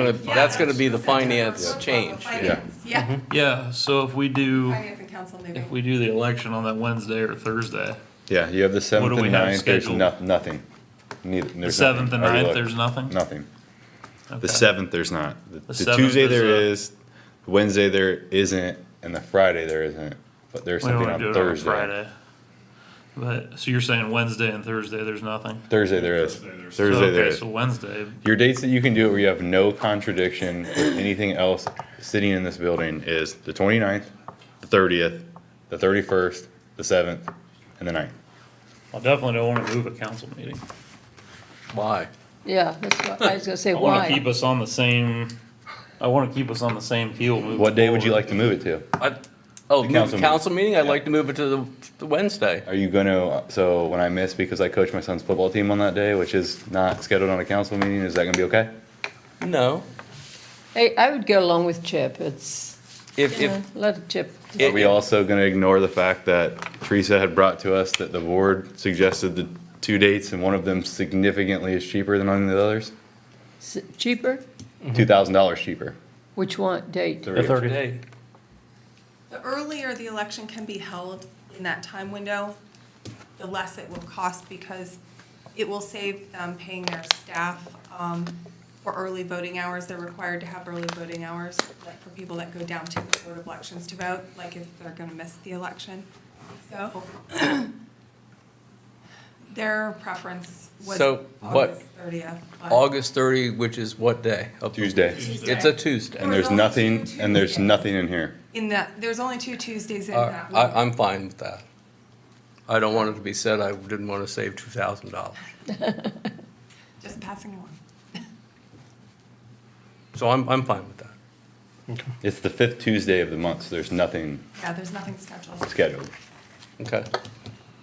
gonna be the finance change. Finance, yeah. Yeah, so if we do, Finance and council maybe. if we do the election on that Wednesday or Thursday, Yeah, you have the What 7th do we and have 9th, there's scheduled? nothing. Neither, the there's 7th nothing. and Already 9th, looked. there's nothing? Nothing. The Okay. 7th, there's not. The 7th Tuesday there is, is, Wednesday there isn't, and the Friday there isn't, but there's We don't something wanna do on it on a Thursday. Friday. But, so you're saying Wednesday and Thursday, there's nothing? Thursday there is. Thursday there's- So, Thursday there okay, is. so Wednesday, Your dates that you can do it where you have no contradiction with anything else sitting in this building is the 29th, the 30th, the 31st, the 7th, and the 9th. I definitely don't wanna move a council meeting. Why? Yeah, that's what I was gonna say, I wanna keep why? us on the same, I wanna keep us on the same keel moving What day would you forward. like to move it to? Move council the council meeting? I'd like to move it to the Wednesday. Are you gonna, so when I miss because I coach my son's football team on that day, which is not scheduled on a council meeting, is that gonna be okay? No. Hey, I would go along with Chip, it's, If, let Chip. Are we also gonna ignore the fact that Teresa had brought to us that the board suggested the 2 dates and one of them significantly is cheaper than on the others? Cheaper? $2,000 cheaper. Which one, date? The 30th. The earlier the election can be held in that time window, the less it will cost because it will save them paying their staff. For early voting hours, they're required to have early voting hours, like for people that go down to the Board of Elections to vote, like if they're gonna miss the election. So their preference was So what- August 30th. but- August 30, which is what day? Tuesday. It's a Tuesday. And there's nothing, and there's nothing in here. In that, there's only 2 Tuesdays in that week. I'm fine with that. I don't want it to be said I didn't want to save $2,000. Just passing along. So I'm fine with that. It's the 5th Tuesday of the month, so there's nothing Yeah, there's nothing scheduled. scheduled. Okay.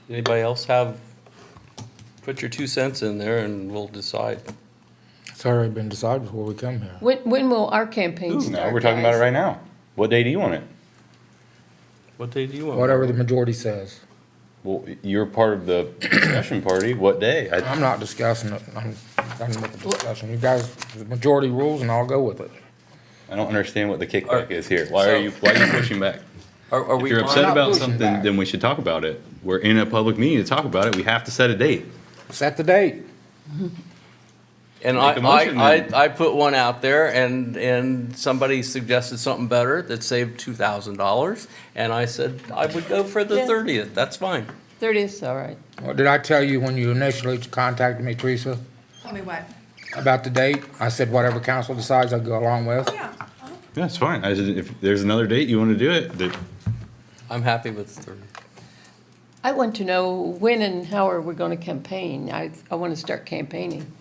Anybody else have, put your 2 cents in there and we'll decide. It's already been decided before we come here. When will our campaign Ooh, start? now we're talking about it guys? right now. What day do you want it? What day do you want? Whatever the majority says. Well, you're part of the discussion party. What day? I'm not discussing it. I'm done with the discussion. You guys, the majority rules and I'll go with it. I don't understand what the kickback is here. Why are you pushing back? Are If we you're fine? upset not about pushing something, back. then we should talk about it. We're in a public meeting to talk about it. We have to set a date. Set the date. And Make a motion then. I put one out there and somebody suggested something better that saved $2,000. And I said I would go for the Yeah. 30th. That's fine. 30th, all right. What did I tell you when you initially contacted me, Teresa, Tell me what? about the date? I said whatever council decides, I'll go along with. Yeah. Yeah, it's fine. I said, if there's another date you want to do it, that I'm happy with the 30th. I want to know when and how are we going to campaign? I want to start campaigning.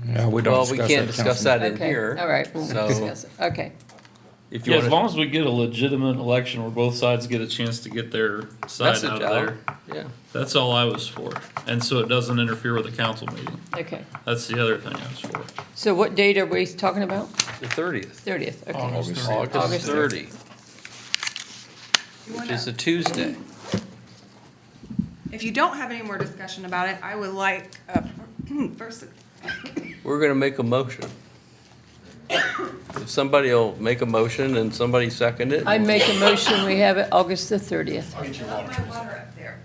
No, we don't Well, discuss we can't discuss that in Okay, here. all right, we'll So discuss it. Okay. if you Yeah, as want long as we get a legitimate election where both sides get a chance to get their side message out of out, there, yeah. that's all I was for. And so it doesn't interfere with the council meeting. Okay. That's the other thing I was for. So what date are we talking about? The 30th. 30th, okay. August August 30, which is a Tuesday. If you don't have any more discussion about it, I would like, first, We're going to make a motion. If somebody will make a motion and somebody second it. I make a motion, we have it August the 30th. my water up there.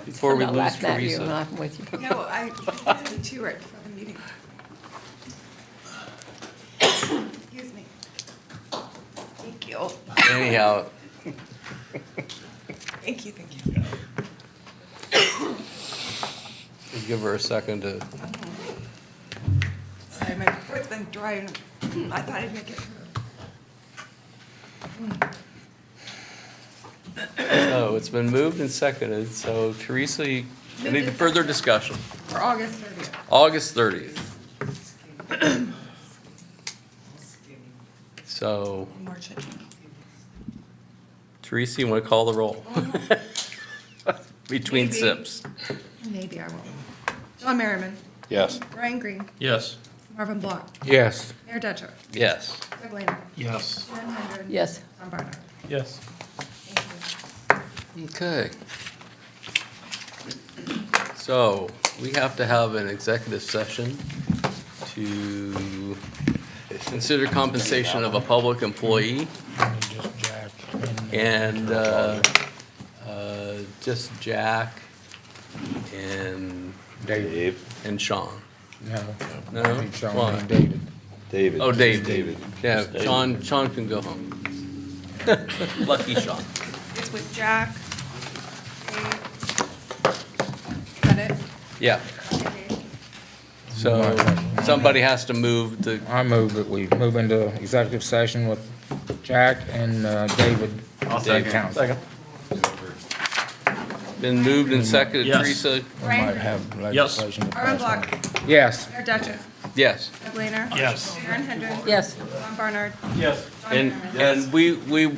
Before we I'm not lose laughing at you, I'm Teresa. laughing with you. No, I did too right before the meeting. Excuse me. Thank you. Anyhow, Thank you. we'll give her a second to, Sorry, my foot's been dry and I thought I'd make it through. so it's been moved and seconded. So Teresa, any further discussion? For August 30th. August 30th. So More chit chat. Teresa, you want to call the roll? Between Maybe. sips. Maybe I will. John Merriman, yes. Ryan Green, Yes. Marvin Block, Yes. Mayor Dutcher, Yes. Doug Lehner, Yes. Jen Hendren. Yes. Tom Barnard. Yes. Thank you. Okay. So we have to have an executive session to consider compensation of a public employee Just Jack and just Jack and David. Sean. No. No? I think Sean Why? and David. David. Oh, Dave. David. Yeah, Sean can go home. Lucky Sean. It's with Jack. Dave. Is that it? Yeah, Okay, Dave. so somebody has to move the, I move that we move into executive session with Jack and David. Dave Council. been moved and seconded. Yes. Teresa, We might have legislation. to Marvin pass on. Block, Yes. Mayor Dutcher, yes. Doug Lehner. Yes. Aaron Hendren. Yes. Tom Barnard. Yes. John And, Merriman. and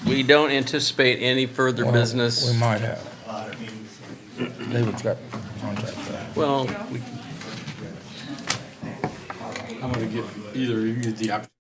we don't anticipate any further Well, business. We might have. David's got contract. Well, I'm gonna give either of you the opportunity